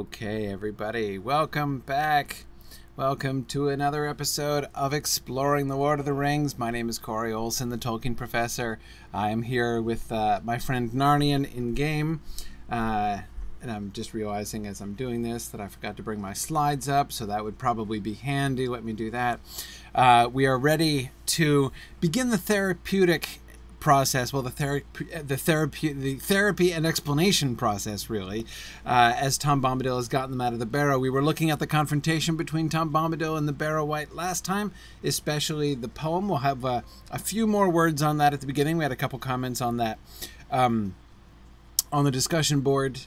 Okay, everybody, welcome back. Welcome to another episode of Exploring the Lord of the Rings. My name is Corey Olsen, the Tolkien Professor. I am here with my friend Narnian in-game. And I'm just realizing as I'm doing this that I forgot to bring my slides up, so that would probably be handy. Let me do that. We are ready to begin the therapeutic process, well, the therapy and explanation process, really, as Tom Bombadil has gotten them out of the Barrow. We were looking at the confrontation between Tom Bombadil and the Barrow-Wight last time, especially the poem. We'll have a few more words on that at the beginning. We had a couple comments on that on the discussion board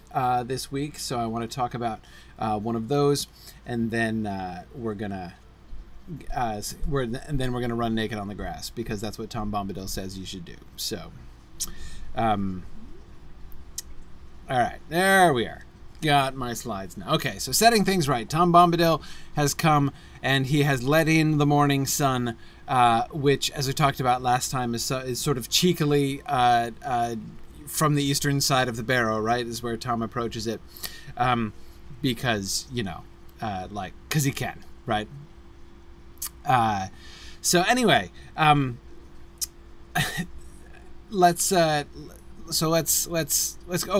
this week, so I want to talk about one of those, and then we're gonna run naked on the grass, because that's what Tom Bombadil says you should do. So, all right, there we are. Got my slides now. Okay, so setting things right. Tom Bombadil has come and he has let in the morning sun, which, as we talked about last time, is sort of cheekily from the eastern side of the Barrow, right? Is where Tom approaches it, because, you know, because he can, right? So anyway, let's oh,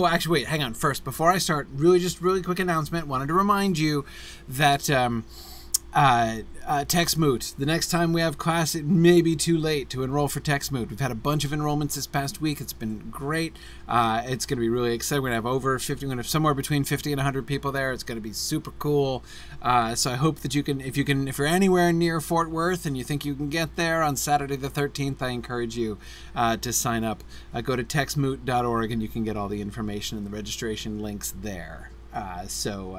actually, wait, hang on. First, before I start, really quick announcement. Wanted to remind you that, Text Moot. The next time we have class, it may be too late to enroll for Text Moot. We've had a bunch of enrollments this past week. It's been great. It's going to be really exciting. We're going to have over 50, we're going to have somewhere between 50 and 100 people there. It's going to be super cool. So I hope that you can, if you're anywhere near Fort Worth and you think you can get there on Saturday the 13th, I encourage you to sign up. Go to textmoot.org and you can get all the information and the registration links there. So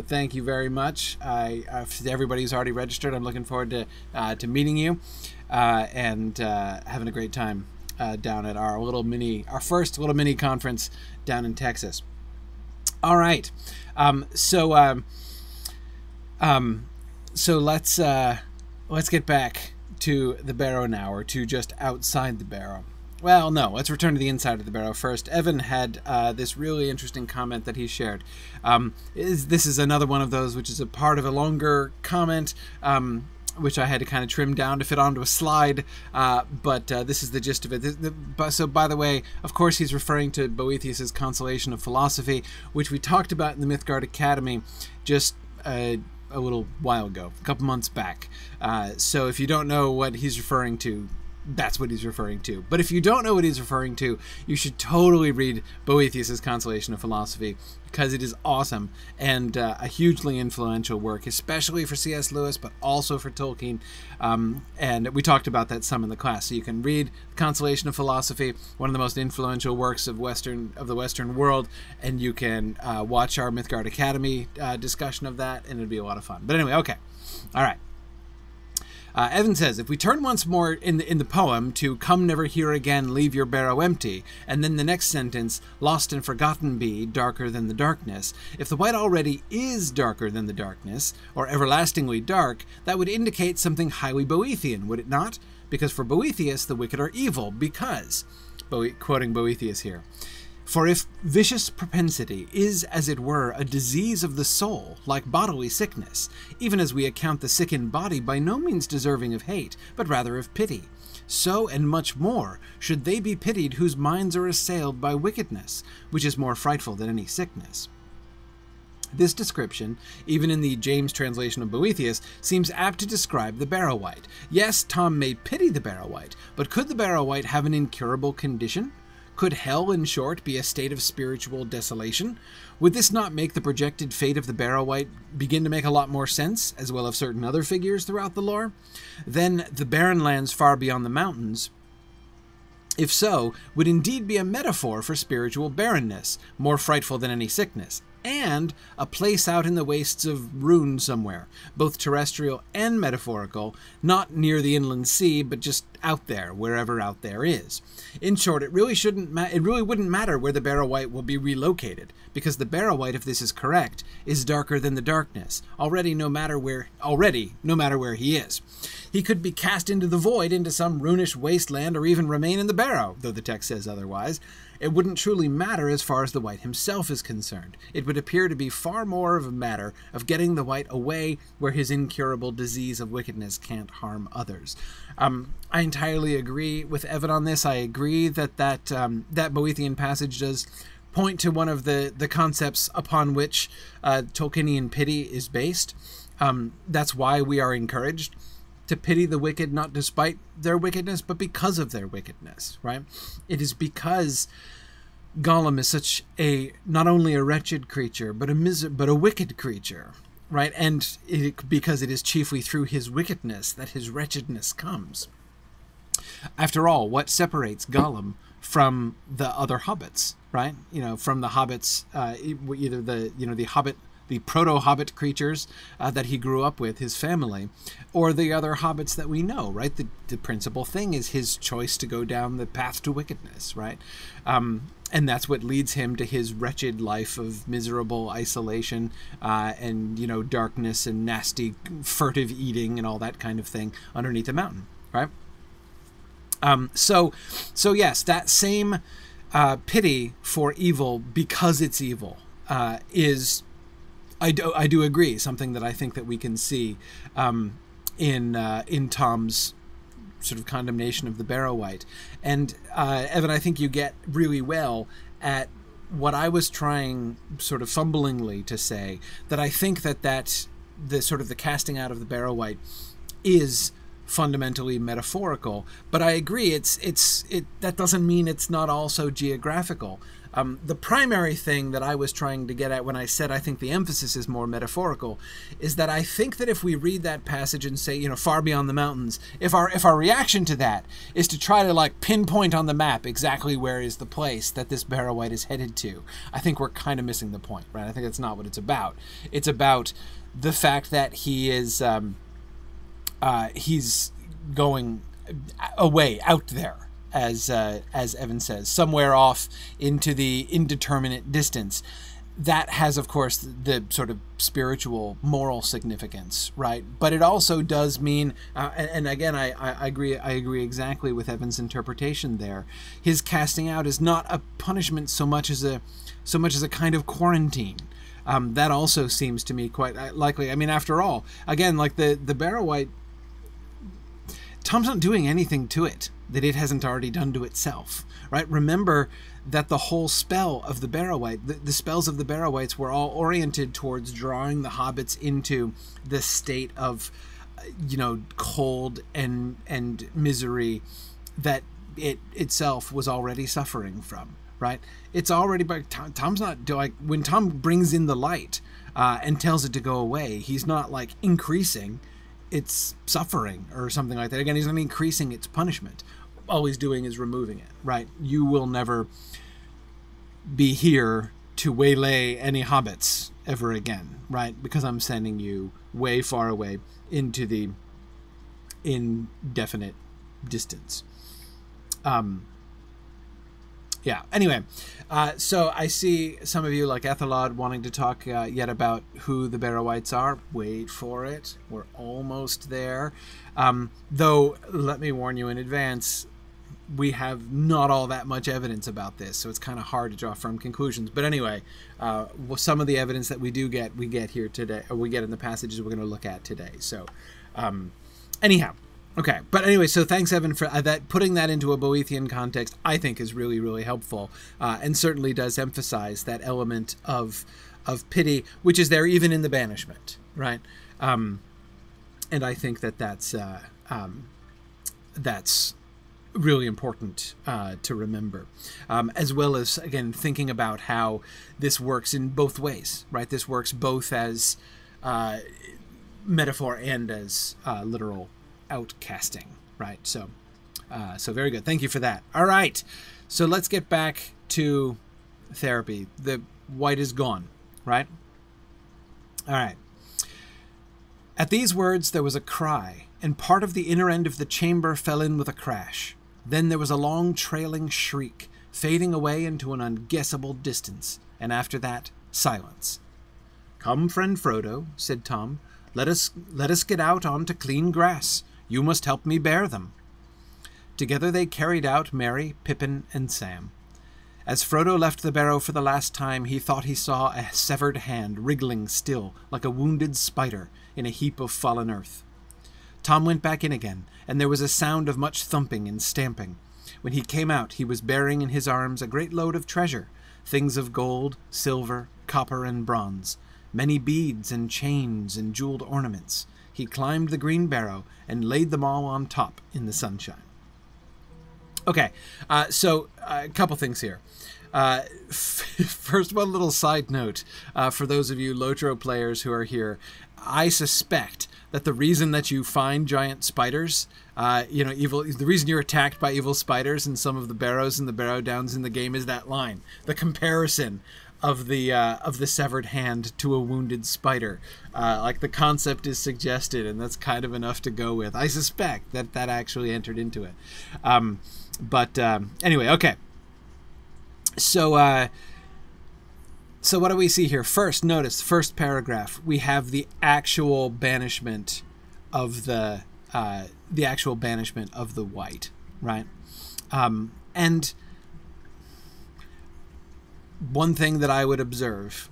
thank you very much. Everybody who's already registered, I'm looking forward to meeting you and having a great time down at our first little mini conference down in Texas. All right, so let's get back to the Barrow now, or to just outside the Barrow. Well, no, let's return to the inside of the Barrow first. Evan had this really interesting comment that he shared. This is another one of those which is a part of a longer comment, which I had to kind of trim down to fit onto a slide, but this is the gist of it. So, by the way, of course he's referring to Boethius' Consolation of Philosophy, which we talked about in the Mythgard Academy just a little while ago, a couple months back. So if you don't know what he's referring to, that's what he's referring to. But if you don't know what he's referring to, you should totally read Boethius' Consolation of Philosophy, because it is awesome and a hugely influential work, especially for C.S. Lewis, but also for Tolkien. And we talked about that some in the class. So you can read Consolation of Philosophy, one of the most influential works of the Western world, and you can watch our Mythgard Academy discussion of that, and it'll be a lot of fun. But anyway, okay. All right. Evan says, if we turn once more in the poem to "Come never here again, leave your barrow empty," and then the next sentence, "Lost and forgotten be, darker than the darkness," if the white already is darker than the darkness, or everlastingly dark, that would indicate something highly Boethian, would it not? Because for Boethius, the wicked are evil, because, quoting Boethius here, "For if vicious propensity is, as it were, a disease of the soul, like bodily sickness, even as we account the sick in body by no means deserving of hate, but rather of pity, so and much more should they be pitied whose minds are assailed by wickedness, which is more frightful than any sickness." This description, even in the James translation of Boethius, seems apt to describe the Barrow-Wight. Yes, Tom may pity the Barrow-Wight, but could the Barrow-Wight have an incurable condition? Could hell, in short, be a state of spiritual desolation? Would this not make the projected fate of the Barrow-Wight begin to make a lot more sense, as well as certain other figures throughout the lore? Then the barren lands far beyond the mountains, if so, would indeed be a metaphor for spiritual barrenness, more frightful than any sickness, and a place out in the wastes of ruin somewhere, both terrestrial and metaphorical, not near the inland sea, but just out there, wherever out there is. In short, it really wouldn't matter where the Barrow-wight will be relocated, because the Barrow-wight, if this is correct, is darker than the darkness, already no matter where he is. He could be cast into the void, into some runish wasteland, or even remain in the Barrow, though the text says otherwise. It wouldn't truly matter as far as the wight himself is concerned. It would appear to be far more of a matter of getting the wight away where his incurable disease of wickedness can't harm others. I entirely agree with Evan on this. I agree that Boethian passage does point to one of the concepts upon which Tolkienian pity is based. That's why we are encouraged to pity the wicked, not despite their wickedness, but because of their wickedness, right? It is because Gollum is such not only a wretched creature, but a wicked creature, right? And because it is chiefly through his wickedness that his wretchedness comes. After all, what separates Gollum from the other hobbits, right? From the hobbits, either the proto-hobbit creatures that he grew up with, his family, or the other hobbits that we know, right? The principal thing is his choice to go down the path to wickedness, right? And that's what leads him to his wretched life of miserable isolation and, darkness and nasty furtive eating and all that kind of thing underneath the mountain, right? So yes, that same pity for evil because it's evil is... I do agree, something that I think that we can see in Tom's sort of condemnation of the Barrow-wight. And Evan, I think you get really well at what I was trying sort of fumblingly to say, that I think that the sort of the casting out of the Barrow-wight is fundamentally metaphorical, but I agree that doesn't mean it's not also geographical. The primary thing that I was trying to get at when I said I think the emphasis is more metaphorical is that I think that if we read that passage and say, far beyond the mountains, if our reaction to that is to try to pinpoint on the map exactly where is the place that this Barrow-wight is headed to, I think we're kind of missing the point, right? I think that's not what it's about. It's about the fact that he is he's going away out there, as Evan says, somewhere off into the indeterminate distance. That has, of course, the sort of spiritual, moral significance, right? But it also does mean, and again, I agree exactly with Evan's interpretation there. His casting out is not a punishment so much as a kind of quarantine. That also seems to me quite likely. I mean, after all, again, like the Barrow-wight, Tom's not doing anything to it that it hasn't already done to itself, right? Remember that the whole spell of the Barrow-wight, the spells of the Barrow-wights were all oriented towards drawing the hobbits into the state of, cold and misery that it itself was already suffering from, right? It's already, but Tom's not when Tom brings in the light and tells it to go away, he's not increasing its suffering or something like that. Again, he's not increasing its punishment. All he's doing is removing it, right? You will never be here to waylay any hobbits ever again, right? Because I'm sending you way far away into the indefinite distance. Yeah, anyway, so I see some of you like Ethelod wanting to talk yet about who the Barrow-wights are. Wait for it. We're almost there. Though, let me warn you in advance, we have not all that much evidence about this, so it's kind of hard to draw firm conclusions. But anyway, some of the evidence that we get here today, or we get in the passages we're going to look at today. So, anyhow. Okay, but anyway, so thanks, Evan, for that. Putting that into a Boethian context, I think, is really, really helpful, and certainly does emphasize that element of pity, which is there even in the Banishment, right? And I think that's really important to remember, as well as, again, thinking about how this works in both ways, right? This works both as metaphor and as literal outcasting, right? So very good. Thank you for that. All right, so let's get back to therapy. The wight is gone, right? All right. At these words, there was a cry and part of the inner end of the chamber fell in with a crash. Then there was a long trailing shriek, fading away into an unguessable distance, and after that, silence. "Come, friend Frodo," said Tom. Let us get out onto clean grass. You must help me bear them." Together they carried out Merry, Pippin, and Sam. As Frodo left the barrow for the last time, he thought he saw a severed hand wriggling still, like a wounded spider, in a heap of fallen earth. Tom went back in again, and there was a sound of much thumping and stamping. When he came out, he was bearing in his arms a great load of treasure, things of gold, silver, copper, and bronze, many beads and chains and jeweled ornaments. He climbed the green barrow and laid them all on top in the sunshine. Okay, so a couple things here. First, one little side note for those of you Lotro players who are here. I suspect that the reason that you find giant spiders, the reason you're attacked by evil spiders in some of the barrows and the Barrow-Downs in the game is that line, the comparison of the severed hand to a wounded spider. Like the concept is suggested, and that's kind of enough to go with. I suspect that actually entered into it. Anyway, okay. So what do we see here? First, notice, first paragraph, we have the actual banishment of the white, right? And one thing that I would observe,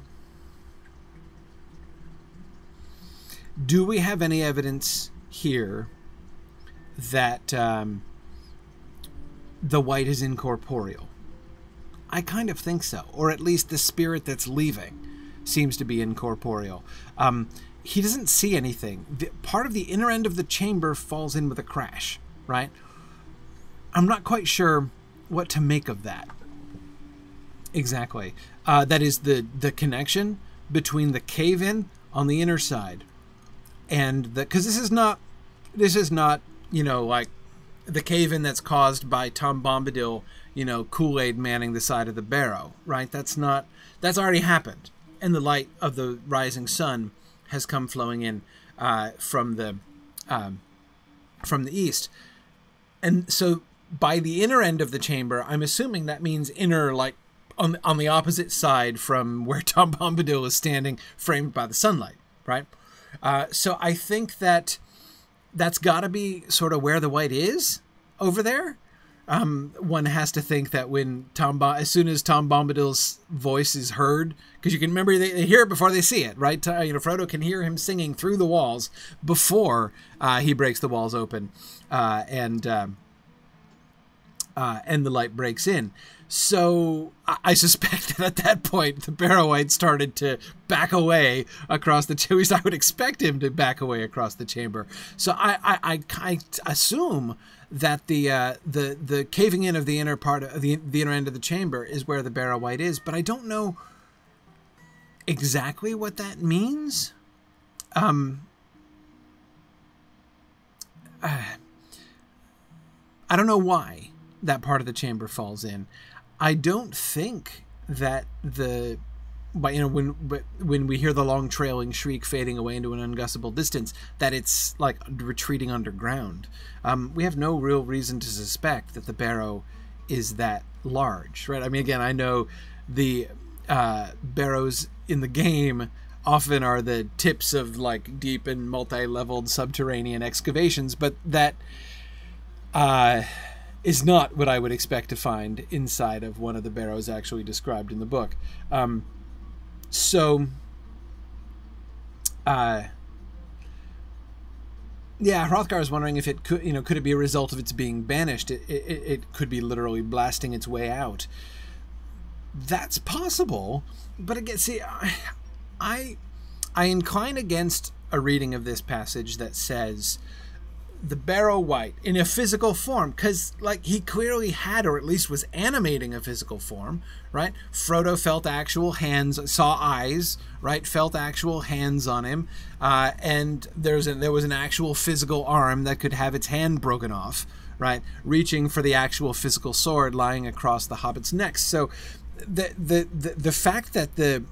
do we have any evidence here that the white is incorporeal? I kind of think so, or at least the spirit that's leaving seems to be incorporeal. He doesn't see anything. Part of the inner end of the chamber falls in with a crash, right? I'm not quite sure what to make of that. Exactly. That is the connection between the cave-in on the inner side and because this is not like the cave-in that's caused by Tom Bombadil, Kool-Aid manning the side of the barrow, right? That's already happened, and the light of the rising sun has come flowing in from the east, and so by the inner end of the chamber, I'm assuming that means inner, like on the opposite side from where Tom Bombadil is standing, framed by the sunlight, right? So I think that's got to be sort of where the white is over there. One has to think that when as soon as Tom Bombadil's voice is heard, because you can remember they hear it before they see it, right? Frodo can hear him singing through the walls before he breaks the walls open, and the light breaks in. So I suspect that at that point the Barrow-Wight started to back away across the chamber. I would expect him to back away across the chamber. So I assume that the caving in of the inner part of the inner end of the chamber is where the Barrow-Wight is, but I don't know exactly what that means. I don't know why that part of the chamber falls in. I don't think that when we hear the long trailing shriek fading away into an ungustable distance, that it's like retreating underground. We have no real reason to suspect that the barrow is that large, right? I mean, again, I know the barrows in the game often are the tips of like deep and multi-leveled subterranean excavations, but that is not what I would expect to find inside of one of the barrows actually described in the book. Hrothgar is wondering if it could it be a result of its being banished? It could be literally blasting its way out. That's possible, but again, see, I incline against a reading of this passage that says the Barrow-Wight in a physical form, because like he clearly had, or at least was animating a physical form, right? Frodo felt actual hands, saw eyes, right? Felt actual hands on him, and there was an actual physical arm that could have its hand broken off, right? Reaching for the actual physical sword lying across the Hobbit's neck. So the fact that the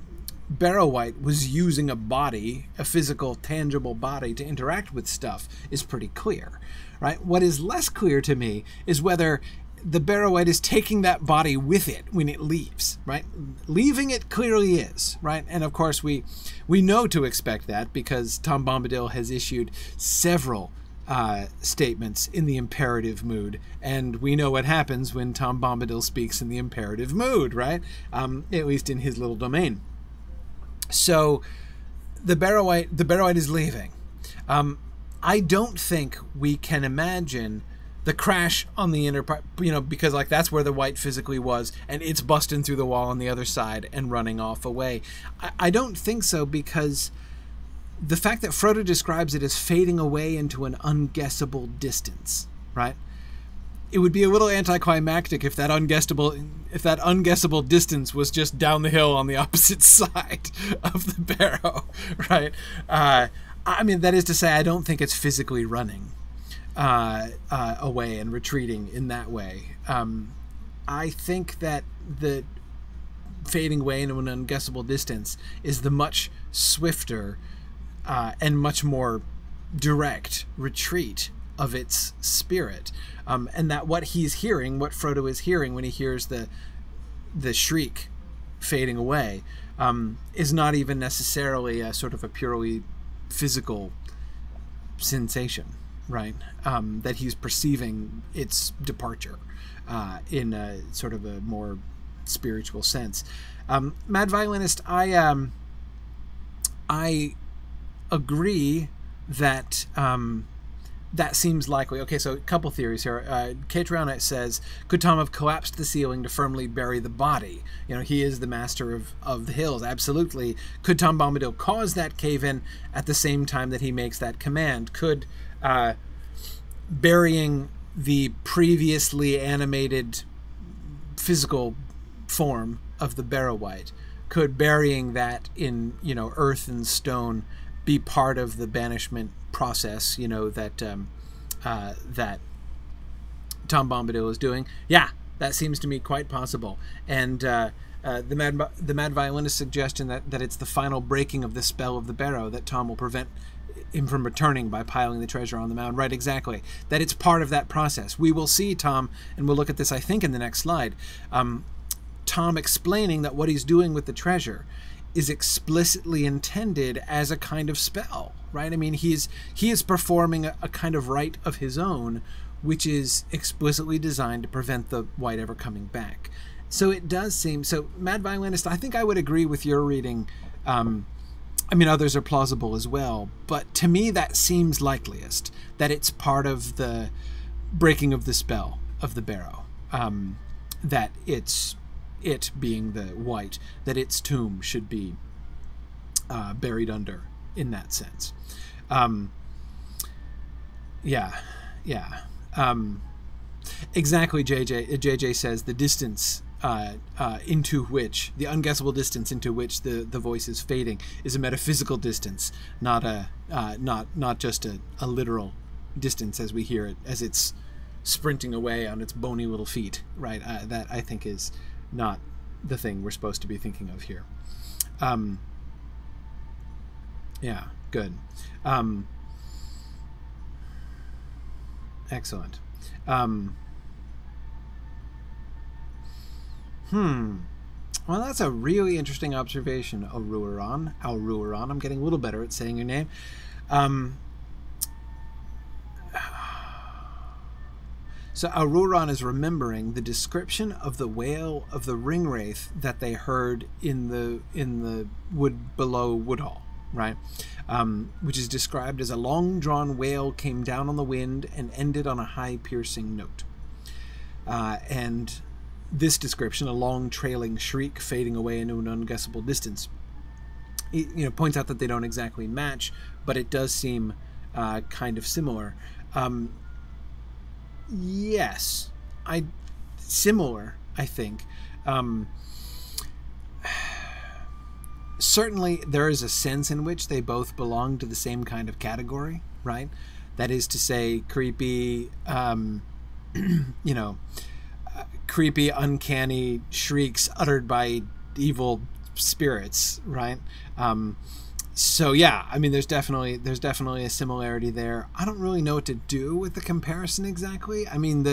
Barrow-wight was using a body, a physical, tangible body, to interact with stuff is pretty clear, right? What is less clear to me is whether the Barrow-wight is taking that body with it when it leaves, right? Leaving it clearly is, right? And of course we know to expect that because Tom Bombadil has issued several statements in the imperative mood, and we know what happens when Tom Bombadil speaks in the imperative mood, right? At least in his little domain. So the Barrow-wight is leaving. I don't think we can imagine the crash on the inner part, because like that's where the white physically was, and it's busting through the wall on the other side and running off away. I don't think so, because the fact that Frodo describes it as fading away into an unguessable distance, right? It would be a little anticlimactic if that unguessable distance was just down the hill on the opposite side of the barrow, right? I mean, that is to say, I don't think it's physically running away and retreating in that way. I think that the fading away into an unguessable distance is the much swifter and much more direct retreat of its spirit, and that what Frodo is hearing when he hears the shriek fading away, is not even necessarily a sort of a purely physical sensation, right? That he's perceiving its departure in a sort of a more spiritual sense. Mad Violinist, I agree that that seems likely. Okay, so a couple theories here. Catriona says, could Tom have collapsed the ceiling to firmly bury the body? He is the master of the hills. Absolutely. Could Tom Bombadil cause that cave-in at the same time that he makes that command? Could burying the previously animated physical form of the Barrow-wight, could burying that in, earth and stone be part of the banishment process, that that Tom Bombadil is doing? Yeah, that seems to me quite possible. And the Mad Violinist's suggestion that it's the final breaking of the spell of the barrow that Tom will prevent him from returning by piling the treasure on the mound. Right, exactly. That it's part of that process. We will see Tom, and we'll look at this, I think, in the next slide, Tom explaining that what he's doing with the treasure is explicitly intended as a kind of spell, right? I mean, he is performing a kind of rite of his own, which is explicitly designed to prevent the white ever coming back. So it does seem, so Mad Violinist, I think I would agree with your reading. I mean, others are plausible as well, but to me that seems likeliest, that it's part of the breaking of the spell of the barrow, that it being the white, that its tomb should be buried under in that sense. Exactly. JJ says the distance into which, the unguessable distance into which the voice is fading is a metaphysical distance, not just a literal distance as we hear it, as it's sprinting away on its bony little feet, right? That I think is not the thing we're supposed to be thinking of here. Yeah, good. Excellent. Well, that's a really interesting observation, Alruaron. I'm getting a little better at saying your name. So Alruaron is remembering the description of the wail of the ringwraith that they heard in the wood below Woodhall, right? Which is described as a long-drawn wail came down on the wind and ended on a high piercing note. And this description, a long trailing shriek fading away into an unguessable distance, it, points out that they don't exactly match, but it does seem kind of similar. Yes, similar, I think. Certainly there is a sense in which they both belong to the same kind of category, right? That is to say, creepy, creepy, uncanny shrieks uttered by evil spirits, right? So yeah, I mean, there's definitely a similarity there. I don't really know what to do with the comparison exactly. I mean,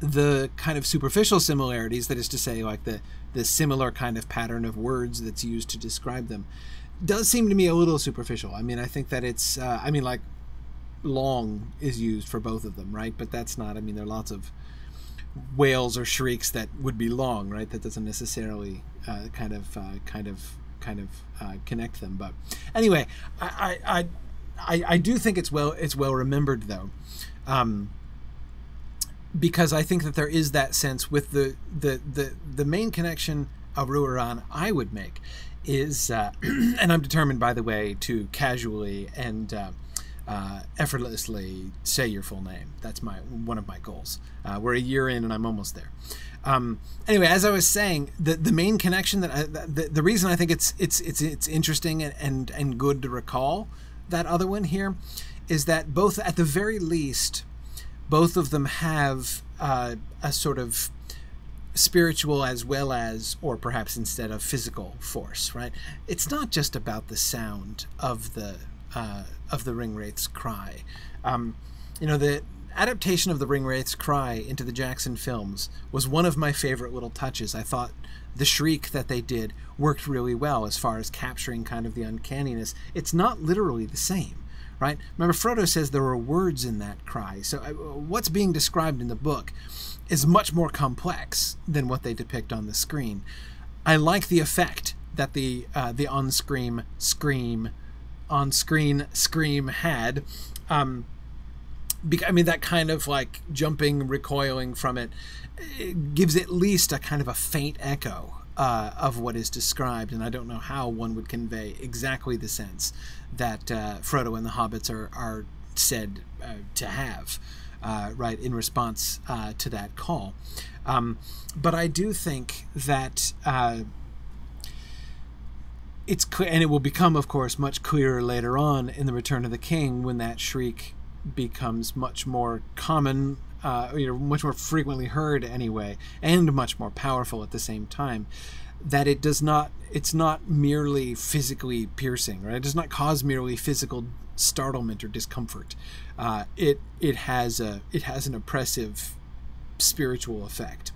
the kind of superficial similarities, that is to say, like the similar kind of pattern of words that's used to describe them, does seem to me a little superficial. I mean, I think that it's, I mean, like, long is used for both of them, right? But that's not, I mean, there are lots of wails or shrieks that would be long, right? That doesn't necessarily kind of connect them. But anyway, I do think it's well remembered, though, because I think that there is that sense with the main connection of Ruaran I would make is, and I'm determined, by the way, to casually and effortlessly say your full name. That's one of my goals. We're a year in and I'm almost there. Anyway, as I was saying, the main connection that the reason I think it's interesting and good to recall that other one here is that both, at the very least, both of them have a sort of spiritual as well as, or perhaps instead of, physical force, right? It's not just about the sound of the Ringwraith's cry. You know, the adaptation of the Ringwraith's cry into the Jackson films was one of my favorite little touches. I thought the shriek that they did worked really well as far as capturing kind of the uncanniness. It's not literally the same, right? Remember, Frodo says there were words in that cry. So what's being described in the book is much more complex than what they depict on the screen. I like the effect that the on-screen scream had. I mean, that kind of like jumping, recoiling from it gives at least a kind of a faint echo of what is described, and I don't know how one would convey exactly the sense that Frodo and the hobbits are said to have, right, in response to that call. But I do think that it's clear, and it will become, of course, much clearer later on in The Return of the King, when that shriek becomes much more common, much more frequently heard anyway, and much more powerful at the same time, that it's not merely physically piercing, right? It does not cause merely physical startlement or discomfort. It has an oppressive spiritual effect.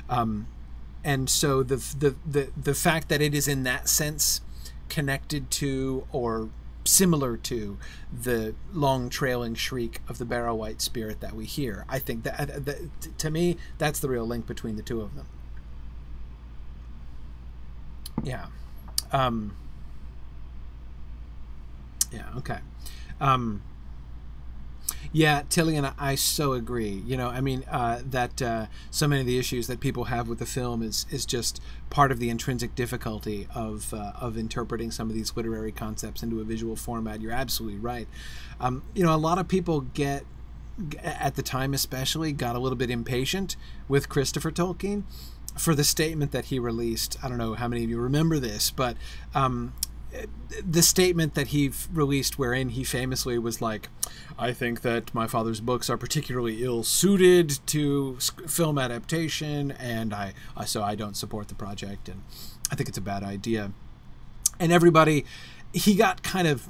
And so the fact that it is in that sense connected to or similar to the long trailing shriek of the Barrow-Wight spirit that we hear, I think that to me, that's the real link between the two of them. Yeah. Yeah, okay. Yeah, Tillian, I so agree. You know, I mean, that so many of the issues that people have with the film is just part of the intrinsic difficulty of interpreting some of these literary concepts into a visual format. You're absolutely right. You know, a lot of people at the time especially, got a little bit impatient with Christopher Tolkien for the statement that he released. I don't know how many of you remember this, but the statement that he released, wherein he famously was like, I think that my father's books are particularly ill-suited to film adaptation, and so I don't support the project, and I think it's a bad idea. And everybody, he got kind of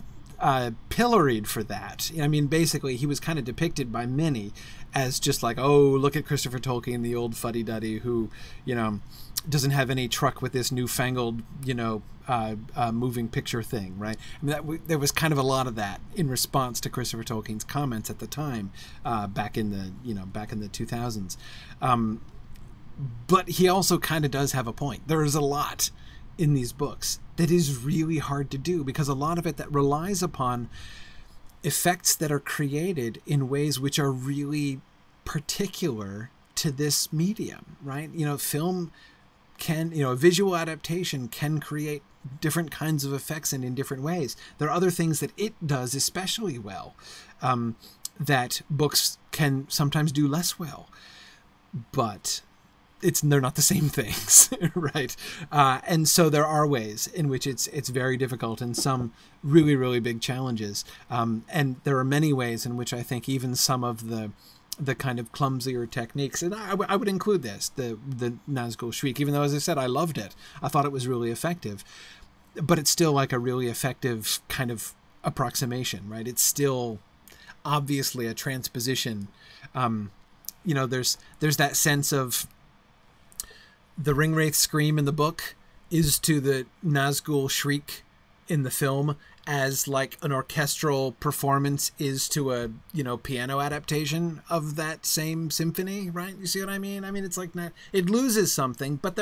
pilloried for that. I mean, basically, he was kind of depicted by many as just like, oh, look at Christopher Tolkien, the old fuddy-duddy who, you know, doesn't have any truck with this newfangled, you know, moving picture thing, right? I mean, there was kind of a lot of that in response to Christopher Tolkien's comments at the time, back in the 2000s. But he also kind of does have a point. There is a lot in these books that is really hard to do, because a lot of it that relies upon effects that are created in ways which are really particular to this medium, right? You know, film can, you know, a visual adaptation can create different kinds of effects and in different ways. There are other things that it does especially well, that books can sometimes do less well, but they're not the same things, right? And so there are ways in which it's very difficult, and some really, really big challenges. And there are many ways in which I think even some of the the kind of clumsier techniques. And I would include this, the Nazgul Shriek, even though, as I said, I loved it. I thought it was really effective. But it's still like a really effective kind of approximation, right? It's still obviously a transposition. You know, there's that sense of the Ringwraith scream in the book is to the Nazgul Shriek in the film as like an orchestral performance is to a, you know, piano adaptation of that same symphony, right? You see what I mean? I mean, it's like not, it loses something, but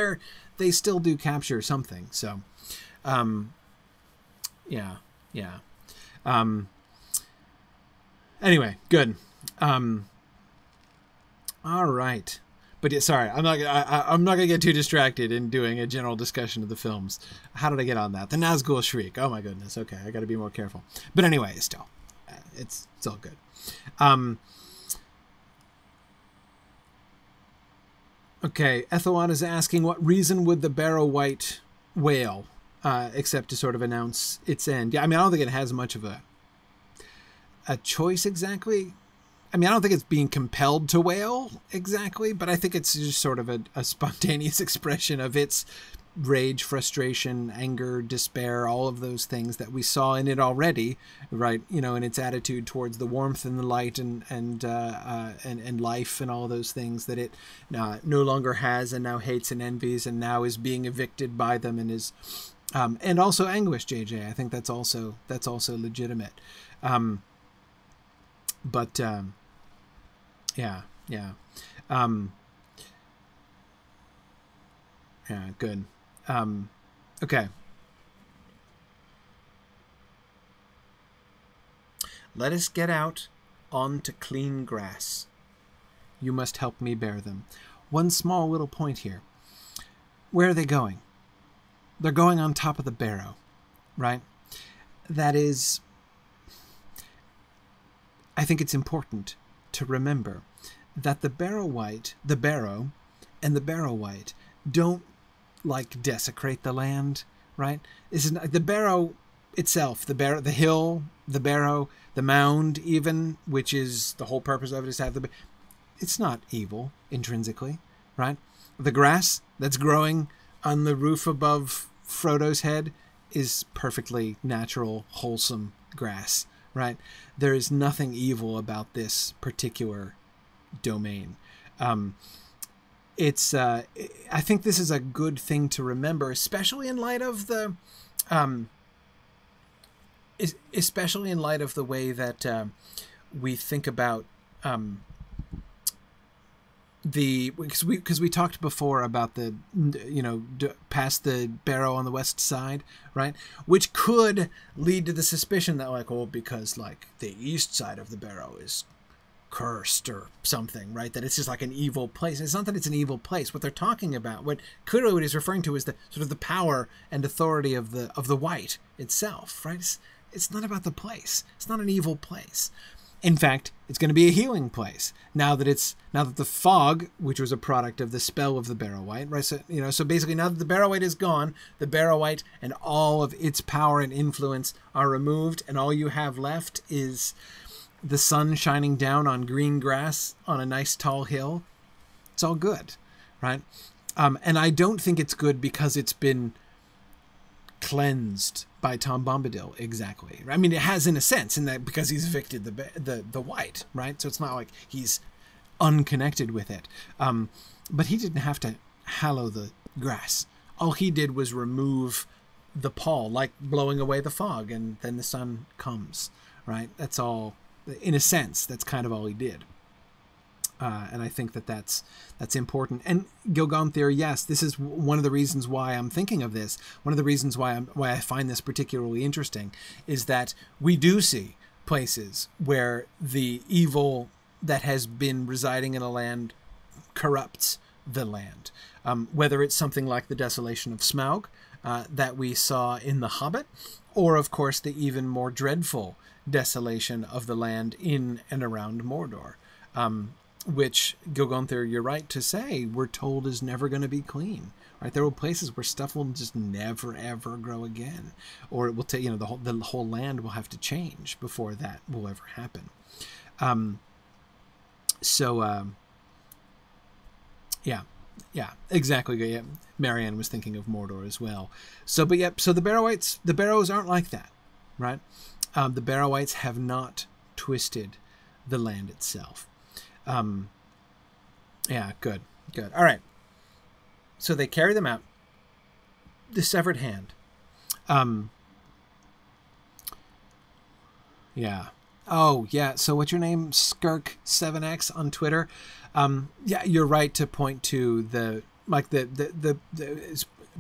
they still do capture something. So, yeah. Anyway, good. All right. But yeah, sorry, I'm not gonna get too distracted in doing a general discussion of the films. How did I get on that? The Nazgul Shriek. Oh my goodness. Okay, I got to be more careful. But anyway, still, it's all good. Okay, Ethelwad is asking, what reason would the Barrow-White wail, except to sort of announce its end? Yeah, I mean, I don't think it has much of a choice exactly. I mean, I don't think it's being compelled to wail exactly, but I think it's just sort of a spontaneous expression of its rage, frustration, anger, despair, all of those things that we saw in it already, right? You know, in its attitude towards the warmth and the light and life and all those things that it no longer has and now hates and envies and now is being evicted by them and is, and also anguish, JJ. I think that's also legitimate. Yeah. Good. Okay. Let us get out on to clean grass. You must help me bear them. One small little point here. Where are they going? They're going on top of the barrow, right? That is, I think it's important to remember that the Barrow and the Barrow-White don't like desecrate the land, right? This is not, the barrow itself, the hill, the barrow, the mound even, which is the whole purpose of it is to have it's not evil intrinsically, right? The grass that's growing on the roof above Frodo's head is perfectly natural, wholesome grass, right? There is nothing evil about this particular domain. I think this is a good thing to remember, especially in light of the way that we think about because we talked before about the, you know, past the barrow on the west side, right? Which could lead to the suspicion that, like, oh, because like the east side of the barrow is cursed or something, right? That it's just like an evil place. It's not that it's an evil place. What they're talking about, what he's referring to, is the sort of the power and authority of the white itself, right? It's not about the place. It's not an evil place. In fact, it's going to be a healing place now that the fog, which was a product of the spell of the Barrow-White, right? So, you know, so basically now that the Barrow-White is gone, the Barrow-White and all of its power and influence are removed, and all you have left is the sun shining down on green grass on a nice tall hill. It's all good, right? And I don't think it's good because it's been cleansed by Tom Bombadil exactly. I mean, it has in a sense, in that because he's evicted the white, right? So it's not like he's unconnected with it. But he didn't have to hallow the grass. All he did was remove the pall, like blowing away the fog, and then the sun comes, right? That's all. In a sense, that's kind of all he did. And I think that's important. And Gilgonthir, yes, this is one of the reasons why I'm thinking of this. One of the reasons why I find this particularly interesting is that we do see places where the evil that has been residing in a land corrupts the land. Whether it's something like the desolation of Smaug that we saw in The Hobbit, or of course the even more dreadful desolation of the land in and around Mordor. Which, Gilgonthir, you're right to say, we're told is never going to be clean. Right? There will be places where stuff will just never, ever grow again. Or it will take, you know, the whole land will have to change before that will ever happen. So, yeah, exactly. Yeah, Marianne was thinking of Mordor as well. So, but yep. So the Barrows aren't like that, right? The Barrow-wights have not twisted the land itself. Yeah, good. All right. So they carry them out. The severed hand. Yeah. Oh, yeah. So what's your name? Skirk7x on Twitter. Yeah, you're right to point to the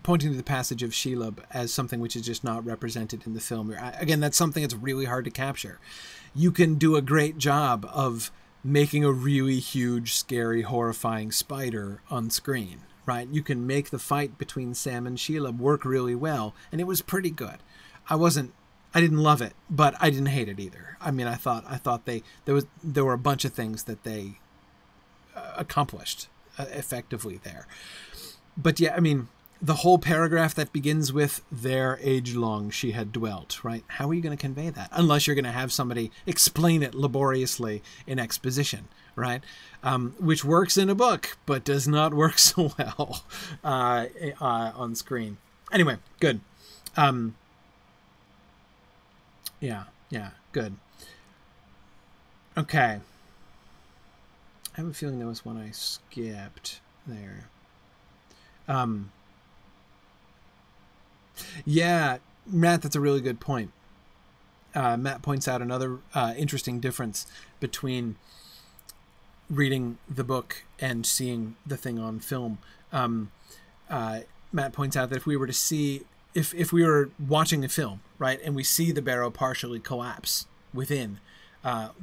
pointing to the passage of Shelob as something which is just not represented in the film. Again, that's something that's really hard to capture. You can do a great job of making a really huge, scary, horrifying spider on screen, right? You can make the fight between Sam and Shelob work really well, and it was pretty good. I didn't love it, but I didn't hate it either. I mean, I thought there were a bunch of things that they accomplished effectively there. But yeah, I mean, the whole paragraph that begins with "their age long she had dwelt," right? How are you going to convey that? Unless you're going to have somebody explain it laboriously in exposition, right? Which works in a book, but does not work so well on screen. Anyway, good. Yeah, good. Okay. I have a feeling there was one I skipped there. Yeah, Matt, that's a really good point. Matt points out another interesting difference between reading the book and seeing the thing on film. Matt points out that if we were to see, if we were watching a film, right, and we see the barrow partially collapse within,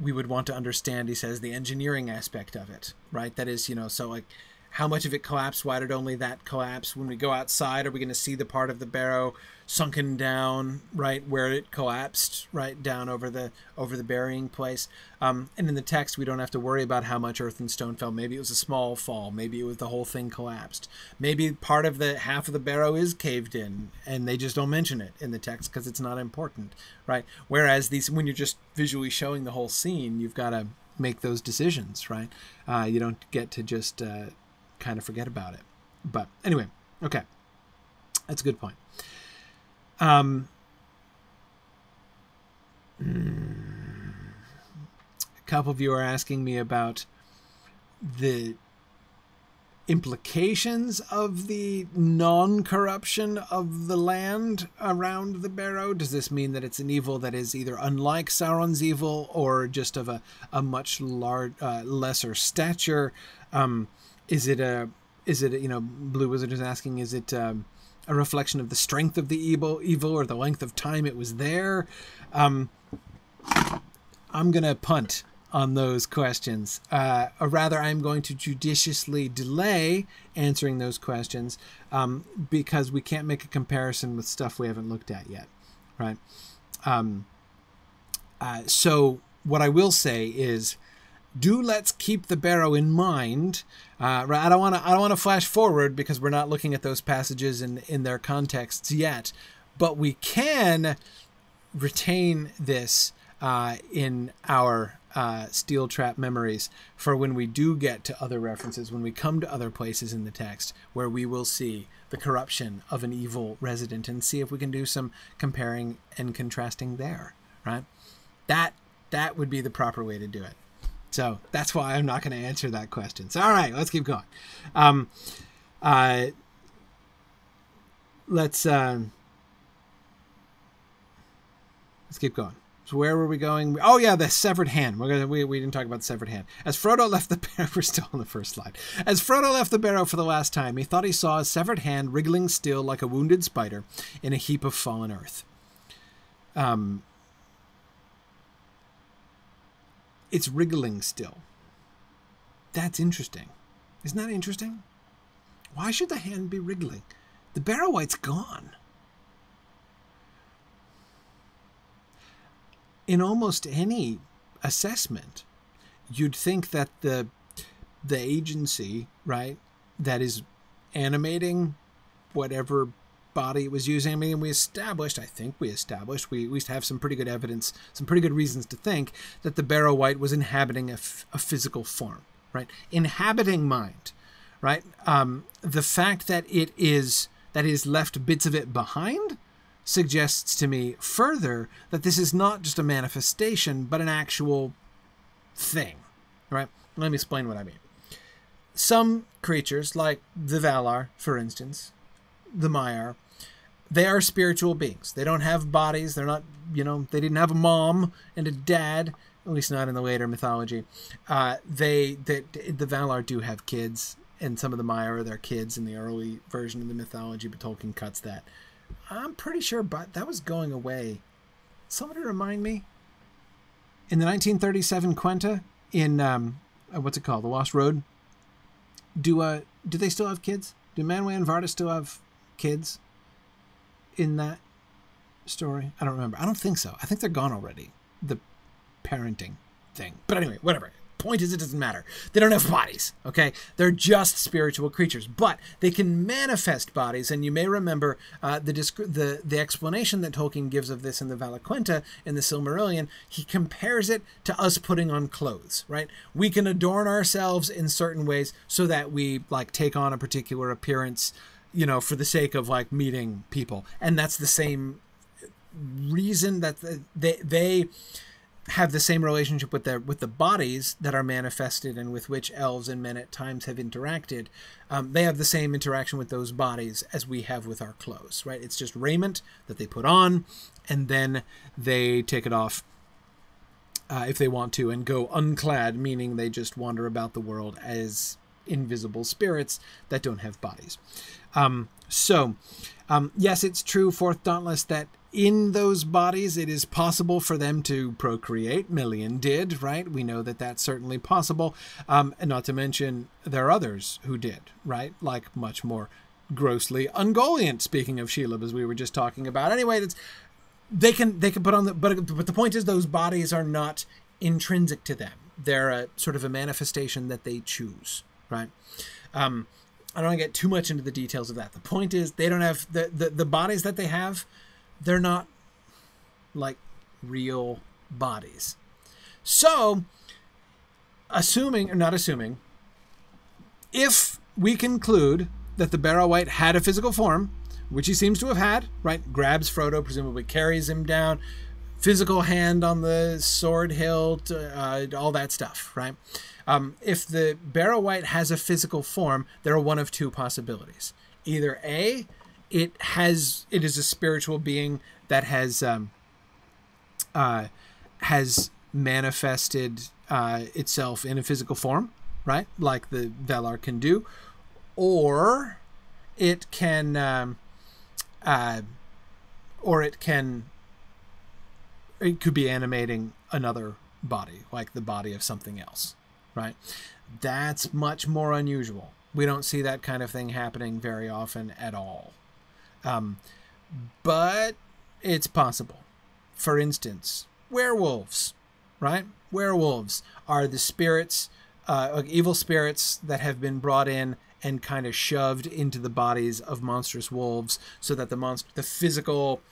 we would want to understand, he says, the engineering aspect of it, right? That is, so like, how much of it collapsed? Why did only that collapse? When we go outside, are we going to see the part of the barrow sunken down, right, where it collapsed, right, down over the burying place? And in the text, we don't have to worry about how much earth and stone fell. Maybe it was a small fall. Maybe it was the whole thing collapsed. Maybe part of the half of the barrow is caved in, and they just don't mention it in the text because it's not important, right? Whereas when you're just visually showing the whole scene, you've got to make those decisions, right? You don't get to just kind of forget about it. But anyway, okay, that's a good point. A couple of you are asking me about the implications of the non-corruption of the land around the barrow. Does this mean that it's an evil that is either unlike Sauron's evil or just of a much lesser stature? Is it Blue Wizard is asking, is it a reflection of the strength of the evil or the length of time it was there? I'm going to punt on those questions. Or rather, I'm going to judiciously delay answering those questions because we can't make a comparison with stuff we haven't looked at yet, right? So what I will say is, let's keep the barrow in mind. I don't want to flash forward because we're not looking at those passages in their contexts yet, but we can retain this in our steel trap memories for when we do get to other references, when we come to other places in the text where we will see the corruption of an evil resident and see if we can do some comparing and contrasting there, right? That would be the proper way to do it. So that's why I'm not going to answer that question. So, all right, let's keep going. Let's keep going. So where were we going? Oh yeah, the severed hand. We didn't talk about the severed hand. As Frodo left the barrow, we're still on the first slide. As Frodo left the barrow for the last time, he thought he saw a severed hand wriggling still like a wounded spider in a heap of fallen earth. It's wriggling still. That's interesting. Isn't that interesting? Why should the hand be wriggling? The Barrow-wight's gone. In almost any assessment, you'd think that the agency, right, that is animating whatever body it was using. I mean, I think we established, we used to have some pretty good evidence, some pretty good reasons to think that the Barrow-wight was inhabiting a physical form, right? Inhabiting mind, right? The fact that it is left bits of it behind suggests to me further that this is not just a manifestation, but an actual thing, right? Let me explain what I mean. Some creatures, like the Valar, for instance, the Maiar, they are spiritual beings. They don't have bodies. They're not, they didn't have a mom and a dad, at least not in the later mythology. The Valar do have kids, and some of the Maiar are their kids in the early version of the mythology, but Tolkien cuts that. I'm pretty sure but that was going away. Somebody remind me. In the 1937 Quenta, in, what's it called? The Lost Road? Do they still have kids? Do Manwë and Varda still have kids in that story? I don't remember. I don't think so. I think they're gone already. The parenting thing. But anyway, whatever. Point is, it doesn't matter. They don't have bodies, okay? They're just spiritual creatures, but they can manifest bodies. And you may remember the explanation that Tolkien gives of this in the Valaquenta in the Silmarillion. He compares it to us putting on clothes, right? We can adorn ourselves in certain ways so that we take on a particular appearance, for the sake of meeting people. And that's the same reason that they have the same relationship with the bodies that are manifested and with which elves and men at times have interacted. They have the same interaction with those bodies as we have with our clothes, right? It's just raiment that they put on, and then they take it off if they want to and go unclad, meaning they just wander about the world as invisible spirits that don't have bodies. Yes, it's true, Fourth Dauntless, that in those bodies, it is possible for them to procreate. Melian did, right? We know that that's certainly possible. And not to mention, there are others who did, right? Like much more grossly Ungoliant, speaking of Shelob, as we were just talking about. Anyway, they can put on but the point is, those bodies are not intrinsic to them. They're a sort of a manifestation that they choose, right? I don't want to get too much into the details of that. The point is, they don't have the bodies that they have. They're not real bodies. So, if we conclude that the Barrow-wight had a physical form, which he seems to have had, right? Grabs Frodo, presumably carries him down, physical hand on the sword hilt, all that stuff, right? If the Barrow-wight has a physical form, there are one of two possibilities. Either A, it is a spiritual being that has manifested itself in a physical form, right? Like the Valar can do, or it could be animating another body, like the body of something else, right? That's much more unusual. We don't see that kind of thing happening very often at all. But it's possible. For instance, werewolves, right? Werewolves are the spirits, evil spirits that have been brought in and kind of shoved into the bodies of monstrous wolves, so that the physical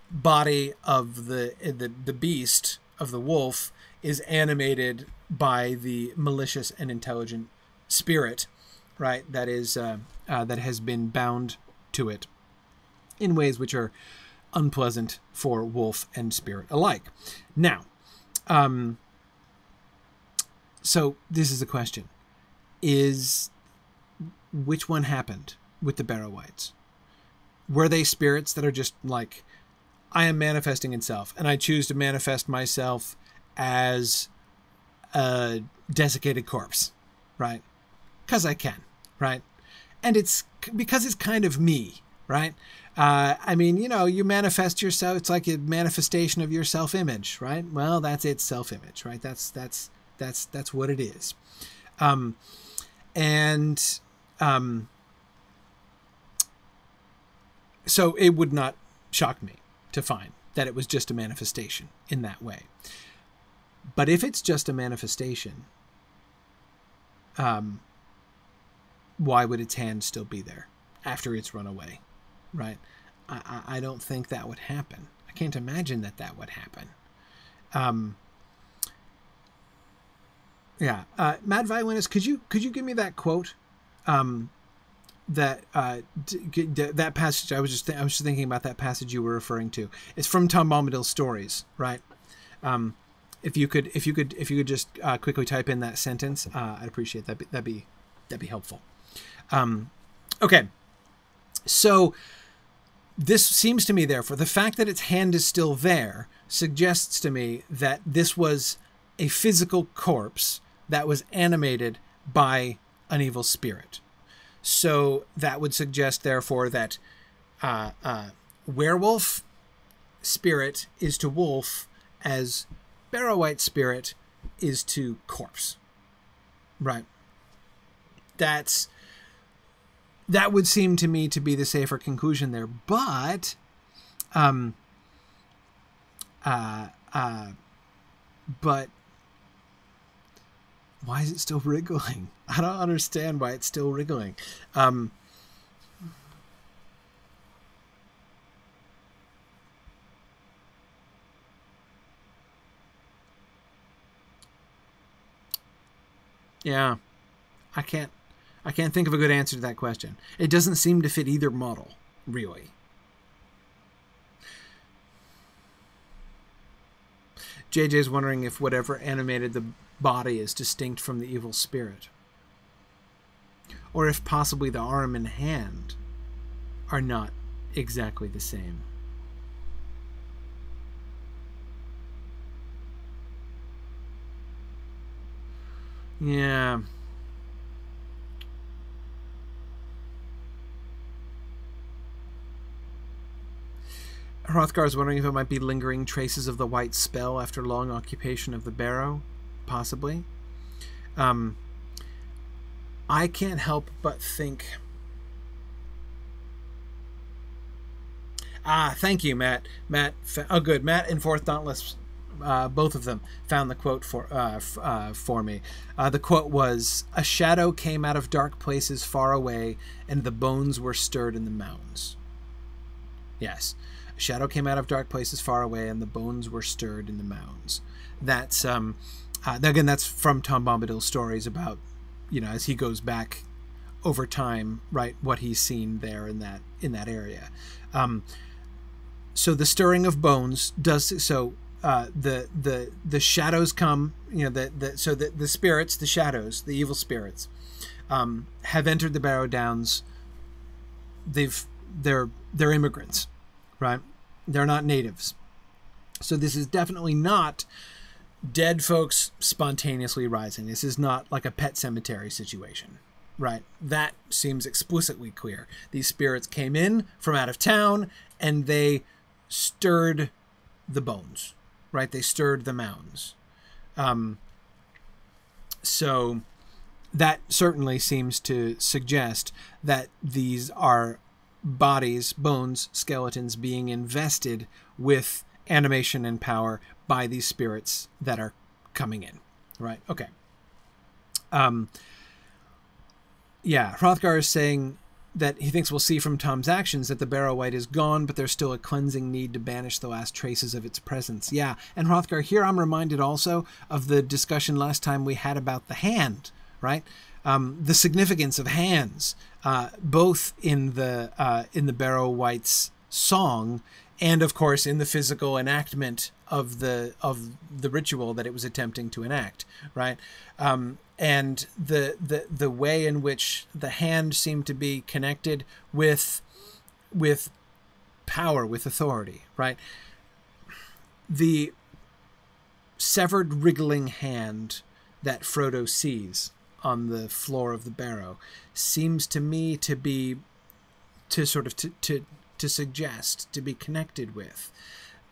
body of the beast, of the wolf, is animated by the malicious and intelligent spirit, right? That has been bound to it in ways which are unpleasant for wolf and spirit alike. Now, so this is the question. Which one happened with the Barrow-wights? Were they spirits that are just I am manifesting itself, and I choose to manifest myself as a desiccated corpse, right? Because I can, right? And it's because it's kind of me, right? You manifest yourself. It's like a manifestation of your self-image, right? Well, that's its self-image, right? That's what it is. So it would not shock me to find that it was just a manifestation in that way. But if it's just a manifestation, why would its hand still be there after it's run away, right? I don't think that would happen. I can't imagine that would happen. Yeah. Mad Violinist, could you give me that quote? That passage. I was just thinking about that passage you were referring to. It's from Tom Bombadil's stories, right? If you could just quickly type in that sentence, I'd appreciate that. That'd be helpful. Okay. So this seems to me, therefore, the fact that its hand is still there suggests to me that this was a physical corpse that was animated by an evil spirit. So that would suggest, therefore, that werewolf spirit is to wolf as Barrow-Wight spirit is to corpse. Right. That would seem to me to be the safer conclusion there. But why is it still wriggling? I don't understand why it's still wriggling. Yeah, I can't think of a good answer to that question. It doesn't seem to fit either model, really. JJ's wondering if whatever animated the body is distinct from the evil spirit. Or if possibly the arm and hand are not exactly the same. Yeah. Hrothgar is wondering if it might be lingering traces of the white spell after long occupation of the Barrow. Possibly. I can't help but think... thank you, Matt. Oh, good. Matt and Fourth Dauntless, both of them, found the quote for me. The quote was, "A shadow came out of dark places far away, and the bones were stirred in the mounds." Yes. A shadow came out of dark places far away, and the bones were stirred in the mounds. That's, again, that's from Tom Bombadil's stories about, as he goes back over time, right, what he's seen there in that area. So the stirring of bones does so. The shadows come. So the spirits, the shadows, the evil spirits, have entered the Barrow-Downs. They're immigrants, right? They're not natives. So this is definitely not dead folks spontaneously rising. This is not like a Pet Cemetery situation, right? That seems explicitly clear. These spirits came in from out of town and they stirred the bones, right? They stirred the mounds. So that certainly seems to suggest that these are bodies, bones, skeletons being invested with animation and power by these spirits that are coming in, right? Okay. Yeah, Hrothgar is saying that he thinks we'll see from Tom's actions that the Barrow-Wight is gone, but there's still a cleansing need to banish the last traces of its presence. Yeah, and Hrothgar, here I'm reminded also of the discussion last time we had about the hand, right? The significance of hands, both in the Barrow-Wight's song, and of course in the physical enactment of the ritual that it was attempting to enact, right? And the way in which the hand seemed to be connected with power, with authority, right? The severed, wriggling hand that Frodo sees on the floor of the barrow seems to me to be to suggest, to be connected with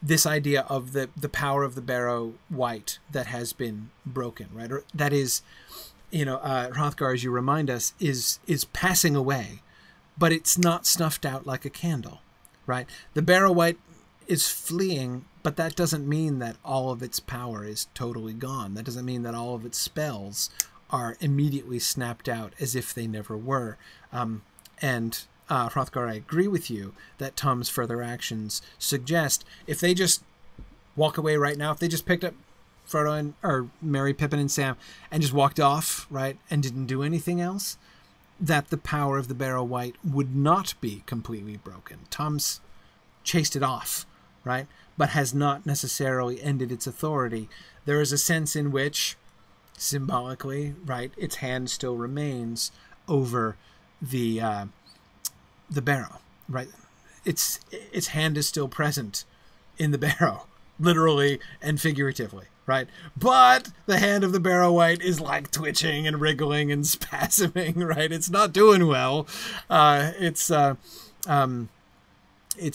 this idea of the power of the Barrow-Wight that has been broken, right? Or that is, Hrothgar, as you remind us, is passing away, but it's not snuffed out like a candle, right? The Barrow-Wight is fleeing, but that doesn't mean that all of its power is totally gone. That doesn't mean that all of its spells are immediately snapped out as if they never were. And Hrothgar, I agree with you that Tom's further actions suggest if they just walk away right now, if they just picked up Frodo or Merry, Pippin, and Sam and just walked off, right, and didn't do anything else, that the power of the Barrow Wight would not be completely broken. Tom's chased it off, right, but has not necessarily ended its authority. There is a sense in which, symbolically, right, its hand still remains over the barrow, right? Its hand is still present in the barrow, literally and figuratively, right? But the hand of the Barrow Wight is like twitching and wriggling and spasming, right? It's not doing well. It's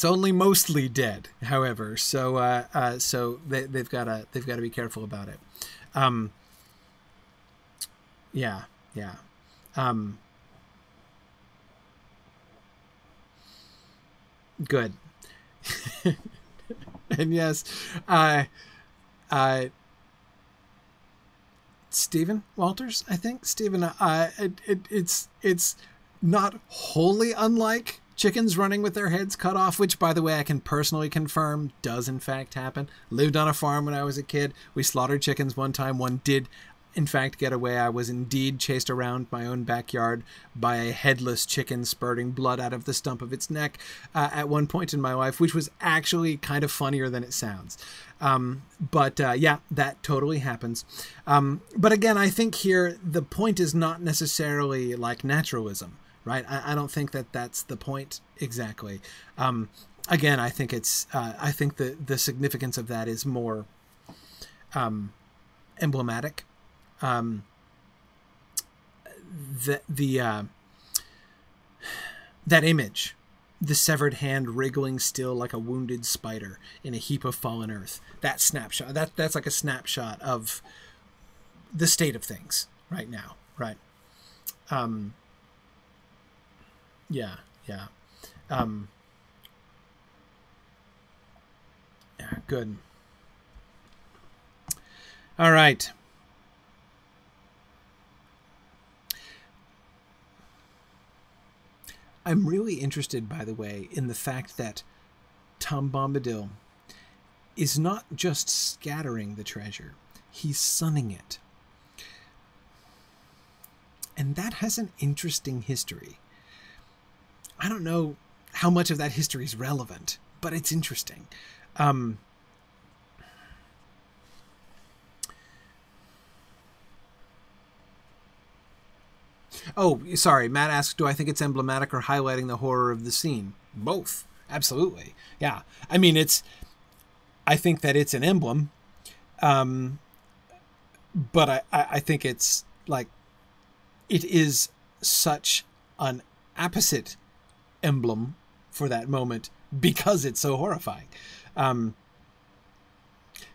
only mostly dead, however. So they've got to be careful about it. Yeah. Good. And yes, Stephen Walters, I think. Stephen, it's not wholly unlike chickens running with their heads cut off, which, by the way, I can personally confirm does in fact happen. Lived on a farm when I was a kid. We slaughtered chickens one time. One did in fact get away. I was indeed chased around my own backyard by a headless chicken spurting blood out of the stump of its neck at one point in my life, which was actually kind of funnier than it sounds. Yeah, that totally happens. But again, I think here the point is not necessarily like naturalism, right? I don't think that that's the point exactly. Again, I think it's I think the significance of that is more emblematic. That image, the severed hand wriggling still like a wounded spider in a heap of fallen earth, that snapshot, that's like a snapshot of the state of things right now, right? Yeah. Good. All right. I'm really interested, by the way, in the fact that Tom Bombadil is not just scattering the treasure, he's sunning it. And that has an interesting history. I don't know how much of that history is relevant, but it's interesting. Oh, sorry. Matt asked, do I think it's emblematic or highlighting the horror of the scene? Both. Absolutely. Yeah. I mean, I think that it's an emblem. But I think it's like, it is such an apposite emblem for that moment because it's so horrifying.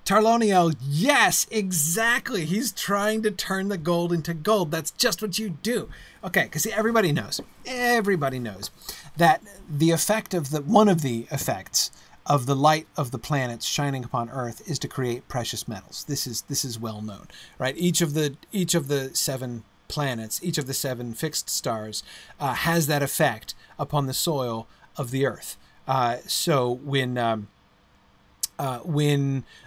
Tarloniel, yes, exactly. He's trying to turn the gold into gold. That's just what you do. Okay, because everybody knows that the effect of one of the effects of the light of the planets shining upon Earth is to create precious metals. This is well known, right? Each of the 7 planets, each of the 7 fixed stars, has that effect upon the soil of the Earth. So when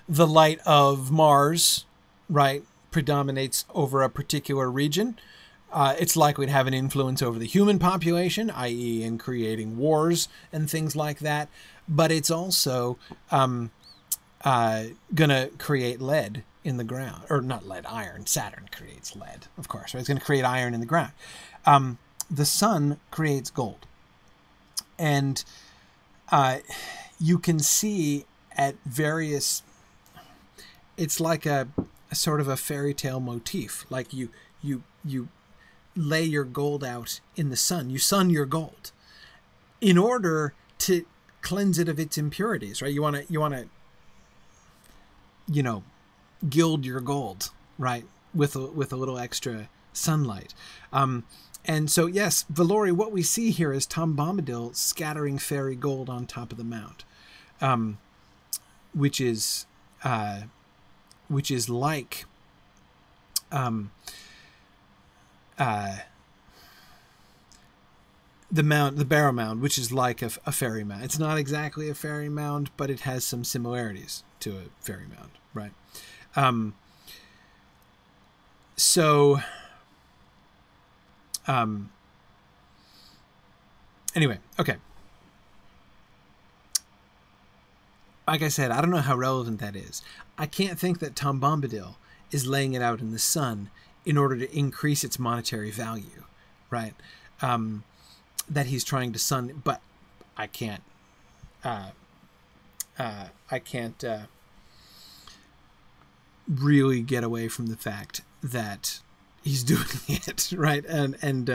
the light of Mars, right, predominates over a particular region, it's likely to have an influence over the human population, i.e. in creating wars and things like that. But it's also going to create lead in the ground. Or not lead, iron. Saturn creates lead, of course. Right? It's going to create iron in the ground. The sun creates gold. And you can see at various, it's like a sort of a fairy tale motif. Like you lay your gold out in the sun. You sun your gold in order to cleanse it of its impurities, right? You want to gild your gold, right, with a little extra sunlight. And so, yes, Valori, what we see here is Tom Bombadil scattering fairy gold on top of the mount, which is like the Barrow Mound, which is like a fairy mound. It's not exactly a fairy mound, but it has some similarities to a fairy mound, right? Anyway, okay. Like I said, I don't know how relevant that is. I can't think that Tom Bombadil is laying it out in the sun in order to increase its monetary value, right? That he's trying to sun, but I can't. I can't really get away from the fact that he's doing it, right? And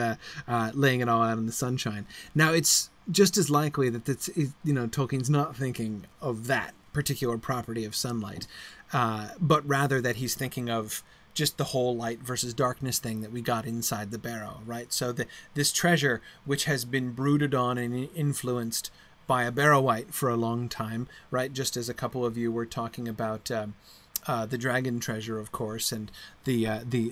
laying it all out in the sunshine. Now, it's just as likely that that's, Tolkien's not thinking of that particular property of sunlight, but rather that he's thinking of just the whole light versus darkness thing that we got inside the barrow, right? So this treasure, which has been brooded on and influenced by a Barrow-wight for a long time, right? Just as a couple of you were talking about the dragon treasure, of course, and the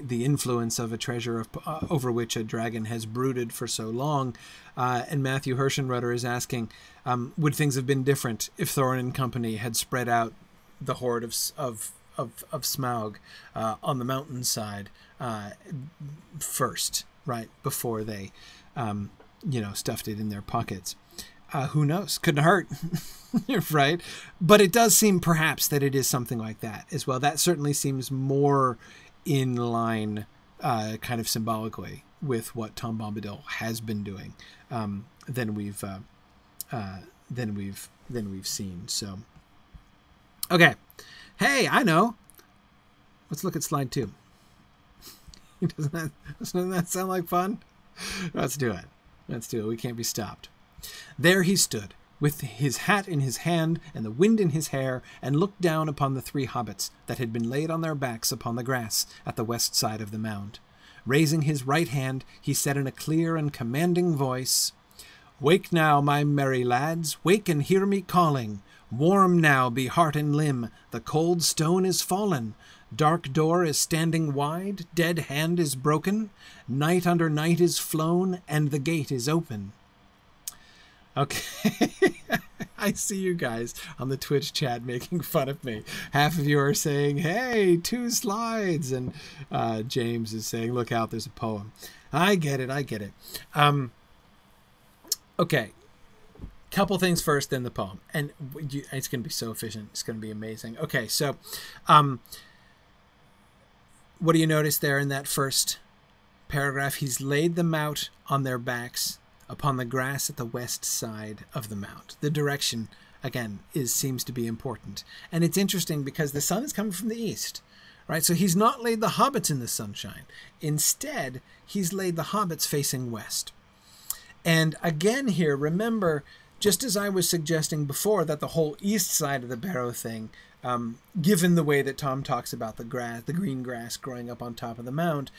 influence of a treasure over which a dragon has brooded for so long. And Matthew Herschenrudder is asking, would things have been different if Thorin and company had spread out the horde of Smaug on the mountainside first, right, before they, stuffed it in their pockets? Who knows? Couldn't hurt, right? But it does seem perhaps that it is something like that as well. That certainly seems more in line, kind of symbolically, with what Tom Bombadil has been doing than we've seen. So, okay. Hey, I know. Let's look at slide 2. Doesn't that sound like fun? Let's do it. Let's do it. We can't be stopped. There he stood, with his hat in his hand and the wind in his hair, and looked down upon the 3 hobbits that had been laid on their backs upon the grass at the west side of the mound. Raising his right hand, he said in a clear and commanding voice, "Wake now, my merry lads, wake and hear me calling. Warm now be heart and limb, the cold stone is fallen. Dark door is standing wide, dead hand is broken. Night under night is flown, and the gate is open." Okay, I see you guys on the Twitch chat making fun of me. Half of you are saying, hey, 2 slides. And James is saying, look out, there's a poem. I get it. Okay, couple things first, then the poem. And it's going to be so efficient. It's going to be amazing. Okay, so what do you notice there in that first paragraph? He's laid them out on their backs upon the grass at the west side of the mount. The direction, again, seems to be important. And it's interesting because the sun is coming from the east, right? So he's not laid the hobbits in the sunshine. Instead, he's laid the hobbits facing west. And again here, remember, just as I was suggesting before, that the whole east side of the barrow thing, given the way that Tom talks about the green grass growing up on top of the mound,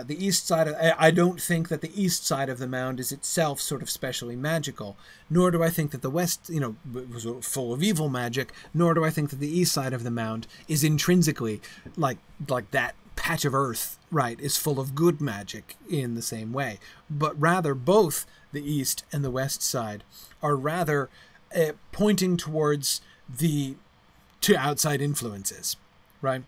the east side I don't think that the east side of the mound is itself sort of specially magical, nor do I think that the west, was full of evil magic, nor do I think that the east side of the mound is intrinsically like that patch of earth, right, is full of good magic in the same way. But rather, both the east and the west side are rather pointing towards to outside influences, right?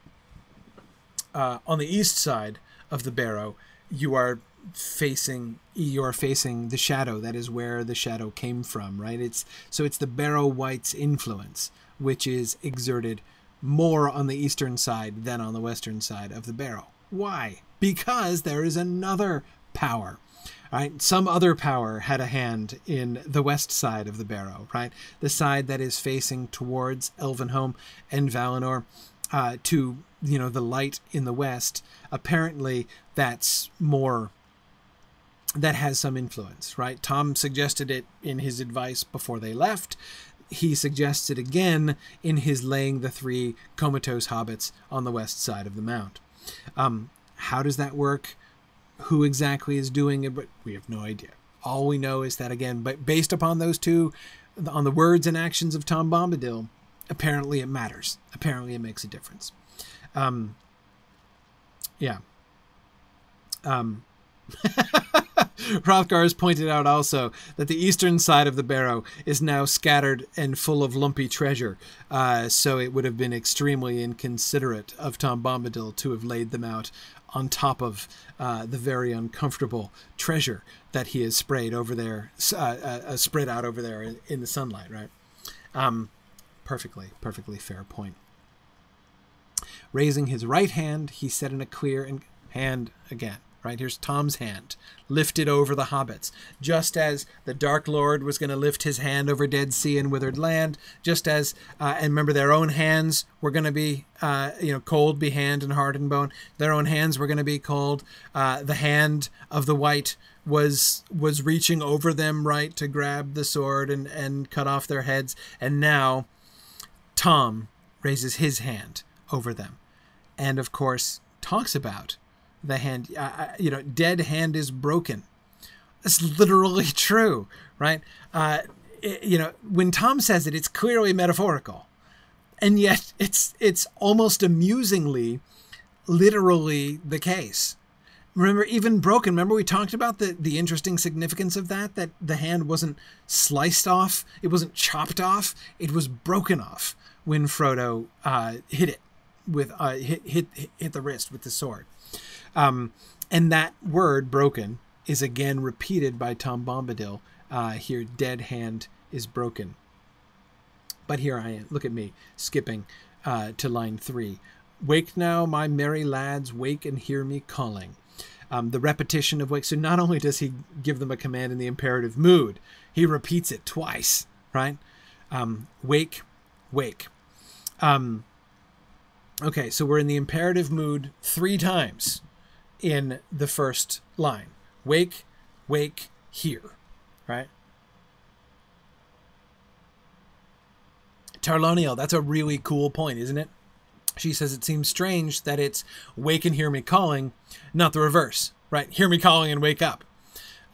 On the east side of the barrow, you are facing the shadow. That is where the shadow came from, right? It's the Barrow-wight's influence, which is exerted more on the eastern side than on the western side of the barrow. Why? Because there is another power, right? Some other power had a hand in the west side of the barrow, right? The side that is facing towards Elvenhome and Valinor, to the light in the west. Apparently that has some influence, right? Tom suggested it in his advice before they left. He suggests it again in his laying the 3 comatose hobbits on the west side of the mount. How does that work? Who exactly is doing it? But we have no idea. All we know is that, again, but based upon those 2, on the words and actions of Tom Bombadil, apparently it matters. Apparently it makes a difference. Yeah. Hrothgar has pointed out also that the eastern side of the barrow is now scattered and full of lumpy treasure, so it would have been extremely inconsiderate of Tom Bombadil to have laid them out on top of the very uncomfortable treasure that he has sprayed over there, spread out over there in the sunlight, right? Perfectly fair point. Raising his right hand, he said in a clear hand again. Right, here's Tom's hand lifted over the hobbits, just as the Dark Lord was going to lift his hand over Dead Sea and Withered Land, just as, and remember, their own hands were going to be, cold be hand and heart and bone. Their own hands were going to be cold. The hand of the White was reaching over them, right, to grab the sword and cut off their heads. And now Tom raises his hand over them, and of course talks about the hand, dead hand is broken. That's literally true, right? When Tom says it, it's clearly metaphorical, and yet it's almost amusingly literally the case. Remember, even broken, remember we talked about the interesting significance of that the hand wasn't sliced off, it wasn't chopped off, it was broken off when Frodo hit it with hit the wrist with the sword. And that word, broken, is again repeated by Tom Bombadil. Here, dead hand is broken. But here I am, look at me, skipping to line 3. Wake now, my merry lads, wake and hear me calling. The repetition of wake. So not only does he give them a command in the imperative mood, he repeats it twice, right? Wake, wake. Okay, so we're in the imperative mood 3 times in the first line. Wake, wake, hear, right? Tarloniel, that's a really cool point, isn't it? She says it seems strange that it's wake and hear me calling, not the reverse, right? Hear me calling and wake up.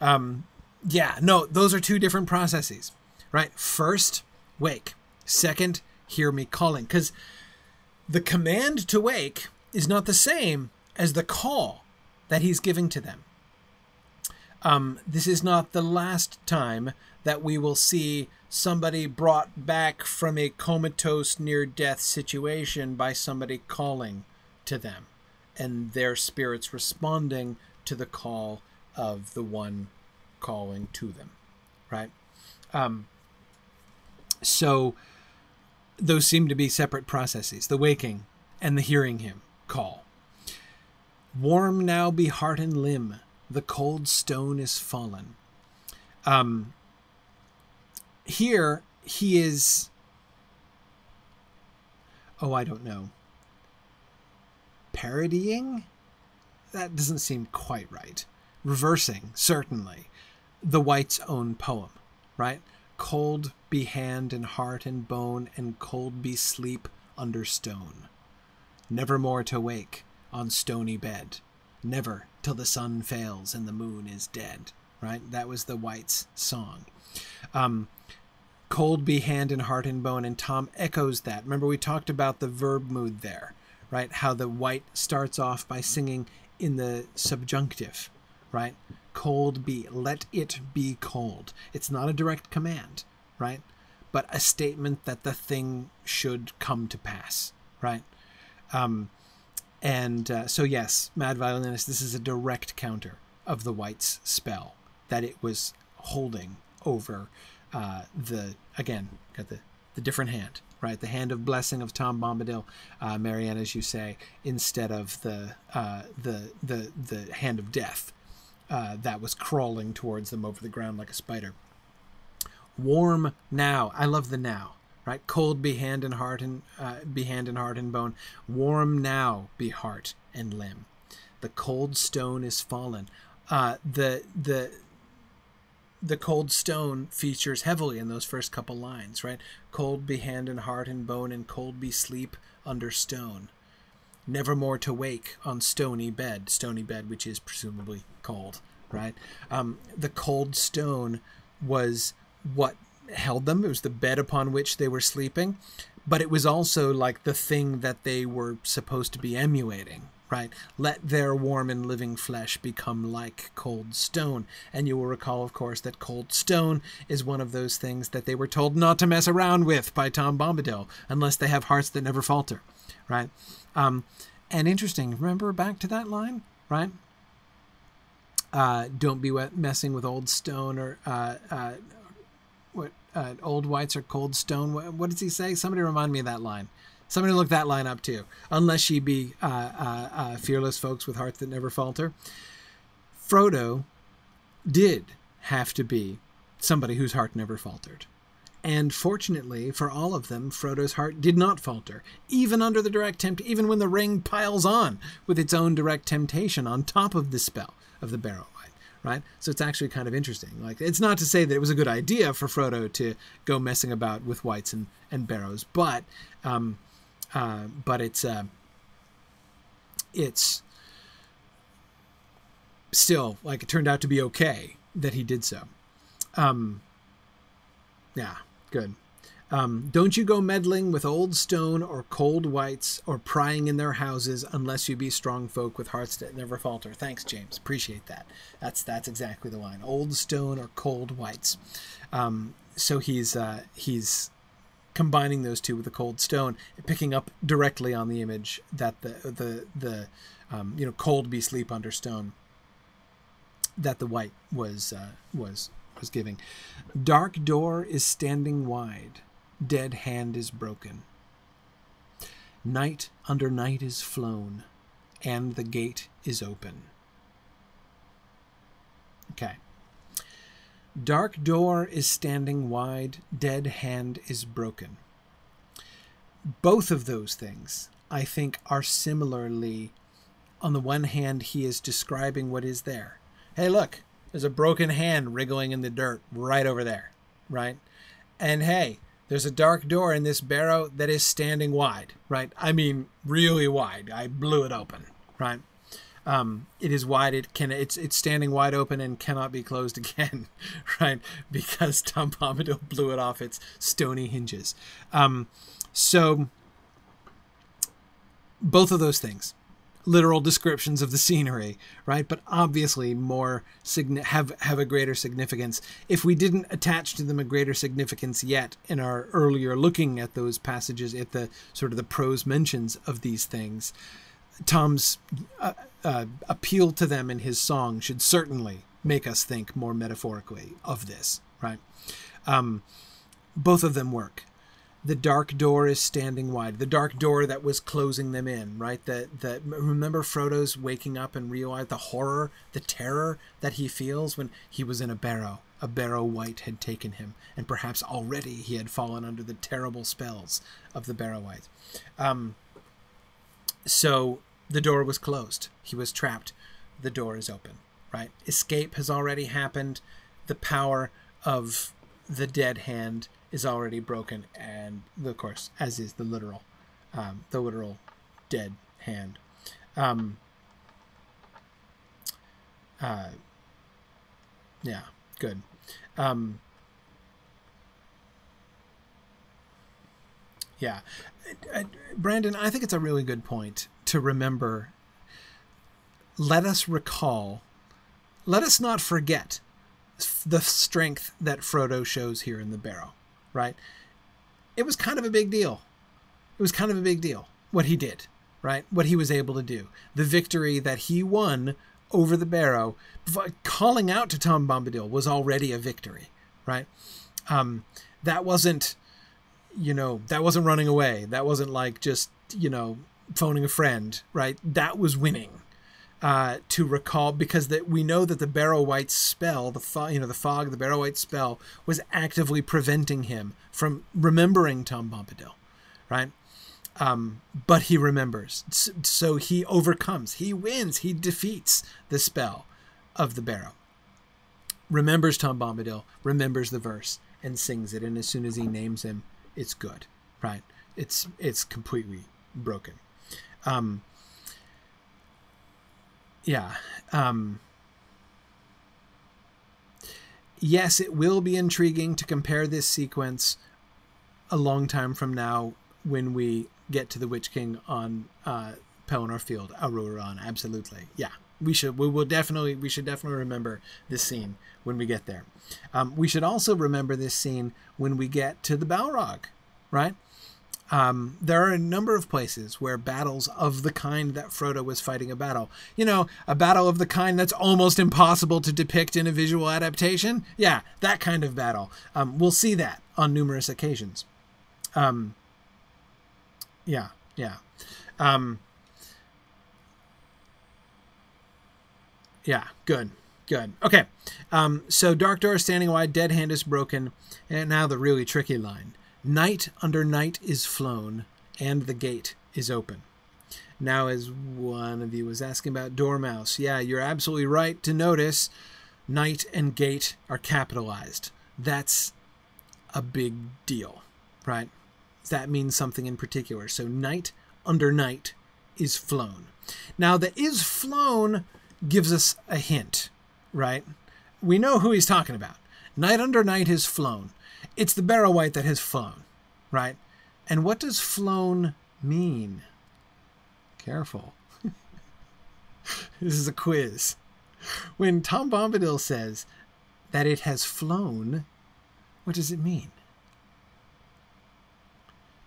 Yeah, no, those are 2 different processes, right? First, wake. Second, hear me calling. Because the command to wake is not the same as the call that he's giving to them. This is not the last time that we will see somebody brought back from a comatose near-death situation by somebody calling to them, and their spirits responding to the call of the one calling to them, right? So those seem to be separate processes, the waking and the hearing him call. Warm now be heart and limb, the cold stone is fallen. Here he is, I don't know, parodying? That doesn't seem quite right. Reversing, certainly, the White's own poem, right? Cold be hand and heart and bone, and cold be sleep under stone. Nevermore to wake on stony bed, never till the sun fails and the moon is dead, right? That was the White's song. Cold be hand and heart and bone, and Tom echoes that. Remember we talked about the verb mood there, right? How the White starts off by singing in the subjunctive, right? Cold be, let it be cold. It's not a direct command, right? But a statement that the thing should come to pass, right? So yes, Mad Violinist, this is a direct counter of the White's spell that it was holding over again, got the different hand, right? The hand of blessing of Tom Bombadil, Marianne, as you say, instead of the hand of death that was crawling towards them over the ground like a spider. Warm now. I love the now. Right, cold be hand and heart and bone. Warm now be heart and limb. The cold stone is fallen. The cold stone features heavily in those first couple lines, right? Cold be hand and heart and bone, and cold be sleep under stone. Nevermore to wake on stony bed, which is presumably cold, right? The cold stone was what held them. It was the bed upon which they were sleeping, but it was also like the thing that they were supposed to be emulating, right? Let their warm and living flesh become like cold stone. And you will recall, of course, that cold stone is one of those things that they were told not to mess around with by Tom Bombadil unless they have hearts that never falter, right? And interesting, remember back to that line, right? Don't be messing with old stone or old whites or cold stone. What does he say? Somebody remind me of that line. Somebody look that line up too. Unless ye be fearless folks with hearts that never falter. Frodo did have to be somebody whose heart never faltered. And fortunately for all of them, Frodo's heart did not falter, even under the direct even when the ring piles on with its own direct temptation on top of the spell of the Barrow-Wight, right? So it's actually kind of interesting. Like, it's not to say that it was a good idea for Frodo to go messing about with whites and barrows, but it's still, like, it turned out to be okay that he did so. Yeah, good. Don't you go meddling with old stone or cold whites or prying in their houses unless you be strong folk with hearts that never falter. Thanks, James. Appreciate that. That's exactly the line. Old stone or cold whites. So he's combining those two with the cold stone, picking up directly on the image that the cold be sleep under stone that the white was giving. Dark door is standing wide, dead hand is broken. Night under night is flown, and the gate is open. Okay. Dark door is standing wide, dead hand is broken. Both of those things, I think, are similarly, on the one hand, he is describing what is there. Hey, look, there's a broken hand wriggling in the dirt right over there, right? And hey, there's a dark door in this barrow that is standing wide, right? I mean, really wide. I blew it open, right? It is wide. It's standing wide open and cannot be closed again, right? Because Tom Bombadil blew it off its stony hinges. So both of those things, literal descriptions of the scenery, right? But obviously more have a greater significance. If we didn't attach to them a greater significance yet in our earlier looking at those passages, at the sort of the prose mentions of these things, Tom's appeal to them in his song should certainly make us think more metaphorically of this, right? Both of them work. The dark door is standing wide. The dark door that was closing them in, right? Remember Frodo's waking up and realize the horror, the terror that he feels when he was in a barrow. A Barrow-Wight had taken him, and perhaps already he had fallen under the terrible spells of the Barrow-Wight. So the door was closed. He was trapped. The door is open, right? Escape has already happened. The power of the dead hand is already broken, and of course, as is the literal dead hand. Yeah, good. Yeah. Brandon, I think it's a really good point to remember. Let us not forget the strength that Frodo shows here in the barrow, right? It was kind of a big deal. It was kind of a big deal what he did, right? What he was able to do. The victory that he won over the barrow, calling out to Tom Bombadil, was already a victory, right? That wasn't running away. That wasn't like just, phoning a friend, right? That was winning. To recall, because we know that the Barrow-Wight spell, the fog, the Barrow-Wight spell, was actively preventing him from remembering Tom Bombadil, right? But he remembers, so he overcomes, he wins, he defeats the spell of the Barrow. Remembers Tom Bombadil, remembers the verse, and sings it. And as soon as he names him, it's good, right? It's completely broken. Yeah. Yes, it will be intriguing to compare this sequence a long time from now when we get to the Witch King on Pelennor Field, Aruran. Absolutely. Yeah. We should definitely remember this scene when we get there. We should also remember this scene when we get to the Balrog, right? There are a number of places where battles of the kind that Frodo was fighting a battle of the kind that's almost impossible to depict in a visual adaptation. Yeah, that kind of battle. We'll see that on numerous occasions. Yeah. Yeah, good. Okay, so Dark Door standing wide, dead hand is broken, and now the really tricky line. Night under night is flown, and the gate is open. Now, as one of you was asking about Dormouse, yeah, you're absolutely right to notice night and gate are capitalized. That's a big deal, right? That means something in particular. So night under night is flown. Now, the is flown gives us a hint, right? We know who he's talking about. Night under night is flown. It's the Barrow-wight that has flown, right? And what does flown mean? Careful. This is a quiz. When Tom Bombadil says that it has flown, what does it mean?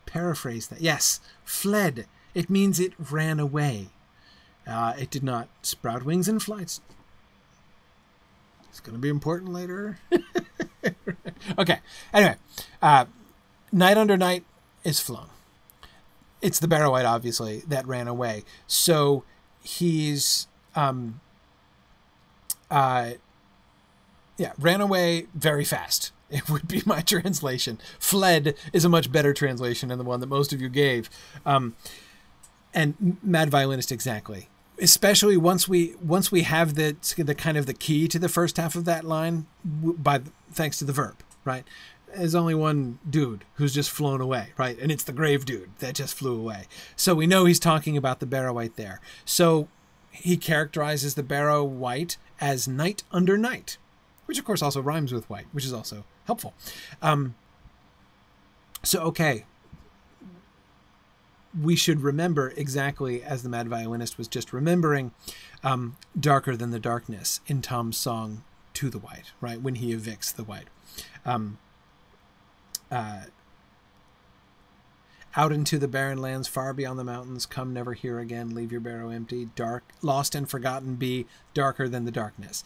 Paraphrase that. Yes, fled. It means it ran away. It did not sprout wings and flights. It's going to be important later. Okay. Anyway, night under night is flown. It's the Barrow-wight, obviously, that ran away. So he's, ran away very fast. It would be my translation. Fled is a much better translation than the one that most of you gave. And mad violinist, exactly. Especially once we have the kind of the key to the first half of that line, thanks to the verb, right? There's only one dude who's just flown away, right? And it's the grave dude that just flew away. So we know he's talking about the Barrow-wight there. So he characterizes the Barrow-wight as night under night, which of course also rhymes with white, which is also helpful. Okay. We should remember exactly as the mad violinist was just remembering, darker than the darkness in Tom's song to the Wight, right? When he evicts the Wight. Out into the barren lands, far beyond the mountains, come never here again, leave your barrow empty, dark, lost and forgotten be, darker than the darkness.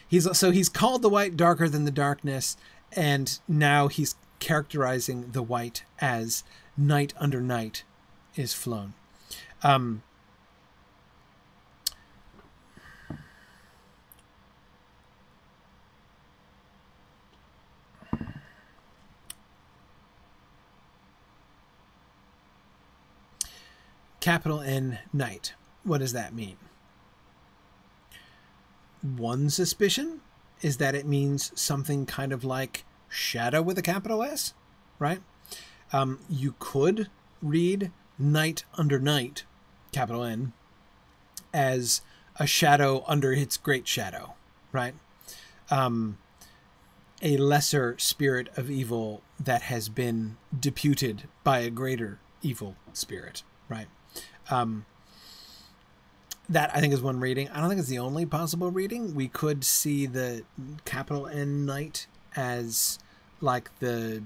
He's called the Wight darker than the darkness, and now he's characterizing the Wight as night under night is flown. Capital N, night. What does that mean? One suspicion is that it means something kind of like shadow with a capital S, right? You could read night under night, capital N, as a shadow under its great shadow, right? A lesser spirit of evil that has been deputed by a greater evil spirit, right? That, I think, is one reading. I don't think it's the only possible reading. We could see the capital N night as like the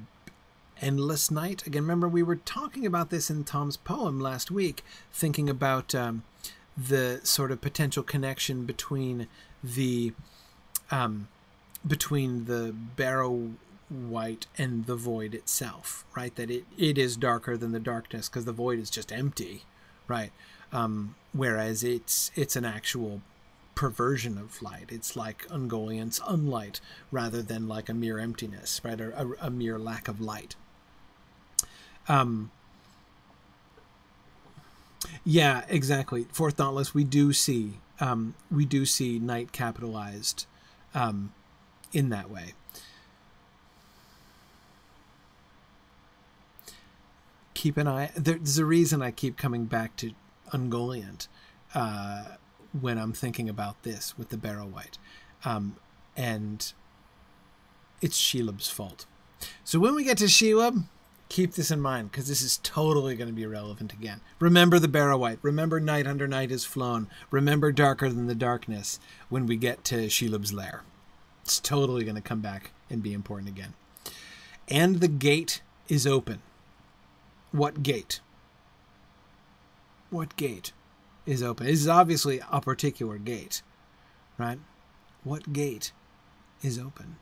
endless night. Again, remember we were talking about this in Tom's poem last week, thinking about the sort of potential connection between the Barrow-wight and the void itself, right? That it is darker than the darkness because the void is just empty, right? Whereas it's an actual perversion of light. It's like Ungoliant's unlight rather than like a mere emptiness, right? Or a mere lack of light. Yeah, exactly. Fourth Dauntless, we do see night capitalized in that way. Keep an eye. There's a reason I keep coming back to Ungoliant when I'm thinking about this with the Barrow-wight, and it's Shelob's fault. So when we get to Shelob, Keep this in mind, because this is totally going to be relevant again. Remember the Barrow-wight. Remember night under night is flown. Remember darker than the darkness when we get to Shelob's lair. It's totally going to come back and be important again. And the gate is open. What gate? What gate is open? This is obviously a particular gate, right? What gate is open?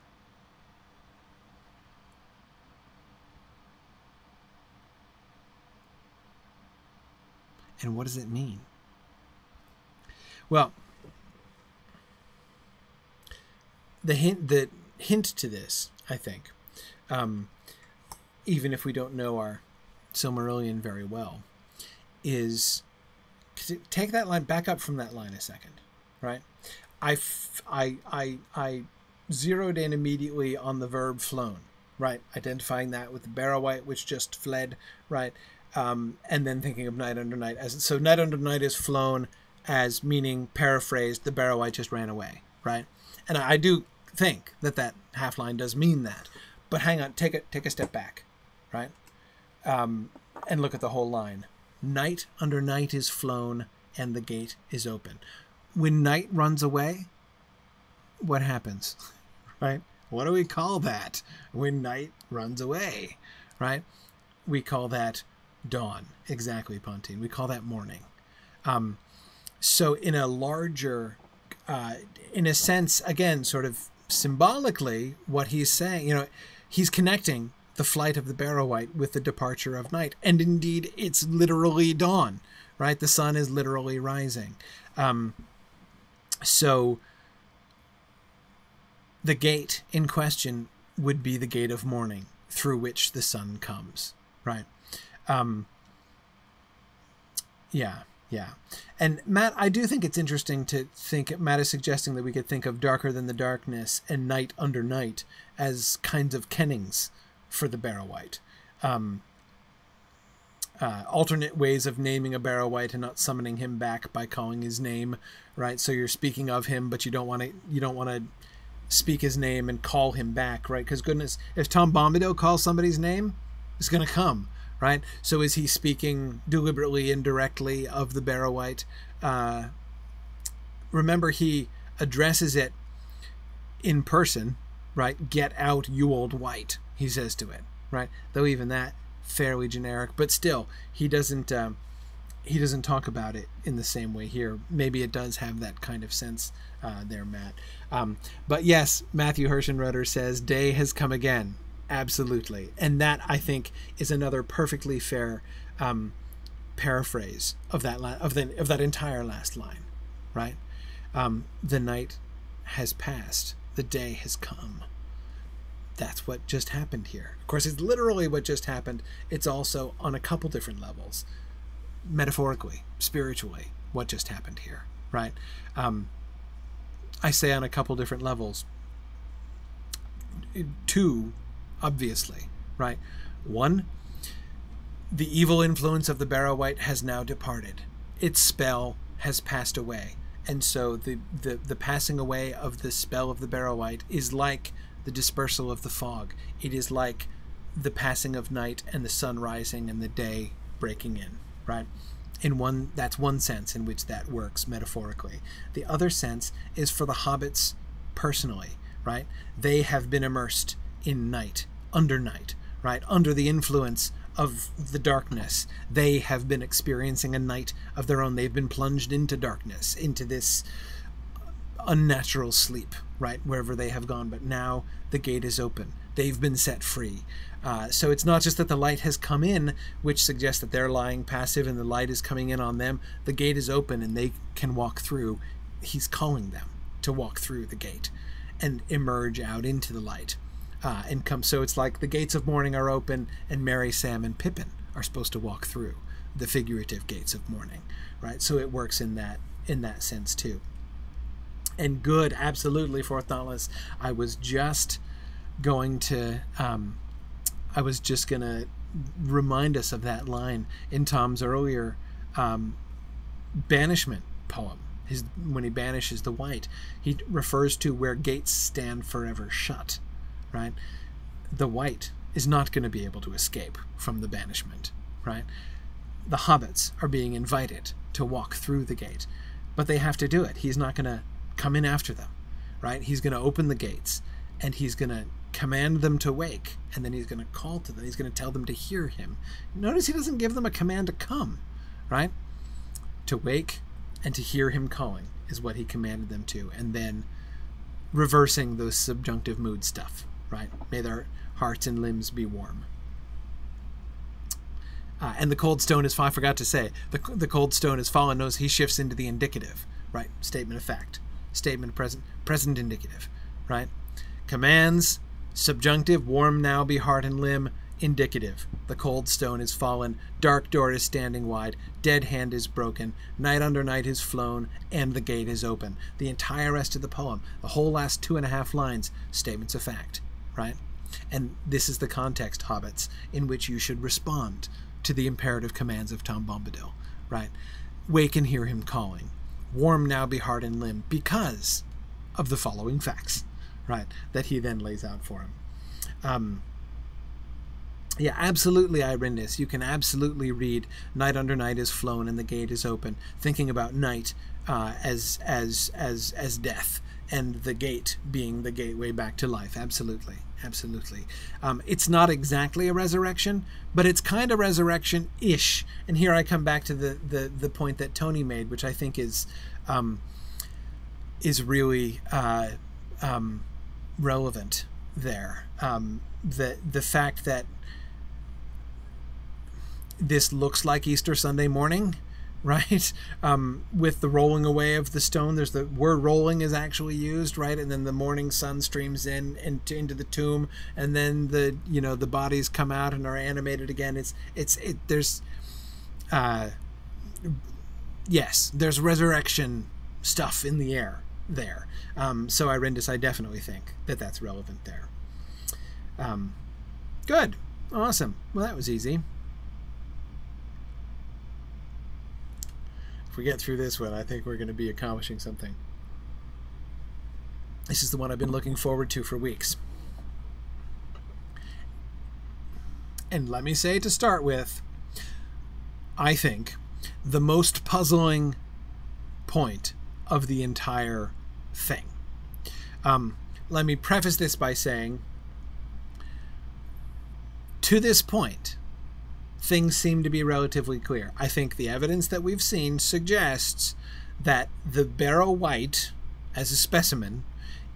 And what does it mean? Well, the hint to this, I think, even if we don't know our Silmarillion very well, is take that line back up from that line a second, right? I zeroed in immediately on the verb flown, right? Identifying that with the Barrow-wight, which just fled, right? And then thinking of night under night as so night under night is flown as meaning, paraphrased, the Barrow-wight just ran away, right? And I do think that half line does mean that, but hang on, take a step back, right? And look at the whole line. Night under night is flown and the gate is open. When night runs away, what happens, right? What do we call that when night runs away, right? We call that dawn. Exactly, Pontine. We call that morning. So in a larger, in a sense, again, sort of symbolically, what he's saying, he's connecting the flight of the Barrow-wight with the departure of night. And indeed, it's literally dawn, right? The sun is literally rising. So the gate in question would be the gate of morning through which the sun comes, right? Yeah. And Matt, I do think it's interesting to think, Matt is suggesting that we could think of darker than the darkness and night under night as kinds of kennings for the Barrow-wight. Alternate ways of naming a Barrow-wight and not summoning him back by calling his name, right? So you're speaking of him, but you don't want to speak his name and call him back, right? Because goodness, if Tom Bombadil calls somebody's name, it's going to come, right? So is he speaking deliberately, indirectly of the Barrow-wight? Remember, he addresses it in person, right? Get out, you old wight, he says to it, right? Though even that fairly generic, but still, he doesn't talk about it in the same way here. Maybe it does have that kind of sense there, Matt. But yes, Matthew Hirschenrudder says, day has come again. Absolutely. And that, I think, is another perfectly fair paraphrase of that entire last line, right? The night has passed. The day has come. That's what just happened here. Of course, it's literally what just happened. It's also on a couple different levels. Metaphorically, spiritually, what just happened here, right? I say on a couple different levels. Two, obviously, right? One, the evil influence of the Barrow-wight has now departed. Its spell has passed away. And so the passing away of the spell of the Barrow-wight is like the dispersal of the fog. It is like the passing of night and the sun rising and the day breaking in, right? That's one sense in which that works metaphorically. The other sense is for the hobbits personally, right? They have been immersed in night, right? Under the influence of the darkness. They have been experiencing a night of their own. They've been plunged into darkness, into this unnatural sleep, right? Wherever they have gone. But now the gate is open. They've been set free. So it's not just that the light has come in, which suggests that they're lying passive and the light is coming in on them. The gate is open and they can walk through. He's calling them to walk through the gate and emerge out into the light and come. So it's like the gates of morning are open and Merry, Sam, and Pippin are supposed to walk through the figurative gates of morning, right? So it works in that sense too. And good, absolutely, Fourth Dauntless. I was just going to remind us of that line in Tom's earlier Banishment poem. When he banishes the wight, he refers to where gates stand forever shut, right? The wight is not going to be able to escape from the banishment, right? The hobbits are being invited to walk through the gate, but they have to do it. He's not going to come in after them, right? He's going to open the gates, and he's going to command them to wake, and then he's going to call to them. He's going to tell them to hear him. Notice he doesn't give them a command to come, right? To wake and to hear him calling is what he commanded them to, and then reversing those subjunctive mood stuff, right? May their hearts and limbs be warm. And the cold stone is, I forgot to say, the cold stone is fallen. Notice he shifts into the indicative, right? Statement of fact. Statement of present indicative, right? Commands, subjunctive, warm now be heart and limb, indicative. The cold stone is fallen, dark door is standing wide, dead hand is broken, night under night is flown, and the gate is open. The entire rest of the poem, the whole last 2.5 lines, statements of fact, right? And this is the context, hobbits, in which you should respond to the imperative commands of Tom Bombadil, right? Wake and hear him calling. Warm now be heart and limb, because of the following facts, right? That he then lays out for him. Yeah, absolutely, Irindis. You can absolutely read night under night is flown and the gate is open, thinking about night as death, and the gate being the gateway back to life. Absolutely, absolutely. It's not exactly a resurrection, but it's kind of resurrection-ish. And here I come back to the point that Tony made, which I think is really relevant there. The fact that this looks like Easter Sunday morning, right? With the rolling away of the stone, there's the word rolling is actually used, right? And then the morning sun streams into the tomb, and then the bodies come out and are animated again. Yes, there's resurrection stuff in the air there. So Irindis, I definitely think that that's relevant there. Good. Awesome. Well, that was easy. If we get through this one, I think we're going to be accomplishing something. This is the one I've been looking forward to for weeks. And let me say to start with, I think the most puzzling point of the entire thing. Let me preface this by saying, to this point, things seem to be relatively clear. I think the evidence that we've seen suggests that the Barrow-wight, as a specimen,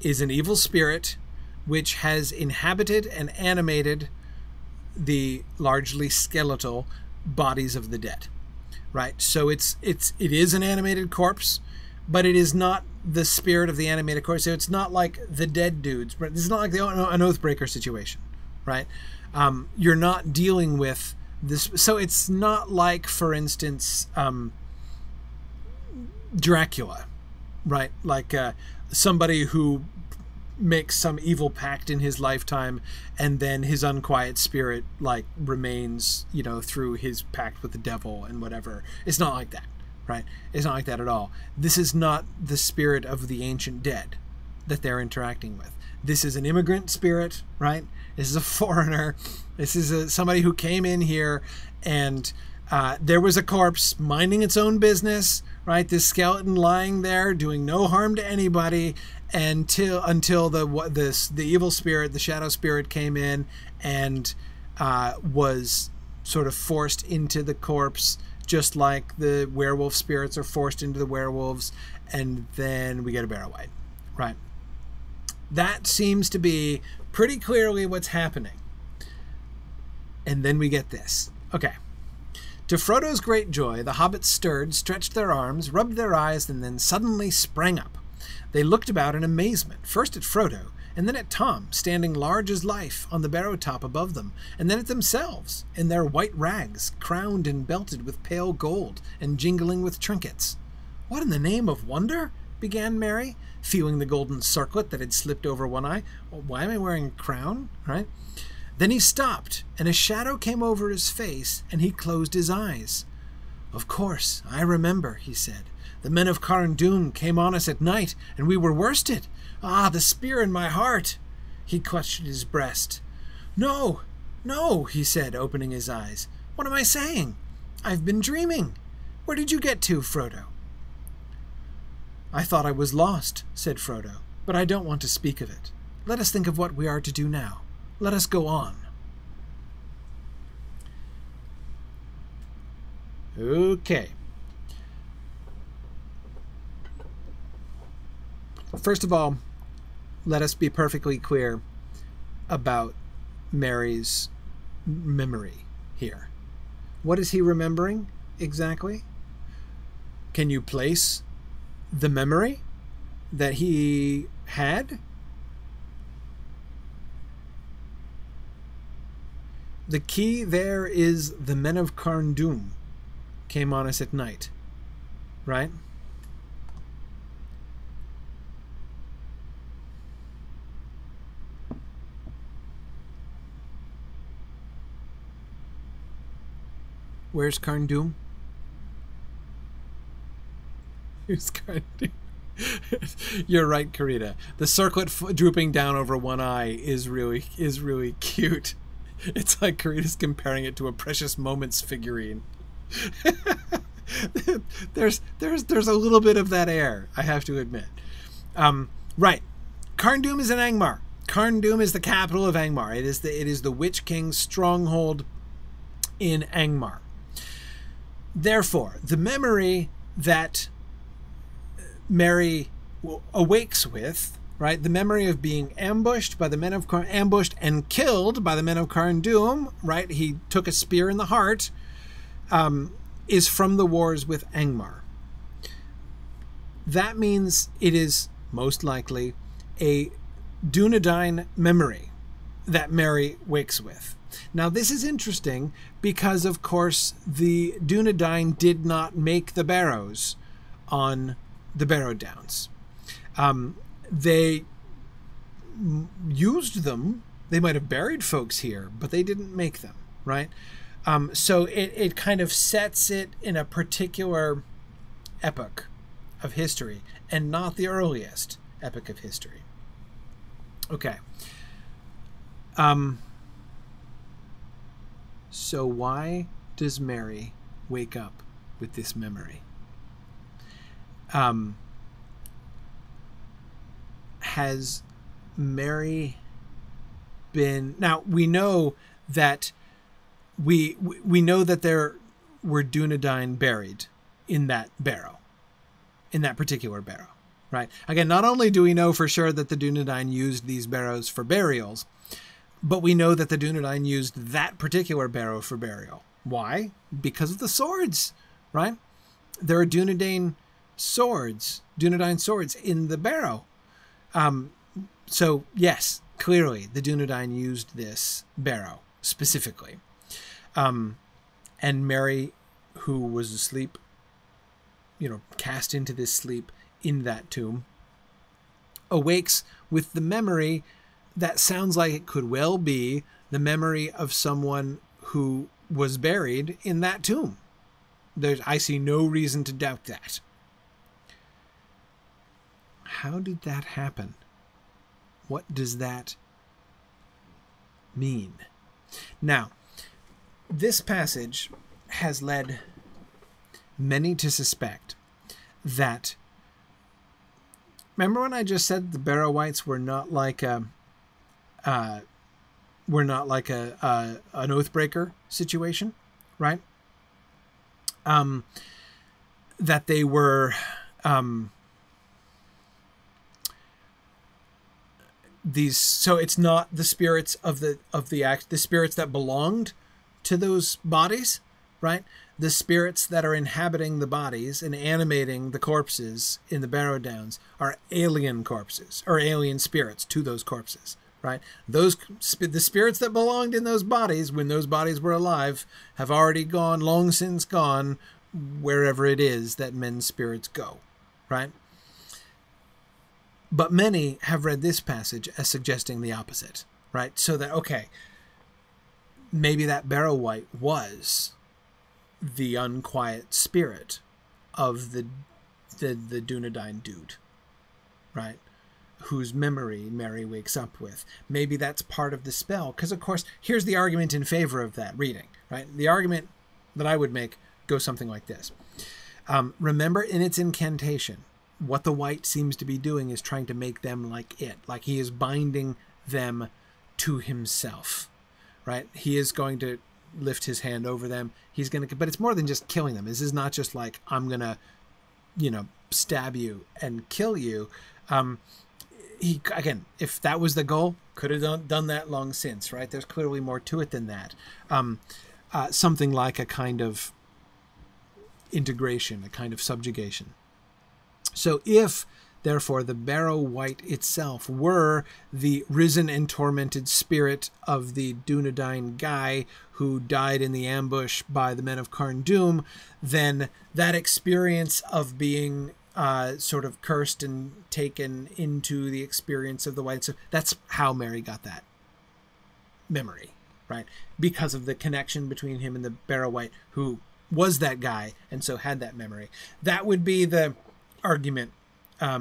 is an evil spirit which has inhabited and animated the largely skeletal bodies of the dead. Right? So it is an animated corpse, but it is not the spirit of the animated corpse. So it's not like the dead dudes. This is not like an Oathbreaker situation, right? You're not dealing with this. So it's not like, for instance, Dracula, right? Like somebody who makes some evil pact in his lifetime, and then his unquiet spirit like remains, through his pact with the devil and whatever. It's not like that, right? It's not like that at all. This is not the spirit of the ancient dead that they're interacting with. This is an immigrant spirit, right? This is a foreigner. This is somebody who came in here, and there was a corpse minding its own business, right? This skeleton lying there doing no harm to anybody until the evil spirit, the shadow spirit, came in and was sort of forced into the corpse, just like the werewolf spirits are forced into the werewolves, and then we get a Barrow-wight, right? That seems to be pretty clearly what's happening. And then we get this. Okay. To Frodo's great joy, the hobbits stirred, stretched their arms, rubbed their eyes, and then suddenly sprang up. They looked about in amazement, first at Frodo, and then at Tom, standing large as life on the barrow top above them, and then at themselves, in their white rags, crowned and belted with pale gold, and jingling with trinkets. "What in the name of wonder?" began Merry, feeling the golden circlet that had slipped over one eye. "Why am I wearing a crown?" Right? Then he stopped, and a shadow came over his face, and he closed his eyes. "Of course, I remember," he said. "The men of Carn-Dûm came on us at night, and we were worsted. Ah, the spear in my heart!" He clutched at his breast. "No, No, he said, opening his eyes. What am I saying? I've been dreaming. Where did you get to, Frodo? I thought I was lost, said Frodo, but I don't want to speak of it. Let us think of what we are to do now. Let us go on. Okay. First of all, let us be perfectly clear about Merry's memory here. What is he remembering exactly? Can you place the memory that he had? The key there is the men of Carn-Dûm came on us at night, right? Where's Carn-Dûm? Who's Carn-Dûm? You're right, Karita. The circlet drooping down over one eye is really cute. It's like Karita's comparing it to a Precious Moments figurine. there's a little bit of that air, I have to admit. Right. Carn-Dûm is in Angmar. Carn-Dûm is the capital of Angmar. It is the Witch King's stronghold in Angmar. Therefore, the memory that Merry awakes with, right, the memory of being ambushed by the men of ambushed and killed by the men of Carn-Dûm, right, he took a spear in the heart, is from the wars with Angmar. That means it is most likely a Dunedain memory that Merry wakes with. Now, this is interesting because, of course, the Dunedain did not make the barrows on the Barrow-Downs. They used them. They might have buried folks here, but they didn't make them, right? So it kind of sets it in a particular epoch of history and not the earliest epoch of history. Okay. So why does Merry wake up with this memory? Has Merry been... Now, we know that we know that there were Dunedain buried in that barrow, in that particular barrow, right? Again, not only do we know for sure that the Dunedain used these barrows for burials, but we know that the Dunedain used that particular barrow for burial. Why? Because of the swords, right? There are Dunedain swords in the barrow. So, yes, clearly the Dunedain used this barrow specifically. And Merry, who was asleep, cast into this sleep in that tomb, awakes with the memory that sounds like it could well be the memory of someone who was buried in that tomb. I see no reason to doubt that. How did that happen? What does that mean? Now, this passage has led many to suspect that... Remember when I just said the Barrow-wights were not like an Oathbreaker situation, right? That they were these. So it's not the spirits of the spirits that belonged to those bodies, right? The spirits that are inhabiting the bodies and animating the corpses in the Barrow-Downs are alien corpses or alien spirits to those corpses. Right? The spirits that belonged in those bodies when those bodies were alive have already gone, long since gone, wherever it is that men's spirits go. Right? But many have read this passage as suggesting the opposite. Right? So that, okay, maybe that Barrow-wight was the unquiet spirit of the Dunedain dude. Right? whose memory Mary wakes up with. Maybe that's part of the spell. Because, of course, here's the argument in favor of that reading, right? The argument that I would make goes something like this. Remember, in its incantation, what the white seems to be doing is trying to make them like it. Like he is binding them to himself, right? He is going to lift his hand over them. He's going to, but it's more than just killing them. This is not just like, I'm going to, stab you and kill you. He, again, if that was the goal, could have done that long since, right? There's clearly more to it than that. Something like a kind of integration, a kind of subjugation. So if, therefore, the Barrow Wight itself were the risen and tormented spirit of the Dunedain guy who died in the ambush by the men of Carn Dûm, then that experience of being sort of cursed and taken into the experience of the white, so that's how Mary got that memory, right? Because of the connection between him and the Barrow Wight, who was that guy and so had that memory. That would be the argument. That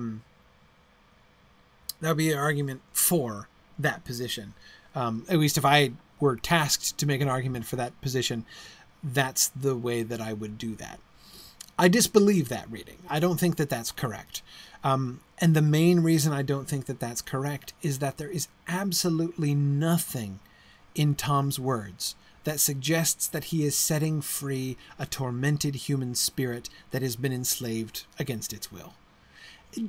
would be an argument for that position. At least if I were tasked to make an argument for that position, that's the way that I would do that. I disbelieve that reading. I don't think that that's correct. And the main reason I don't think that that's correct is that there is absolutely nothing in Tom's words that suggests that he is setting free a tormented human spirit that has been enslaved against its will.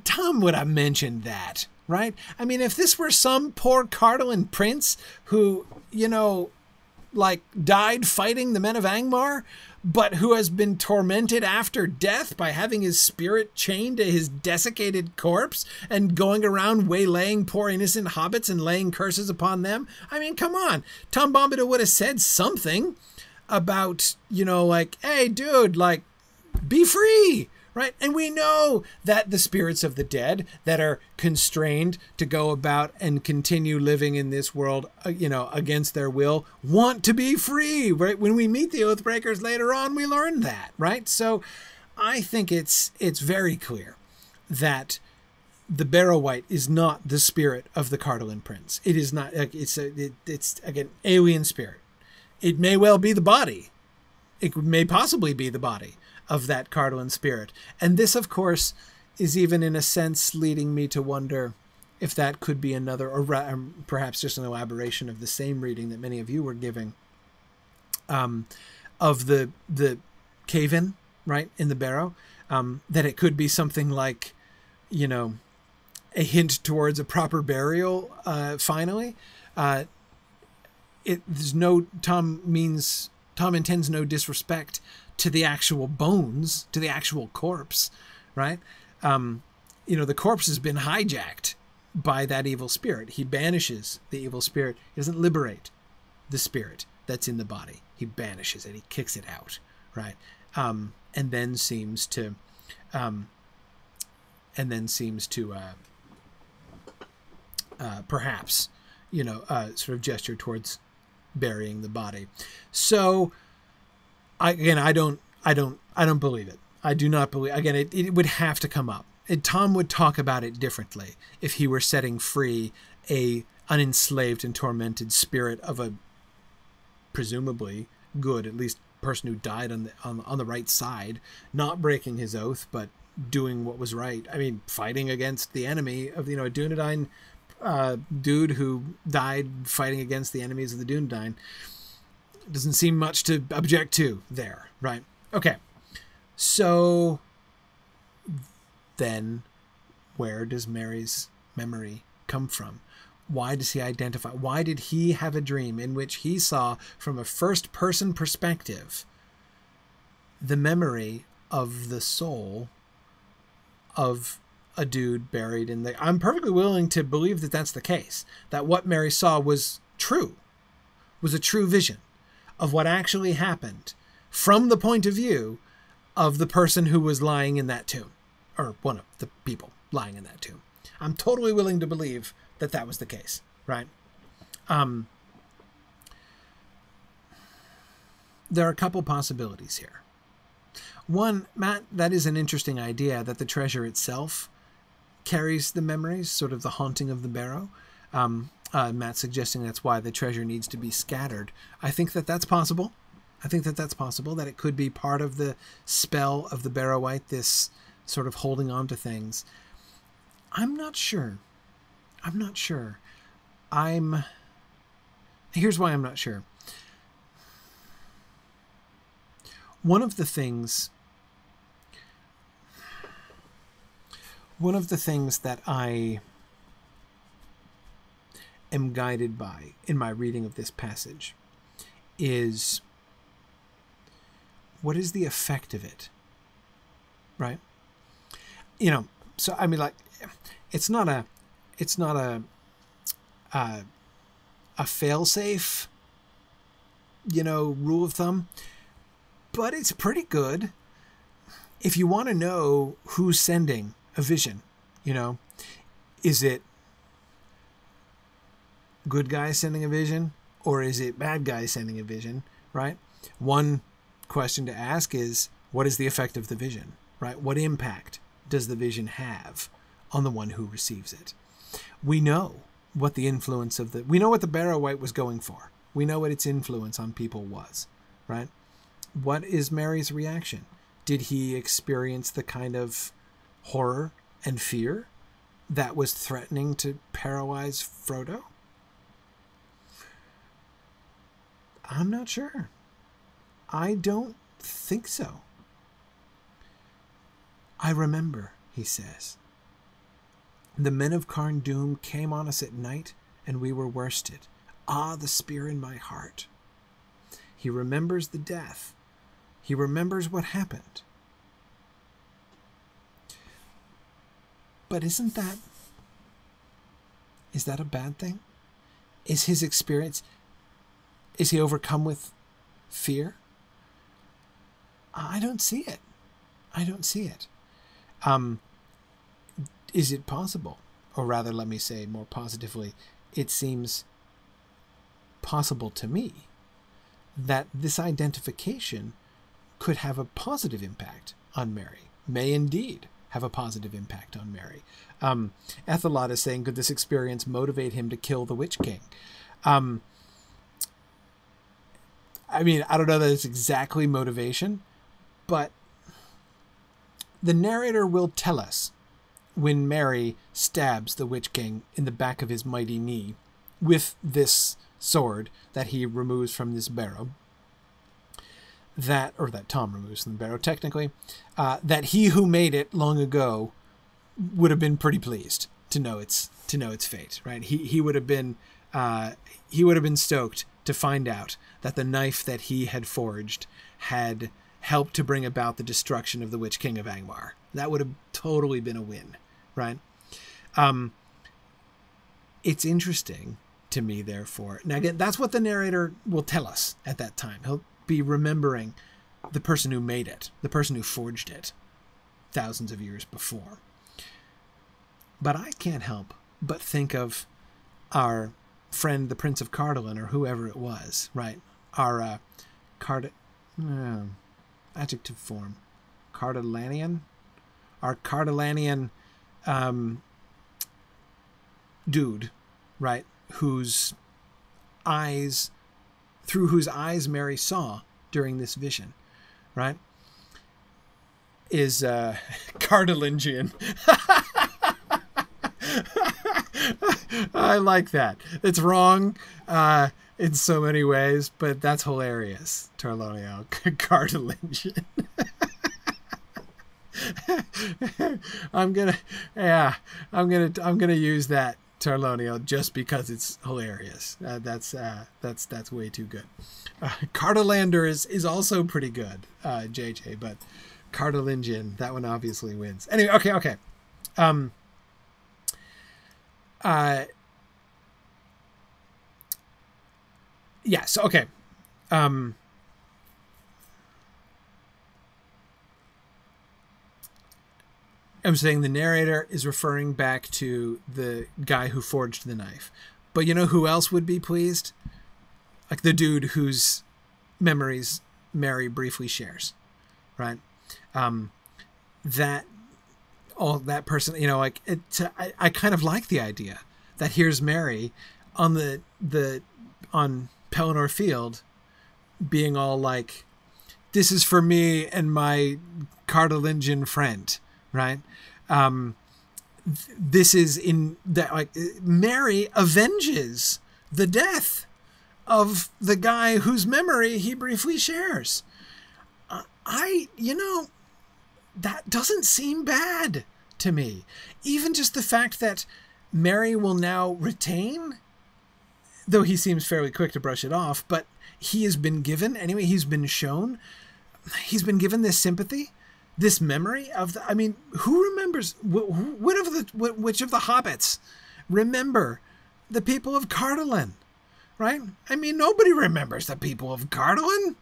Tom would have mentioned that, right? I mean, if this were some poor Cardolan prince who, died fighting the men of Angmar, but who has been tormented after death by having his spirit chained to his desiccated corpse and going around waylaying poor innocent hobbits and laying curses upon them. I mean, come on. Tom Bombadil would have said something about, hey, dude, be free. Right? And we know that the spirits of the dead that are constrained to go about and continue living in this world, against their will, want to be free, right? When we meet the Oathbreakers later on, we learn that, right? So I think it's very clear that the Barrow Wight is not the spirit of the Cardolan prince. It is not, it's again, alien spirit. It may well be the body. It may possibly be the body of that Cardolan spirit. And this, of course, is even in a sense leading me to wonder if that could be another, or perhaps just an elaboration of the same reading that many of you were giving, of the cave-in, right, in the Barrow, that it could be something like, a hint towards a proper burial, finally. Tom intends no disrespect to the actual bones, to the actual corpse, right? The corpse has been hijacked by that evil spirit. He banishes the evil spirit. He doesn't liberate the spirit that's in the body. He banishes it. He kicks it out, right? And then seems to perhaps, sort of gesture towards burying the body. So, I don't believe it. I do not believe, again, it would have to come up. Tom would talk about it differently if he were setting free a unenslaved and tormented spirit of a presumably good, at least person who died on the right side, not breaking his oath, but doing what was right. I mean, fighting against the enemy of, a Dunedain dude who died fighting against the enemies of the Dunedain. Doesn't seem much to object to there, right? Okay. So then where does Mary's memory come from? Why does he identify? Why did he have a dream in which he saw from a first-person perspective the memory of the soul of a dude buried in the... I'm perfectly willing to believe that that's the case, that what Mary saw was true, was a true vision of what actually happened from the point of view of the person who was lying in that tomb, or one of the people lying in that tomb. I'm totally willing to believe that that was the case, right? There are a couple possibilities here. One, Matt, that is an interesting idea, that the treasure itself carries the memories, sort of the haunting of the Barrow. Matt suggesting that's why the treasure needs to be scattered. I think that that's possible. I think that that's possible, that it could be part of the spell of the Barrow-wight, this sort of holding on to things. I'm not sure. I'm not sure. Here's why I'm not sure. One of the things that I am guided by in my reading of this passage is, what is the effect of it? Right? You know, so I mean, like, it's not a fail-safe, you know, rule of thumb, but it's pretty good if you want to know who's sending a vision. You know, is it good guy sending a vision, or is it bad guy sending a vision, right? One question to ask is, what is the effect of the vision, right? What impact does the vision have on the one who receives it? We know what the influence of we know what the Barrow-wight was going for. We know what its influence on people was, right? What is Merry's reaction? Did he experience the kind of horror and fear that was threatening to paralyze Frodo? I'm not sure. I don't think so. I remember, he says. The men of Carn Dûm came on us at night, and we were worsted. Ah, the spear in my heart. He remembers the death. He remembers what happened. But is that a bad thing? Is his experience, is he overcome with fear? I don't see it. I don't see it. Is it possible, or rather, let me say more positively, it seems possible to me that this identification could have a positive impact on Merry, may indeed have a positive impact on Merry. Ethelot is saying, could this experience motivate him to kill the Witch King? I mean, I don't know that it's exactly motivation, but the narrator will tell us when Merry stabs the Witch King in the back of his mighty knee with this sword that he removes from this barrow, that Tom removes from the barrow, technically, that he who made it long ago would have been pretty pleased to know its fate, right? He would have been stoked to find out that the knife that he had forged had helped to bring about the destruction of the Witch King of Angmar. That would have totally been a win, right? It's interesting to me, therefore. Now, again, that's what the narrator will tell us at that time. He'll be remembering the person who made it, the person who forged it thousands of years before. But I can't help but think of our friend, the Prince of Cardolan, or whoever it was, right? Our adjective form, Cardilanian? Our Cardilanian dude, right? Through whose eyes Merry saw during this vision, right? Is Cardilingian. I like that. It's wrong in so many ways, but that's hilarious. Torlonial Cardilingian. I'm gonna use that, Tarlonial, just because it's hilarious. That's way too good. Cardilander is also pretty good, JJ, but Cardilingian, that one obviously wins. Anyway, okay. Yeah, so okay. I'm saying the narrator is referring back to the guy who forged the knife. But you know who else would be pleased? Like the dude whose memories Merry briefly shares, right? That oh, that person, you know, like I kind of like the idea that here's Mary on on Pelennor Field being all like, this is for me and my Cardolingian friend, right? This is in that, like, Mary avenges the death of the guy whose memory he briefly shares. You know, that doesn't seem bad to me. Even just the fact that Mary will now retain, though he seems fairly quick to brush it off, but he has been given, anyway, he's been given this sympathy, this memory of the, I mean, who remembers, which of the hobbits remember the people of Cardolan, right? I mean, nobody remembers the people of Cardolan,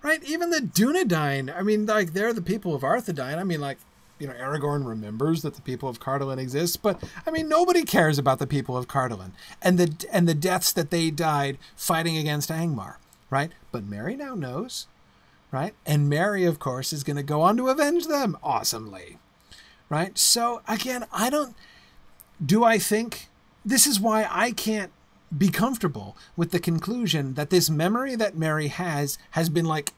right? Even the Dunedain, I mean, like, they're the people of Arthedain. I mean, like, you know, Aragorn remembers that the people of Cardolan exist, but I mean, nobody cares about the people of Cardolan and the deaths that they died fighting against Angmar, right? But Mary now knows, right? And Mary, of course, is going to go on to avenge them awesomely, right? So again, I think this is why I can't be comfortable with the conclusion that this memory that Mary has been like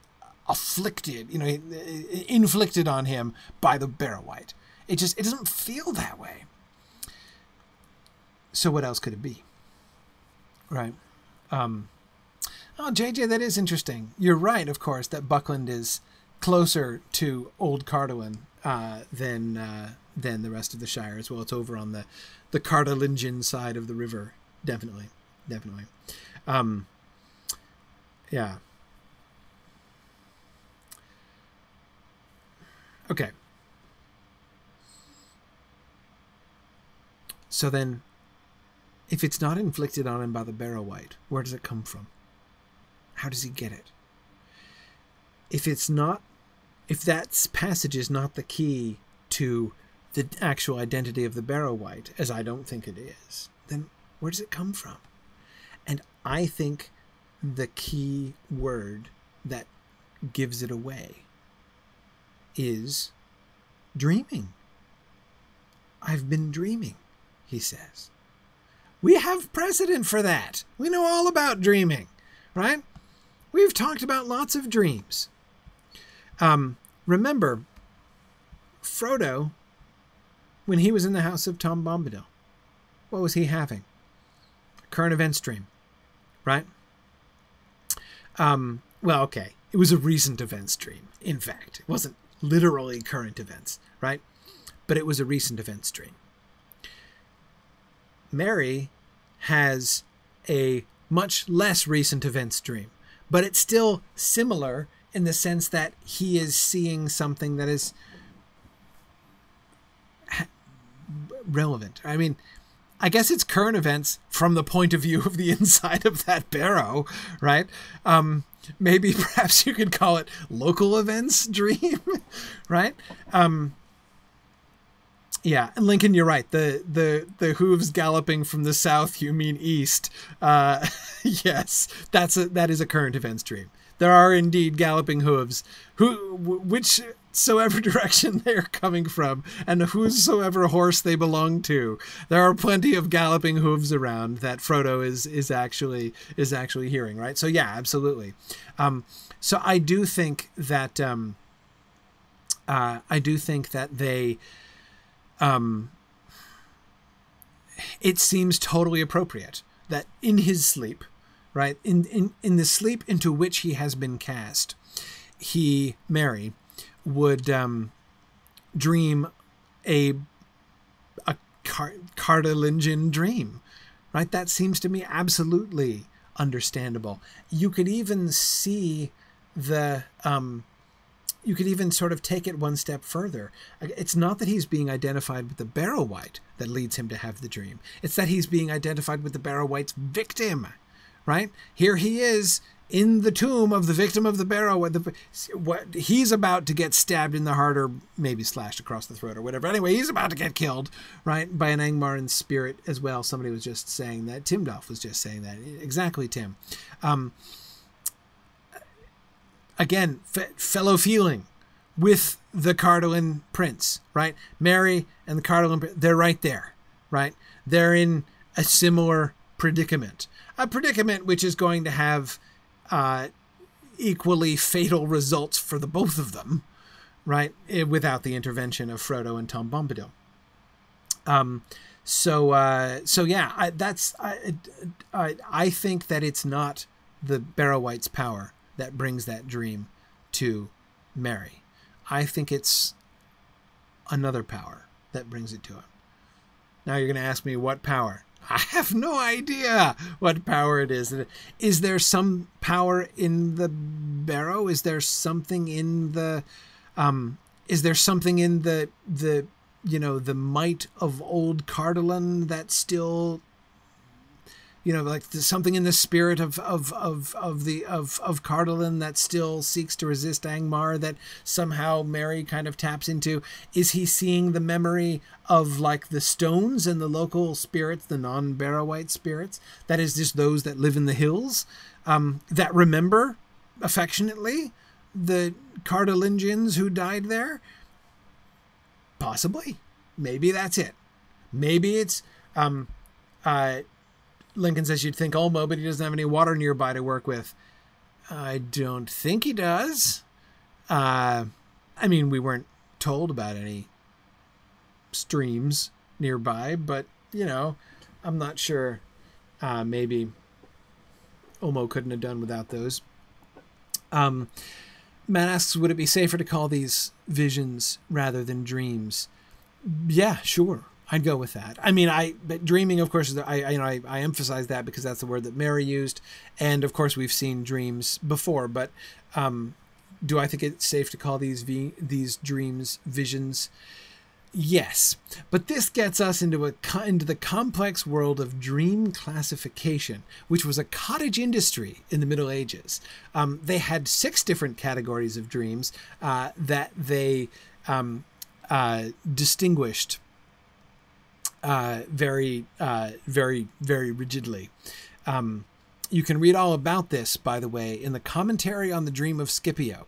afflicted, you know, inflicted on him by the Barrow-wight. It doesn't feel that way. So what else could it be? Right. Oh, JJ, that is interesting. You're right, of course, that Buckland is closer to Old Cardolan than the rest of the Shire as well. It's over on the Cardolingian side of the river. Definitely. Yeah. Okay. So then, if it's not inflicted on him by the Barrow-wight, where does it come from? How does he get it? If that passage is not the key to the actual identity of the Barrow-wight, as I don't think it is, then where does it come from? And I think the key word that gives it away is dreaming. I've been dreaming, he says. We have precedent for that. We know all about dreaming, right? We've talked about lots of dreams. Remember, Frodo, when he was in the house of Tom Bombadil, what was he having? A current events dream, right? Well, okay. It was a recent events dream, in fact. It wasn't literally current events, right? But it was a recent events dream. Mary has a much less recent events dream, but it's still similar in the sense that he is seeing something that is relevant. I mean, I guess it's current events from the point of view of the inside of that barrow, right? Maybe perhaps you could call it local events dream, right? Yeah, and Lincoln, you're right. The hooves galloping from the south, you mean east. Yes, that is a current events dream. There are indeed galloping hooves, whichsoever direction they are coming from, and whosoever horse they belong to. There are plenty of galloping hooves around that Frodo is actually hearing, right? So yeah, absolutely. So I do think that they. It seems totally appropriate that in his sleep, right, in the sleep into which he has been cast, Mary, would dream a Cardolingian dream, right? That seems to me absolutely understandable. You could even see you could even sort of take it one step further. It's not that he's being identified with the Barrow-wight that leads him to have the dream. It's that he's being identified with the Barrow-wight's victim, right? Here he is in the tomb of the victim of the Barrow. He's about to get stabbed in the heart or maybe slashed across the throat or whatever. Anyway, he's about to get killed, right, by an Angmaran spirit as well. Somebody was just saying that. Timdolf was just saying that. Exactly, Tim. Again, fellow feeling, with the Cardolan prince, right? Merry and the Cardolan prince, they're right there, right? They're in a similar predicament. A predicament which is going to have equally fatal results for the both of them, right? Without the intervention of Frodo and Tom Bombadil. So yeah, I think that it's not the Barrow-wight's power that brings that dream to Merry. I think it's another power that brings it to him. Now you're going to ask me what power. I have no idea what power it is. Is there some power in the Barrow? Is there something in the the might of old Cardolan that still, like something in the spirit of Cardolan that still seeks to resist Angmar that somehow Merry kind of taps into? Is he seeing the memory of like the stones and the local spirits, the non-Barrow-wight spirits? That is just those that live in the hills, that remember affectionately the Cardolingians who died there? Possibly. Maybe that's it. Maybe it's Lincoln says you'd think Ulmo, but he doesn't have any water nearby to work with. I don't think he does. I mean, we weren't told about any streams nearby, but, I'm not sure. Maybe Ulmo couldn't have done without those. Matt asks, would it be safer to call these visions rather than dreams? Yeah, sure. I'd go with that. I mean, but dreaming, of course, I emphasize that because that's the word that Merry used. And of course we've seen dreams before, but, do I think it's safe to call these dreams visions? Yes, but this gets us into the complex world of dream classification, which was a cottage industry in the Middle Ages. They had 6 different categories of dreams that they distinguished very, very, very rigidly. You can read all about this, by the way, in the commentary on the Dream of Scipio,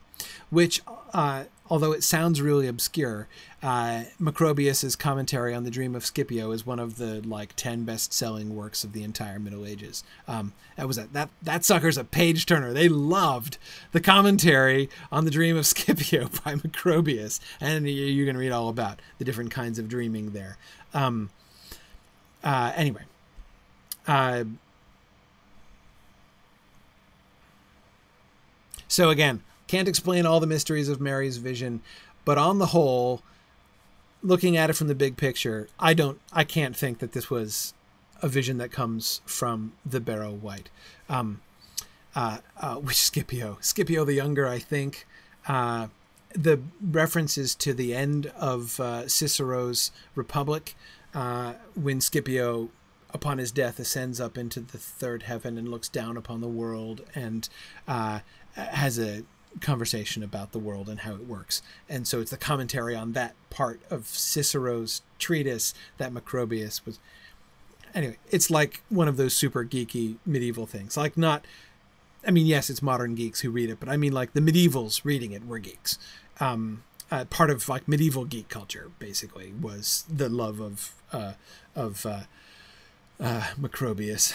which, although it sounds really obscure, Macrobius's commentary on the Dream of Scipio is one of the 10 best-selling works of the entire Middle Ages. That sucker's a page turner. They loved the commentary on the Dream of Scipio by Macrobius, and you can read all about the different kinds of dreaming there. Anyway. So again, can't explain all the mysteries of Merry's vision, but on the whole, looking at it from the big picture, I can't think that this was a vision that comes from the Barrow-wight. Which Scipio the Younger, I think. The references to the end of Cicero's Republic, when Scipio, upon his death, ascends up into the third heaven and looks down upon the world and has a conversation about the world and how it works. And so it's the commentary on that part of Cicero's treatise that Macrobius was. Anyway, it's like one of those super geeky medieval things. Yes, it's modern geeks who read it, but I mean like the medievals reading it were geeks. Part of medieval geek culture basically was the love of Macrobius.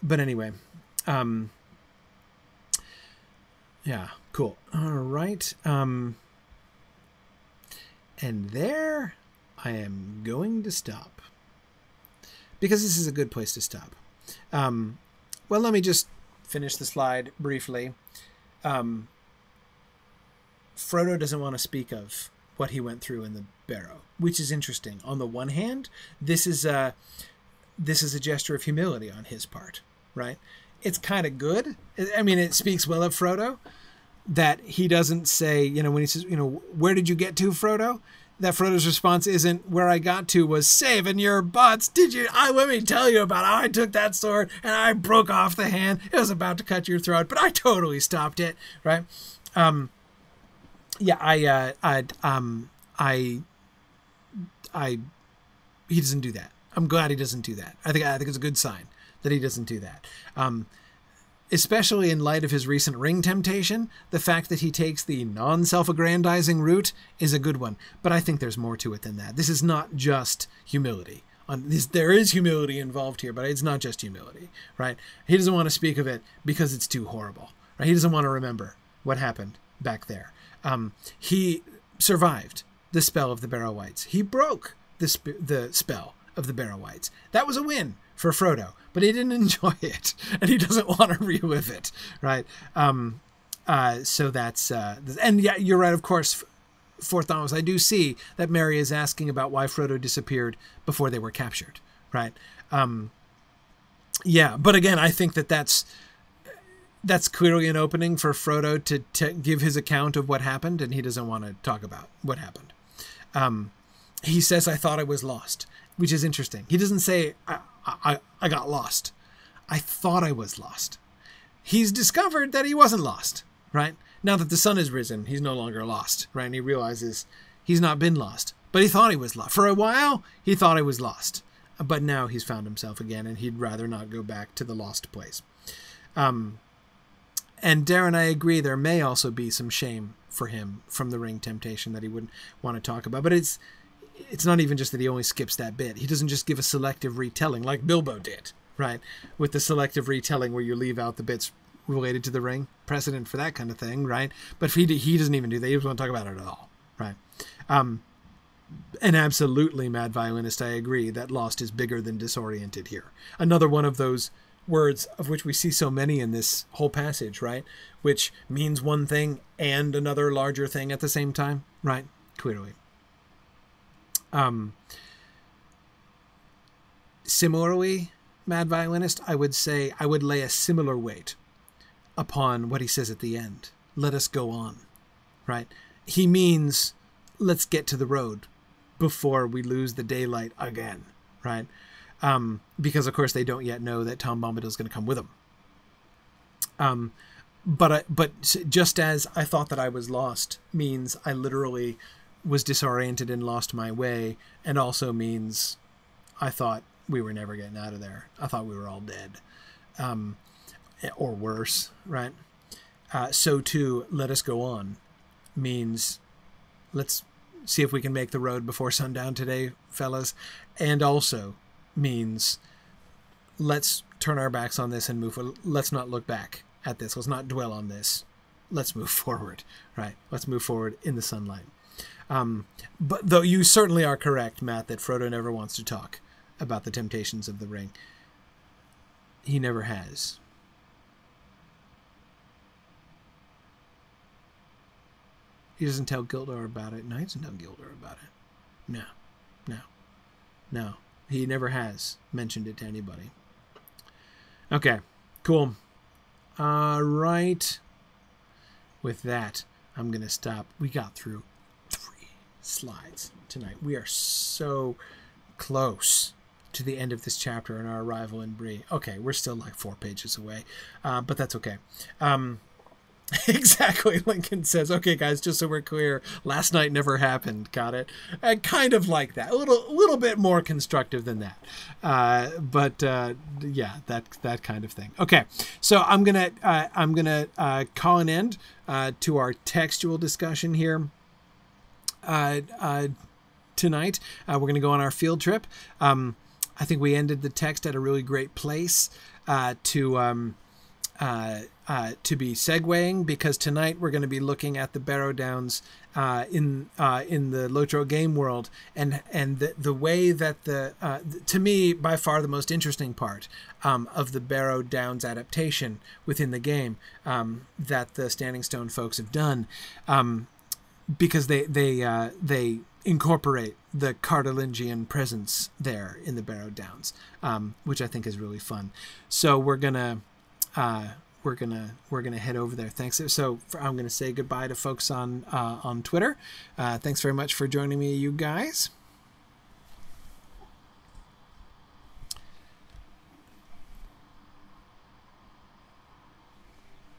But anyway, yeah, cool. All right. And there I am going to stop, because this is a good place to stop. Well, let me just finish the slide briefly. Frodo doesn't want to speak of what he went through in the Barrow, which is interesting. On the one hand, this is a gesture of humility on his part, right? It's kind of good. I mean, it speaks well of Frodo that he doesn't say, when he says, where did you get to, Frodo? That Frodo's response isn't, where I got to was saving your butts. Did you? Let me tell you about how I took that sword and I broke off the hand. It was about to cut your throat, but I totally stopped it, right? He doesn't do that. I'm glad he doesn't do that. I think it's a good sign that he doesn't do that. especially in light of his recent ring temptation, the fact that he takes the non-self-aggrandizing route is a good one. But I think there's more to it than that. This is not just humility. There is humility involved here, but it's not just humility, right? He doesn't want to speak of it because it's too horrible, right? He doesn't want to remember what happened back there. He survived the spell of the Barrow-wights. He broke the spell of the Barrow-wights. That was a win for Frodo, but he didn't enjoy it, and he doesn't want to relive it, right? So that's... and yeah, you're right, of course, Fourth Thomas, I do see that Merry is asking about why Frodo disappeared before they were captured, right? Yeah, but again, I think that's clearly an opening for Frodo to give his account of what happened, and he doesn't want to talk about what happened. He says, I thought I was lost, which is interesting. He doesn't say, I got lost. I thought I was lost. He's discovered that he wasn't lost, right? Now that the sun has risen, he's no longer lost, right? And he realizes he's not been lost, but he thought he was lost. For a while, he thought he was lost, but now he's found himself again, and he'd rather not go back to the lost place. And Darren, I agree, there may also be some shame for him from the ring temptation that he wouldn't want to talk about, but it's not even just that he only skips that bit. He doesn't just give a selective retelling like Bilbo did, right? With the selective retelling where you leave out the bits related to the ring, precedent for that kind of thing, right? But he doesn't even do that. He doesn't want to talk about it at all, right? And absolutely, Mad Violinist, I agree that lost is bigger than disoriented here. Another one of those words of which we see so many in this whole passage, right? Which means one thing and another larger thing at the same time, right? Clearly. Similarly, Mad Violinist, I would say I would lay a similar weight upon what he says at the end. Let us go on, right? He means let's get to the road before we lose the daylight again, right? Because of course they don't yet know that Tom Bombadil's going to come with them. But just as I thought that I was lost means I literally was disoriented and lost my way, and also means I thought we were never getting out of there. I thought we were all dead. Or worse, right? So too, let us go on means let's see if we can make the road before sundown today, fellas. And also means let's turn our backs on this and move. Let's not look back at this. Let's not dwell on this. Let's move forward, right? Let's move forward in the sunlight. But though you certainly are correct, Matt, that Frodo never wants to talk about the temptations of the ring. He never has. He doesn't tell Gildor about it. No, he doesn't tell Gildor about it. No. He never has mentioned it to anybody. Okay, cool. All right. With that, I'm going to stop. We got through 3 slides tonight. We are so close to the end of this chapter and our arrival in Bree. Okay, we're still like 4 pages away, but that's okay. Exactly, Lincoln says, okay, guys, just so we're clear, last night never happened. Got it? Kind of like that. A little bit more constructive than that. But yeah, that kind of thing. Okay, so I'm gonna call an end to our textual discussion here tonight. We're gonna go on our field trip. I think we ended the text at a really great place to be segueing, because tonight we're going to be looking at the Barrow-Downs in the Lotro game world, and the way that to me by far the most interesting part of the Barrow-Downs adaptation within the game that the Standing Stone folks have done, because they incorporate the Cardolingian presence there in the Barrow-Downs, which I think is really fun. So we're gonna head over there. Thanks. So I'm gonna say goodbye to folks on Twitter. Thanks very much for joining me, you guys.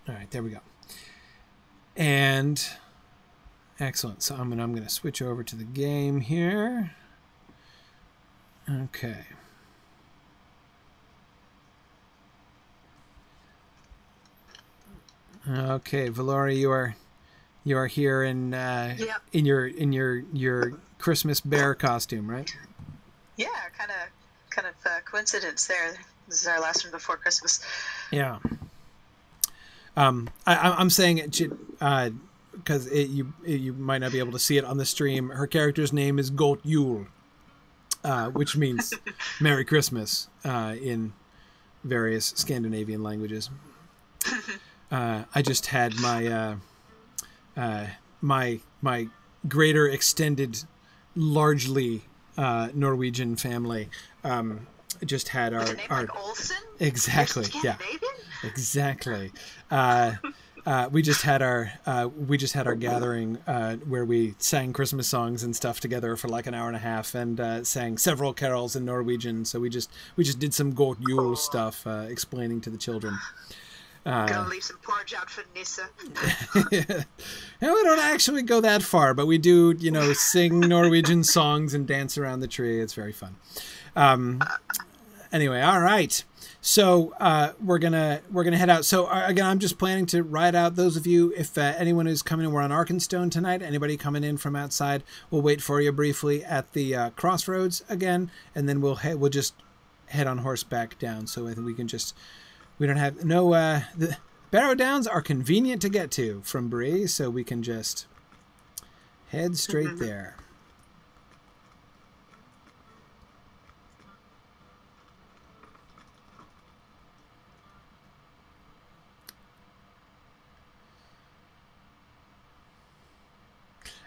All right, there we go. And excellent. So I'm gonna switch over to the game here. Okay. Okay, Valori, you are here in Yep. your Christmas bear costume, right? Yeah, kind of coincidence there. This is our last one before Christmas. Yeah. I'm saying it because you might not be able to see it on the stream. Her character's name is Goat Yule, which means Merry Christmas in various Scandinavian languages. I just had my greater extended, largely Norwegian family. Just had With a name like Olsen? exactly, yeah, exactly. We just had our gathering where we sang Christmas songs and stuff together for like an hour and a half, and sang several carols in Norwegian. So we just did some Goat Yule stuff, explaining to the children. Gonna leave some porridge out for Nissa. Yeah, we don't actually go that far, but we do, sing Norwegian songs and dance around the tree. It's very fun. Anyway, all right. So we're gonna head out. So again, I'm just planning to ride out. Those of you, if anyone who's coming in, we're on Arkenstone tonight. Anybody coming in from outside, we'll wait for you briefly at the crossroads again, and then we'll just head on horseback down. So I think we don't have the Barrow-Downs are convenient to get to from Bree, so we can just head straight there.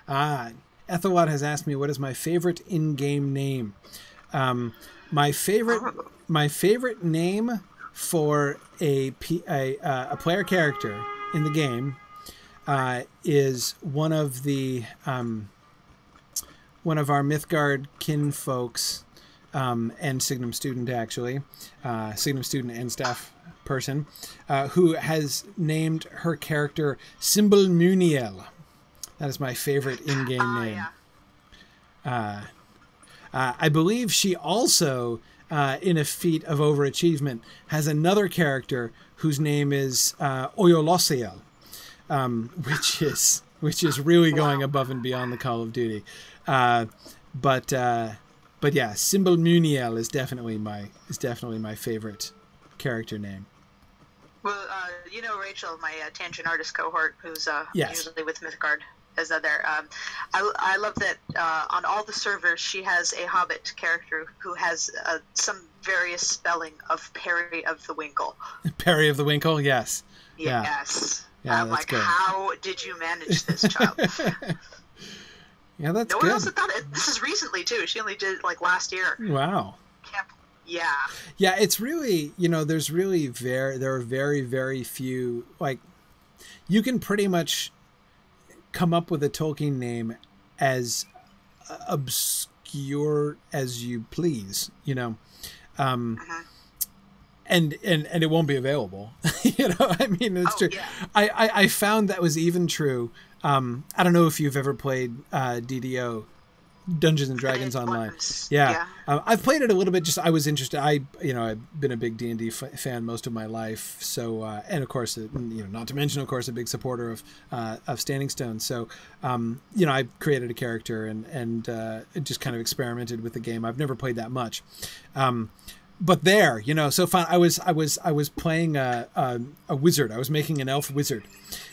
Ethelwad has asked me what is my favorite in-game name. My favorite name for a player character in the game is one of our Mythgard kinfolks, and Signum student actually, Signum student and staff person, who has named her character Symbol Muniel. That is my favorite in-game name. Yeah. I believe she also, in a feat of overachievement, has another character whose name is Oyolosiel, which is really going above and beyond the Call of Duty. But yeah, Symbol Muniel is definitely my favorite character name. Well, Rachel, my tangent artist cohort, who's Yes. usually with Mythgard, is there. I love that on all the servers she has a Hobbit character who has some various spelling of Perry of the Winkle. Perry of the Winkle, yes. Yes. Yeah, I'm that's like, good. how did you manage this, child? Yeah, that's no good. one else had done it. This is recently too. She only did it like last year. Wow. Yeah. Yeah, it's really, there's really there are very, very few, like, you can pretty much come up with a Tolkien name as obscure as you please, and it won't be available. I mean, it's true. Yeah. I found that was even true. I don't know if you've ever played DDO, Dungeons and Dragons Online. Yeah. I've played it a little bit. Just I was interested. I've been a big D&D fan most of my life. So and of course, not to mention, of course, a big supporter of Standing Stone. So I created a character and just kind of experimented with the game. I've never played that much. But there, so fun. I was playing a wizard. I was making an elf wizard,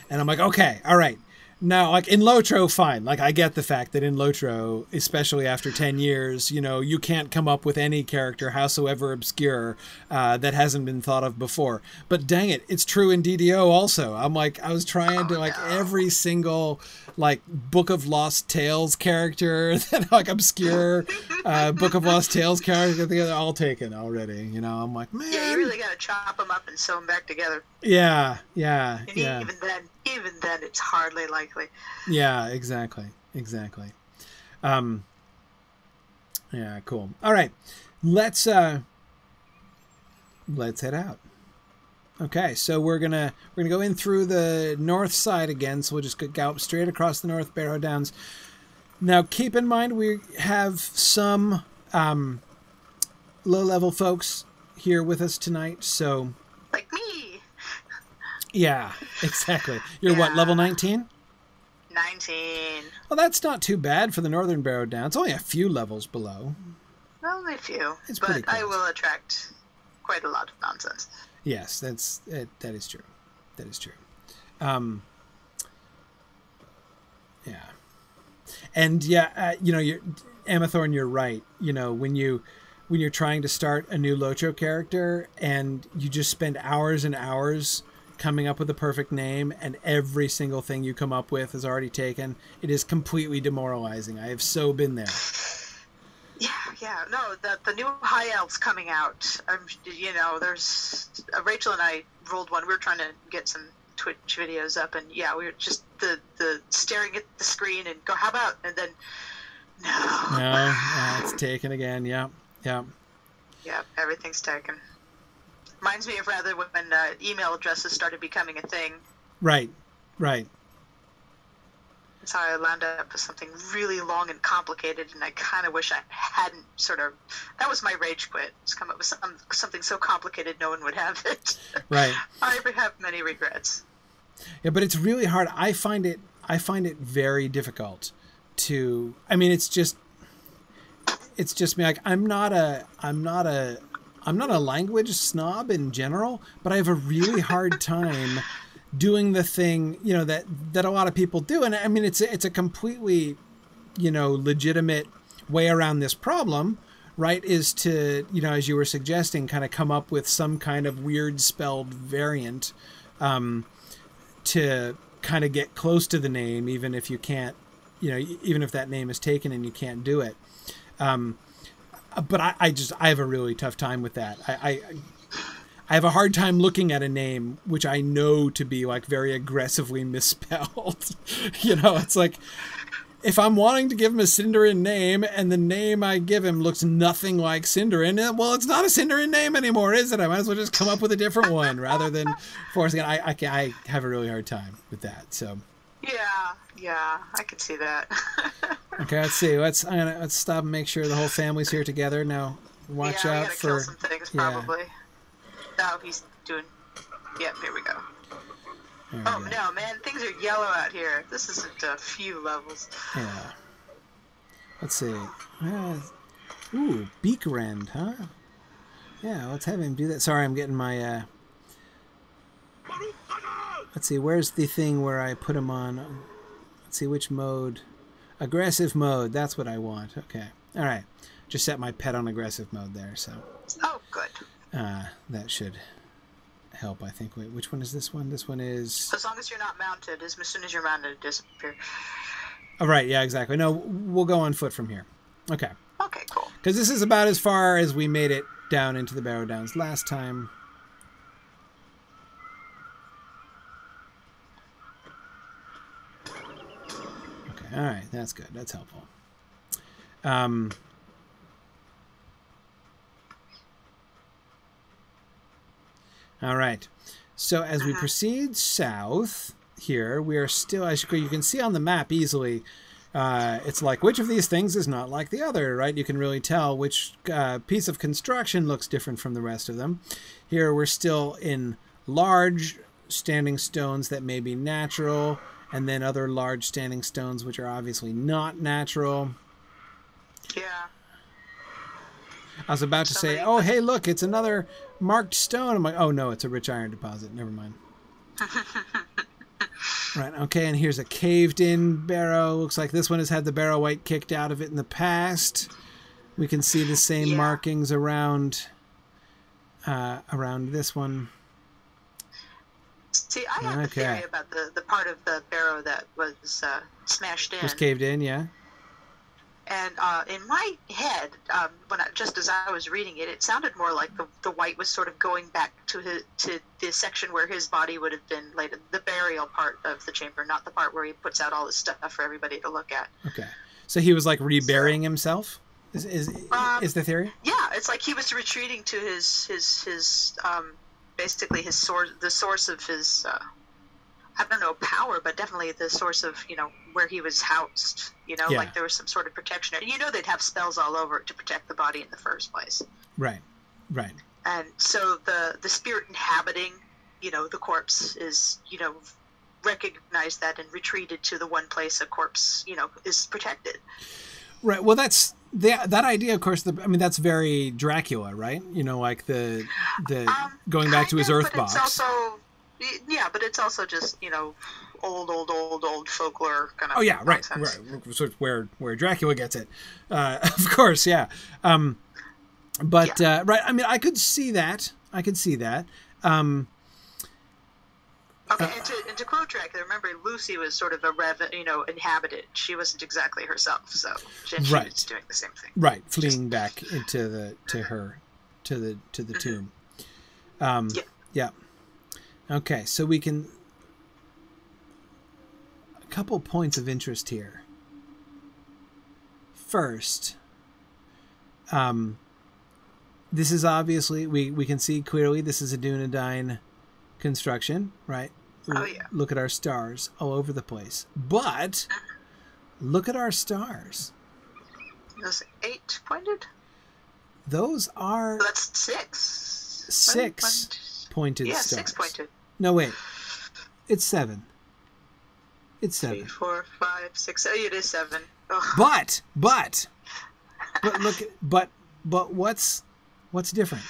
and I'm like, okay, all right. Now, like in Lotro, fine. Like I get the fact that in Lotro, especially after 10 years, you can't come up with any character, howsoever obscure, that hasn't been thought of before. But dang it, it's true in DDO also. I'm like, I was trying to every single Book of Lost Tales character, that obscure Book of Lost Tales character, they're all taken already. I'm like, man. Yeah, you really got to chop them up and sew them back together. Yeah. And even then, it's hardly likely. Yeah, exactly. Yeah, cool. All right, let's head out. Okay, so we're gonna go in through the north side again. So we'll just gallop straight across the North Barrow-Downs. Now, keep in mind we have some low-level folks here with us tonight. So, like me. Yeah, exactly. You're what, level 19? 19. Well, that's not too bad for the Northern Barrow-Downs. It's only a few levels below. Only a few. It's pretty but I close. will attract quite a lot of nonsense. Yes, that is true. That is true. Yeah. And yeah, Amathorn, you're right. When you're trying to start a new Locho character and you just spend hours and hours coming up with the perfect name and every single thing you come up with is already taken, it is completely demoralizing. I have so been there. Yeah. No, the new High Elves coming out. There's Rachel and I rolled one. We were trying to get some Twitch videos up, and yeah, we were just the staring at the screen and go, how about? And then no, it's taken again. Yeah. Everything's taken. Reminds me of rather when email addresses started becoming a thing. Right. So I landed up with something really long and complicated, and I kind of wish I hadn't that was my rage quit. Just come up with something so complicated no one would have it. Right. I have many regrets. Yeah, but it's really hard. I find it very difficult to. I mean, it's just me. Like, I'm not a language snob in general, but I have a really hard time doing the thing, that a lot of people do. And I mean, it's a completely, legitimate way around this problem, right? Is to, as you were suggesting, kind of come up with some kind of weird spelled variant, to kind of get close to the name, even if you can't, even if that name is taken and you can't do it. But I have a really tough time with that. I have a hard time looking at a name which I know to be like very aggressively misspelled. It's like, if I'm wanting to give him a Sindarin name and the name I give him looks nothing like Sindarin, well, it's not a Sindarin name anymore, is it? I might as well just come up with a different one rather than forcing it. I have a really hard time with that. So. Yeah, I can see that. Okay, let's see. Let's stop and make sure the whole family's here together. Now, watch out for. Kill some things, probably. Oh, he's doing. Yep, here we go. No, man, things are yellow out here. This isn't a few levels. Yeah. Let's see. Ooh, beak rend, huh? Yeah, let's have him do that. Sorry, I'm getting my. Let's see. Where's the thing where I put him on? Let's see which mode. Aggressive mode. That's what I want. Okay. All right. Just set my pet on aggressive mode there. So. Oh, good. That should help, I think. Wait, which one is this one? This one is... As long as you're not mounted. As soon as you're mounted, it disappears. Oh, right. Yeah, exactly. No, we'll go on foot from here. Okay. Okay, cool. Because this is about as far as we made it down into the Barrow-Downs last time. Okay, all right. That's good. That's helpful. All right. So as we proceed south here, we are still, as you can see on the map easily, it's like, which of these things is not like the other, right? You can really tell which piece of construction looks different from the rest of them. Here we're still in large standing stones that may be natural, and then other large standing stones which are obviously not natural. Yeah. I was about to say, oh, hey, look, it's another marked stone. I'm like, oh, no, it's a rich iron deposit. Never mind. Right, okay, and here's a caved-in barrow. Looks like this one has had the barrow white kicked out of it in the past. We can see the same markings around this one. See, I have a theory about the part of the barrow that was smashed in. Was caved in, yeah. And in my head, just as I was reading it, it sounded more like the white was sort of going back to the section where his body would have been laid, the burial part of the chamber, not the part where he puts out all his stuff for everybody to look at. Okay, so he was like reburying himself. Is the theory? Yeah, it's like he was retreating to his basically his source, the source of his. I don't know, power, but definitely the source of, where he was housed, like there was some sort of protection. And they'd have spells all over it to protect the body in the first place. Right. And so the spirit inhabiting the corpse is, recognized that and retreated to the one place a corpse, is protected. Right. Well, that's that idea, of course. That's very Dracula, right? Like the going back to his earth box. It's also, but it's also just old folklore kind of. Oh yeah, right, nonsense. right. Sort of where Dracula gets it, of course, yeah. Right. I could see that. Okay, and to quote Dracula, remember Lucy was sort of inhabited. She wasn't exactly herself, so she right. was doing the same thing. Right, fleeing back into the tomb. Yeah. Okay, so we can. A couple points of interest here. First, this is obviously we can see clearly this is a Dunedain construction, right? Oh yeah. Look at our stars all over the place. But look at our stars. Those 8-pointed? Those are... So that's 6. 6-pointed stars. 6-pointed. No, wait. It's 7. It's 7. 3, 4, 5, 6. Oh, it is 7. Ugh. But look. But what's different?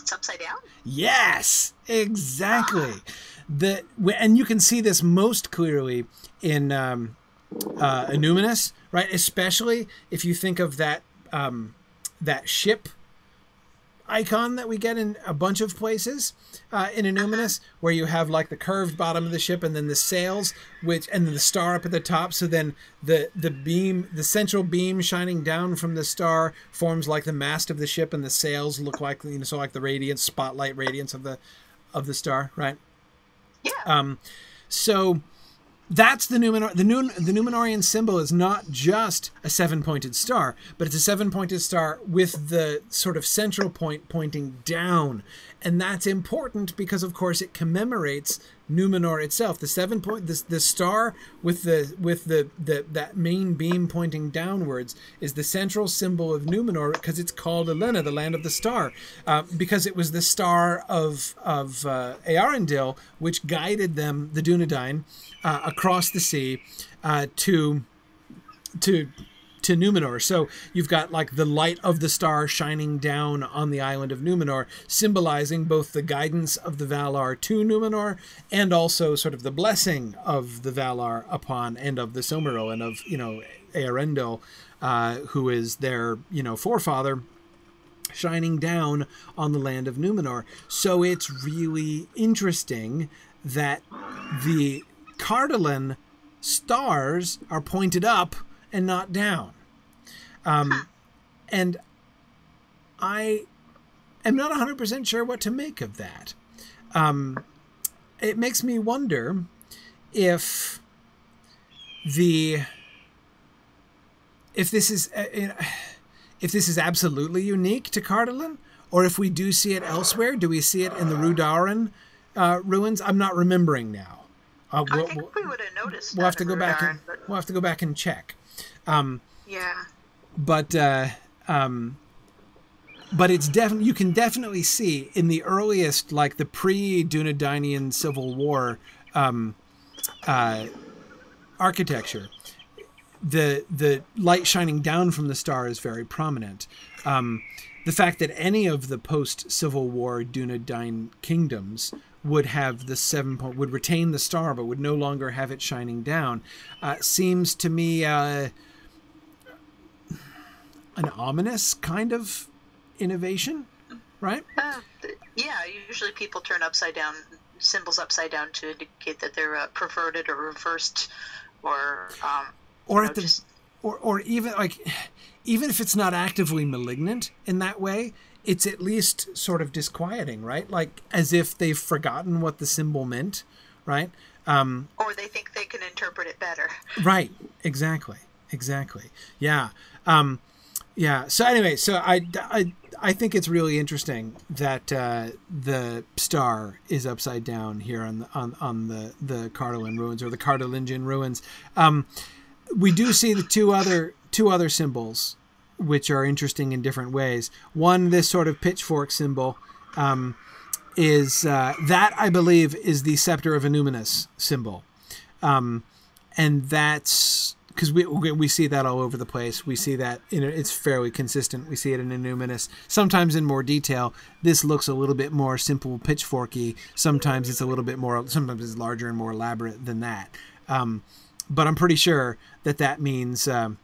It's upside down? Yes, exactly. And you can see this most clearly in Aluminous, right? Especially if you think of that ship icon that we get in a bunch of places in Aluminous, where you have like the curved bottom of the ship and then the sails, and then the star up at the top. So then the central beam shining down from the star forms like the mast of the ship, and the sails look like like the radiance, spotlight radiance of the star, right? Yeah. So that's the Numenor. The Numenorian symbol is not just a 7-pointed star, but it's a 7-pointed star with the sort of central point pointing down, and that's important because, of course, it commemorates Numenor itself. The star with that main beam pointing downwards is the central symbol of Numenor because it's called Elena, the land of the star, because it was the star of Earendil which guided them, the Dunedain, across the sea to Numenor. So you've got like the light of the star shining down on the island of Numenor, symbolizing both the guidance of the Valar to Numenor and also sort of the blessing of the Valar upon and of the Silmaril and of Earendil, who is their forefather, shining down on the land of Numenor. So it's really interesting that the Cardolan stars are pointed up and not down. And I am not 100% sure what to make of that. It makes me wonder if this is absolutely unique to Cardolan, or if we do see it elsewhere. Do we see it in the Rhudaran ruins? I'm not remembering now. I think we would have noticed. We'll have to go back. We'll have to go back and check. Yeah. But it's definitely, you can definitely see in the earliest, like the pre-Dunedainian Civil War architecture, the light shining down from the star is very prominent. The fact that any of the post-Civil War Dunedain kingdoms would have the 7-point, would retain the star, but would no longer have it shining down, seems to me an ominous kind of innovation, right? Yeah, usually people turn symbols upside down to indicate that they're perverted or reversed, or even if it's not actively malignant in that way, it's at least sort of disquieting, right? Like as if they've forgotten what the symbol meant, right? Or they think they can interpret it better. Right. Exactly. Yeah. So anyway, I think it's really interesting that the star is upside down here on the Cardolan ruins, or the Cardolingian ruins. We do see the two other symbols, which are interesting in different ways. One, this sort of pitchfork symbol is that, I believe, is the Scepter of Aluminous symbol. And that's because we see that all over the place. We see that it's fairly consistent. We see it in Aluminous, sometimes in more detail. This looks a little bit more simple, pitchforky. Sometimes it's a little bit more. Sometimes it's larger and more elaborate than that. But I'm pretty sure that means the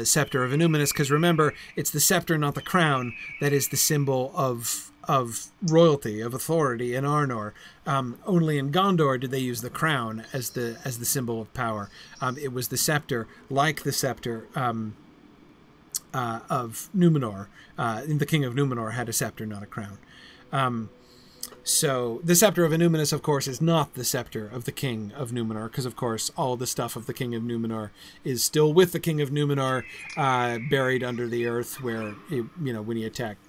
Scepter of Aluminous, because remember, it's the scepter, not the crown, that is the symbol of royalty, of authority in Arnor. Only in Gondor did they use the crown as the symbol of power. It was the scepter, like the scepter of Numenor. The king of Numenor had a scepter, not a crown. So the Scepter of Aluminous, of course, is not the scepter of the king of Numenor, because, of course, all the stuff of the king of Numenor is still with the king of Numenor, buried under the earth where, when he attacked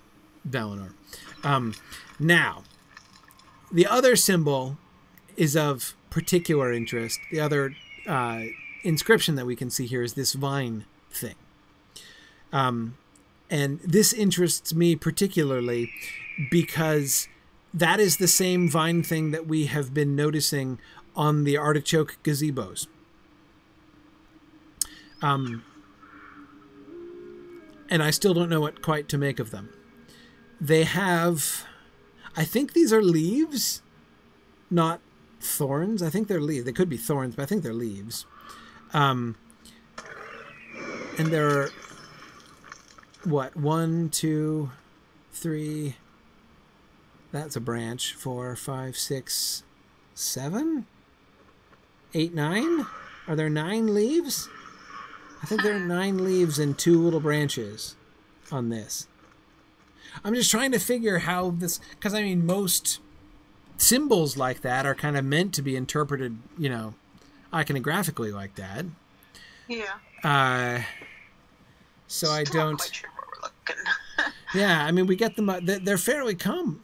Valinor. Now, the other symbol is of particular interest. The other inscription that we can see here is this vine thing. And this interests me particularly because that is the same vine thing that we have been noticing on the artichoke gazebos. And I still don't know what quite to make of them. They have, I think these are leaves, not thorns. I think they're leaves. They could be thorns, but I think they're leaves. And there are, 1, 2, 3... That's a branch. 4, 5, 6, 7, 8, 9. Are there 9 leaves? I think there are 9 leaves and 2 little branches on this. I'm just trying to figure how this, because I mean, most symbols like that are kind of meant to be interpreted, iconographically like that. Yeah. So I don't. Not quite sure where we're looking. Yeah, I mean, we get them. They're fairly common.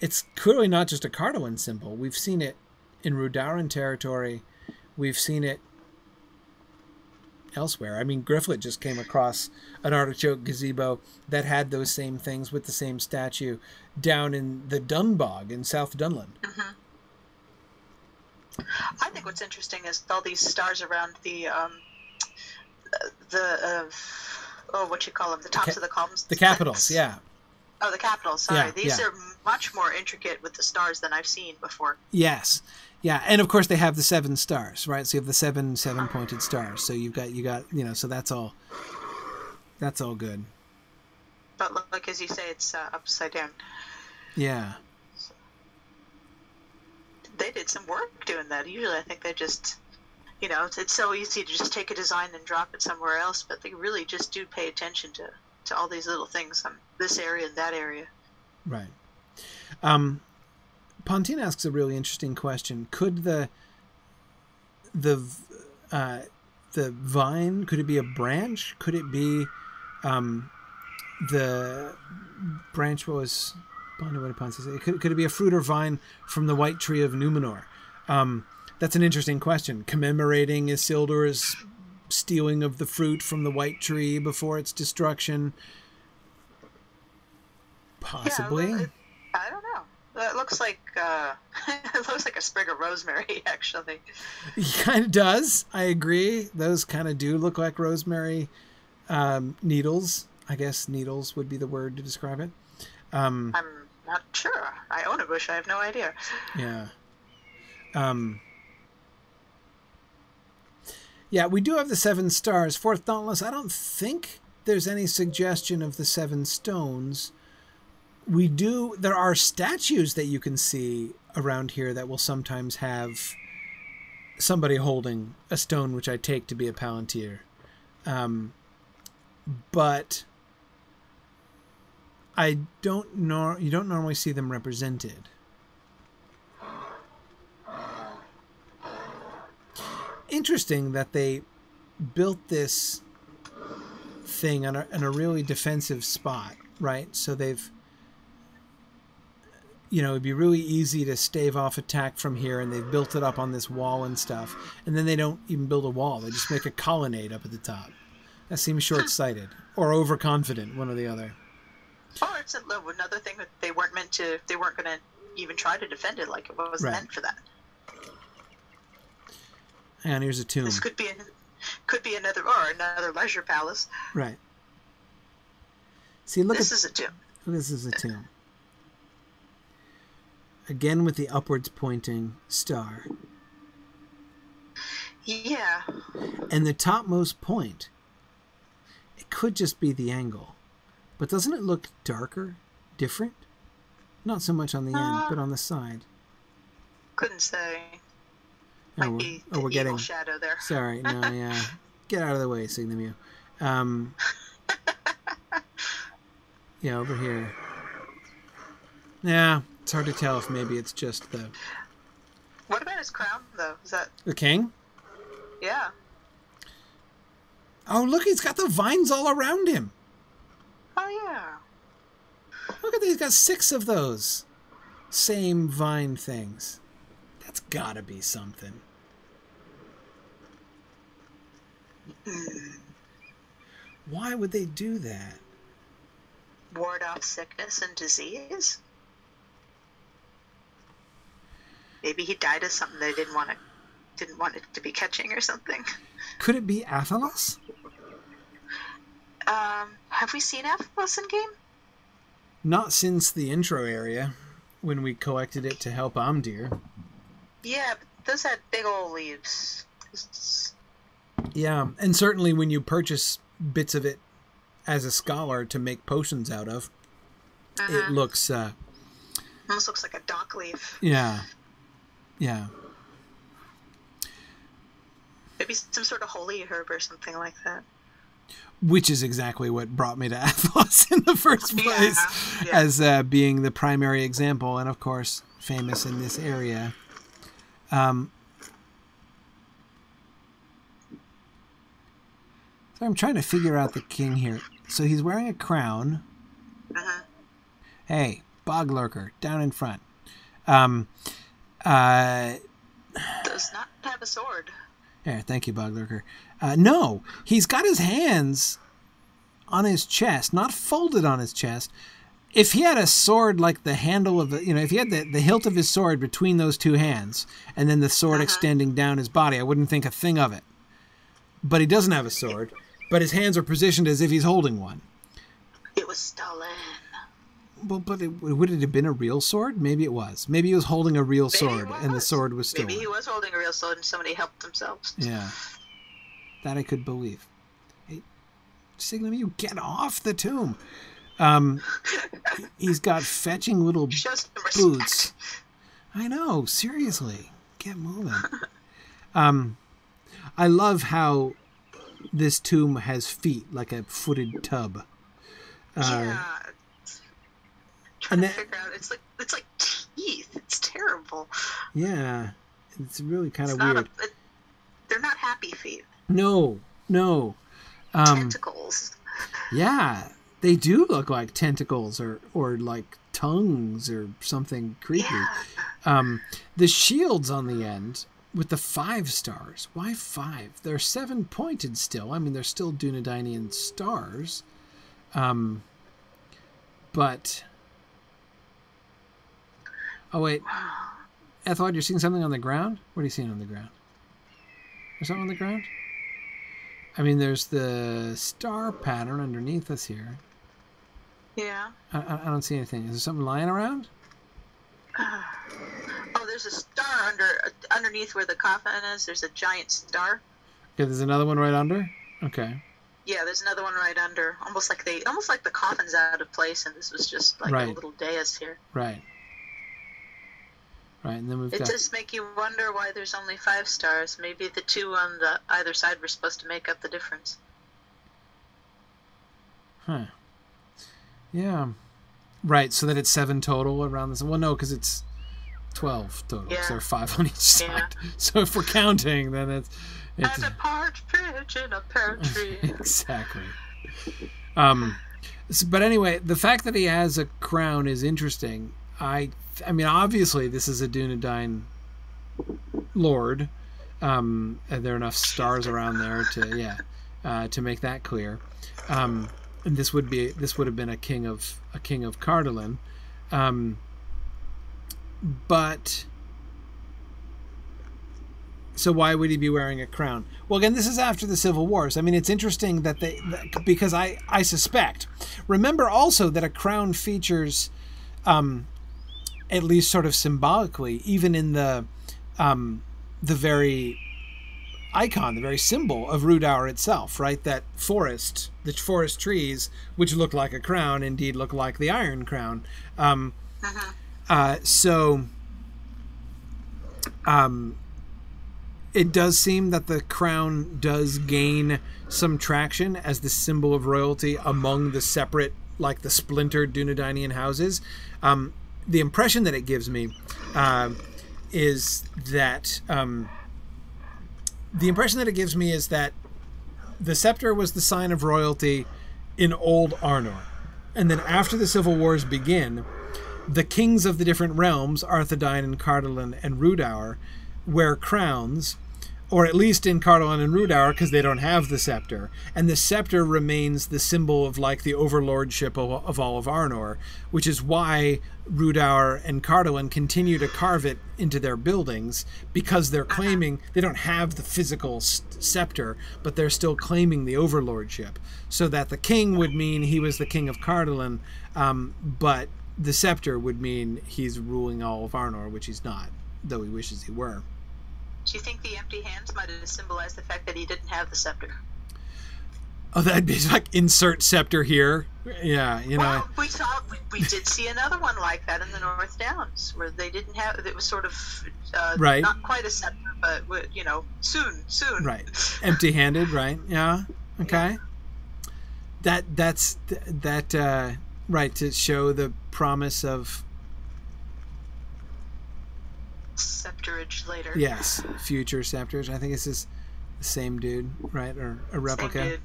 It's clearly not just a Cardoan symbol. We've seen it in Rudauran territory. We've seen it elsewhere. I mean, Grifflet just came across an artichoke gazebo that had those same things with the same statue down in the Dunbog in South Dunland. Mm-hmm. I think what's interesting is all these stars around the what you call them, the tops of the columns, the capitals. Yeah. Oh, the capitals. Sorry, Yeah, these are much more intricate with the stars than I've seen before. Yes. Yeah, and of course they have the 7 stars, right? So you have the 7 pointed stars. So you got so that's all good. But like as you say, it's upside down. Yeah. They did some work doing that. Usually I think they just, it's so easy to just take a design and drop it somewhere else, but they really just do pay attention to all these little things on this area and that area. Right. Pontine asks a really interesting question. Could the vine, could it be a branch? Could it be the branch was... Could it be a fruit or vine from the white tree of Numenor? That's an interesting question. Commemorating Isildur's stealing of the fruit from the white tree before its destruction. Possibly. Yeah, I don't know. It looks like it looks like a sprig of rosemary, actually. It kind of does. I agree. Those kind of do look like rosemary needles. I guess needles would be the word to describe it. I'm not sure. I own a bush. I have no idea. Yeah. Yeah, we do have the 7 stars. Fourth Dauntless, I don't think there's any suggestion of the 7 stones. There are statues that you can see around here that will sometimes have somebody holding a stone, which I take to be a palantir. But you don't normally see them represented. Interesting that they built this thing on a really defensive spot, right? So they've, it'd be really easy to stave off attack from here, and they've built it up on this wall and stuff. And then they don't even build a wall; they just make a colonnade up at the top. That seems short-sighted or overconfident, one or the other. Or it's another thing that they weren't going to even try to defend it, like it wasn't meant for that. And here's a tomb. This could be another leisure palace. Right. See, This is a tomb. This is a tomb. Again with the upwards pointing star. Yeah. And the topmost point, it could just be the angle. But doesn't it look darker? Different? Not so much on the end, but on the side. Couldn't say. We're getting shadow there. Sorry, no, yeah. Get out of the way, Signum, you. Yeah, over here. Yeah, it's hard to tell if maybe it's just the... What about his crown, though? Is that... The king? Yeah. Oh, look, he's got the vines all around him. Oh, yeah. Look at these, he's got 6 of those. Same vine things. That's gotta be something. Why would they do that? Ward off sickness and disease? Maybe he died of something they didn't want it to be catching or something. Could it be Athelos? Have we seen Athelos in game? Not since the intro area, when we collected it to help Amdir. Yeah, but those had big old leaves. Yeah, and certainly when you purchase bits of it as a scholar to make potions out of, it looks... almost looks like a dock leaf. Yeah. Yeah. Maybe some sort of holy herb or something like that. Which is exactly what brought me to Athelos in the first place, as being the primary example, and of course famous in this area. So I'm trying to figure out the king here. So he's wearing a crown. Hey, bog lurker, down in front. Does not have a sword. There, thank you, bog lurker. No, he's got his hands on his chest, not folded on his chest. If he had a sword like the handle of the, if he had the hilt of his sword between those two hands, and then the sword extending down his body, I wouldn't think a thing of it. But he doesn't have a sword, but his hands are positioned as if he's holding one. It was stolen. Well, but would it have been a real sword? Maybe it was. Maybe he was holding a real sword, and the sword was stolen. Maybe he was holding a real sword and somebody helped themselves. Yeah. That I could believe. Hey, Signum, you get off the tomb. He's got fetching little boots. I know, seriously. Get moving. I love how this tomb has feet, like a footed tub. Yeah. Trying to figure out, it's like teeth. It's terrible. Yeah, it's really kind of weird. They're not happy feet. No. Tentacles. Yeah, they do look like tentacles or like tongues or something creepy. Yeah. The shields on the end with the 5 stars. Why 5? They're 7 pointed still. I mean, they're still Dunedainian stars. But... Oh, wait. Ethelwald, you're seeing something on the ground? What are you seeing on the ground? There's something on the ground? I mean, there's the star pattern underneath us here. Yeah. I don't see anything. Is there something lying around? Oh, there's a star underneath where the coffin is. There's a giant star. Okay, there's another one right under? Okay. Yeah, there's another one right under. Almost like the coffin's out of place, and this was just like a little dais here. Right. Right, and then we've got... It does make you wonder why there's only 5 stars. Maybe the 2 on the either side were supposed to make up the difference. Huh. Yeah. Right, so that it's 7 total around this. Well, no, because it's 12 total. Yeah. So there are 5 on each side. Yeah. So if we're counting, then it's and a partridge in a pear tree. Exactly. But anyway, the fact that he has a crown is interesting. I mean, obviously, this is a Dunedain lord. There are enough stars around there to, to make that clear. And this would have been a king of Cardolan. But so why would he be wearing a crown? Well, again, this is after the Civil Wars. I mean, it's interesting because I suspect. Remember also that a crown features, at least sort of symbolically, even in the very icon, the very symbol of Rhudaur itself, right? That the forest trees, which look like a crown, indeed look like the Iron Crown. It does seem that the crown does gain some traction as the symbol of royalty among the separate, like the splintered Dunedainian houses. The impression that it gives me is that the scepter was the sign of royalty in old Arnor, and then after the Civil Wars begin, the kings of the different realms, Arthedain and Cardolan and Rhudaur, wear crowns, or at least in Cardolan and Rhudaur, because they don't have the scepter. And the scepter remains the symbol of like the overlordship of all of Arnor, which is why Rhudaur and Cardolan continue to carve it into their buildings, because they're claiming they don't have the physical scepter, but they're still claiming the overlordship. So that the king would mean he was the king of Cardolan, but the scepter would mean he's ruling all of Arnor, which he's not, though he wishes he were. Do you think the empty hands might have symbolized the fact that he didn't have the scepter? Oh, that'd be like insert scepter here. Yeah, you know. Well, we did see another one like that in the North Downs, where they didn't have. It was sort of right. Not quite a scepter, but soon. Right, empty-handed. Right. Yeah. Okay. Yeah. That's right, to show the promise of scepterage later. Yes, future scepters. I think this is the same dude, right? Or a replica. Same dude.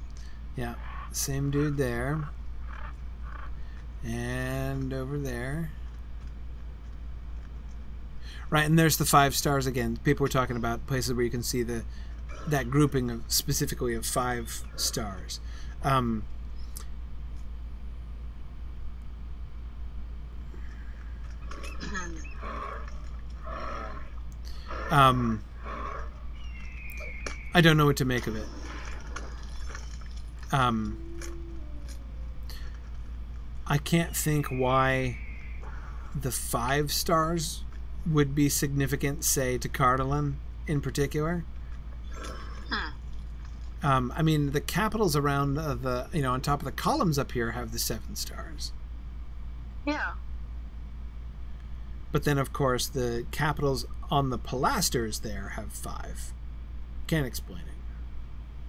Yeah, same dude there. And over there. Right, and there's the 5 stars again. People were talking about places where you can see that grouping of specifically of 5 stars. I don't know what to make of it. I can't think why the 5 stars would be significant, say, to Cardolan in particular. I mean, the capitals around on top of the columns up here have the 7 stars. Yeah. But then, of course, the capitals on the pilasters there have 5. Can't explain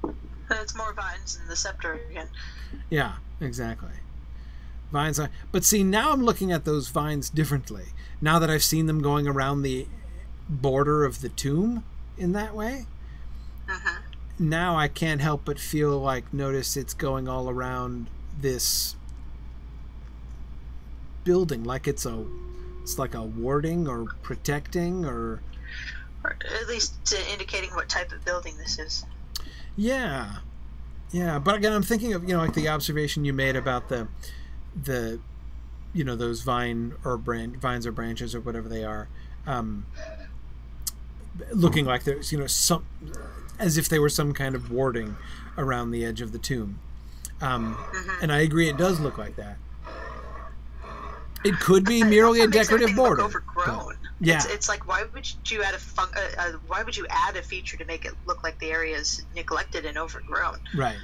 it. It's more vines than the scepter again. Yeah, exactly. Vines are... But see, now I'm looking at those vines differently. Now that I've seen them going around the border of the tomb in that way, now I can't help but feel like, notice it's going all around this building, like it's like a warding or protecting or at least indicating what type of building this is. Yeah. But again, I'm thinking of like the observation you made about the those vines or branches or whatever they are, looking like there's some, as if they were some kind of warding around the edge of the tomb. And I agree, it does look like that. It could be merely a decorative border. Overgrown. Yeah, it's like, why would you add a feature to make it look like the area is neglected and overgrown? Right.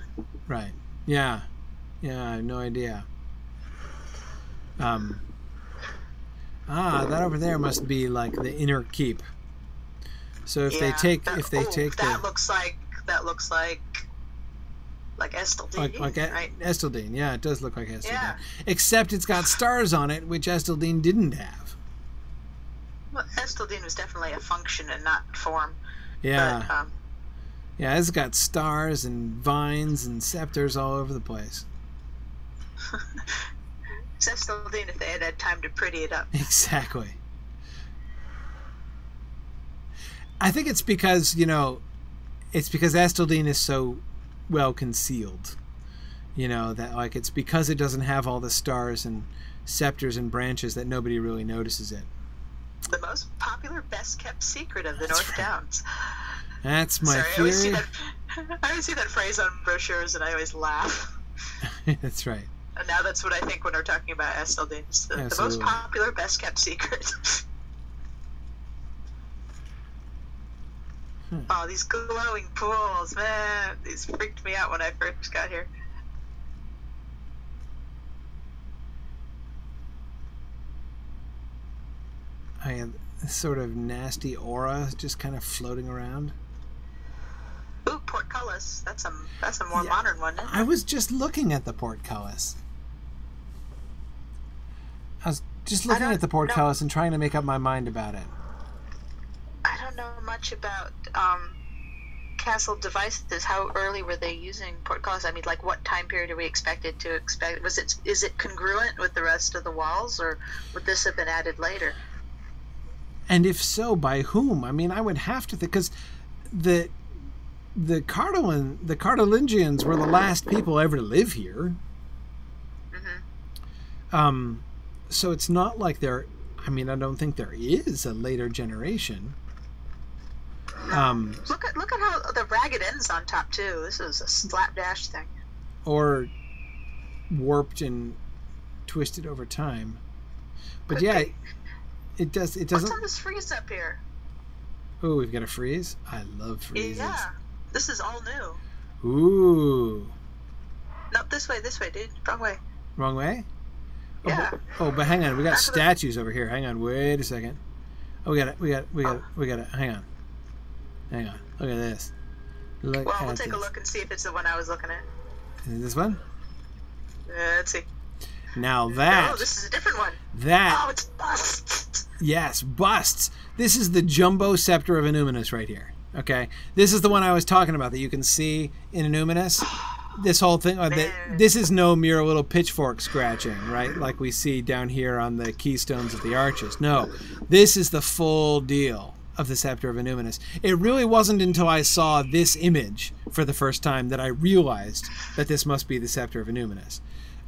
Yeah. I have no idea. That over there must be like the inner keep. So if they take that looks like Esteldine, right? Esteldine, yeah, it does look like Esteldine. Yeah. Except it's got stars on it, which Esteldine didn't have. Well, Esteldine was definitely a function and not form. Yeah. But, yeah, it's got stars and vines and scepters all over the place. It's Esteldine if they had time to pretty it up. Exactly. I think it's because Esteldine is so well concealed. You know, that like it's because it doesn't have all the stars and scepters and branches that nobody really notices it. The most popular, best-kept secret of the North Downs. That's my Sorry, theory. I always see that phrase on brochures, and I always laugh. That's right. And now that's what I think when we're talking about Esteldanes. The most popular, best-kept secret. Oh, these glowing pools, man. These freaked me out when I first got here. I have this sort of nasty aura just kind of floating around. Ooh, portcullis. That's a more modern one, isn't it? I was just looking at the portcullis. I was just looking at the portcullis and trying to make up my mind about it. I don't know much about castle devices. How early were they using portcullis? I mean, like, what time period are we expected to expect? Is it congruent with the rest of the walls, or would this have been added later? And if so, by whom? I mean, I would have to think, because the Cardolingians were the last people ever to live here. Mm-hmm. So it's not like there. I mean, I don't think there is a later generation. Look at how the ragged ends on top too. This is a slapdash thing. Or warped and twisted over time. But Could yeah, be. it doesn't. What's on this freeze up here? Oh, we've got a freeze. I love freezes. Yeah, this is all new. Ooh. No, this way, dude. Wrong way. Wrong way? Yeah. But hang on. We got statues over here. Hang on. Wait a second. Oh, we got it. Hang on. Look at this. Well, we'll take a look and see if it's the one I was looking at. Is it this one? Let's see. Now that. Oh, this is a different one. That. Oh, it's busts. Yes, busts. This is the jumbo scepter of Aluminous right here. Okay, this is the one I was talking about that you can see in Aluminous. This whole thing. This is no mere little pitchfork scratching, right? Like we see down here on the keystones of the arches. No, this is the full deal of the Scepter of Aluminous. It really wasn't until I saw this image for the first time that I realized that this must be the Scepter of Aluminous.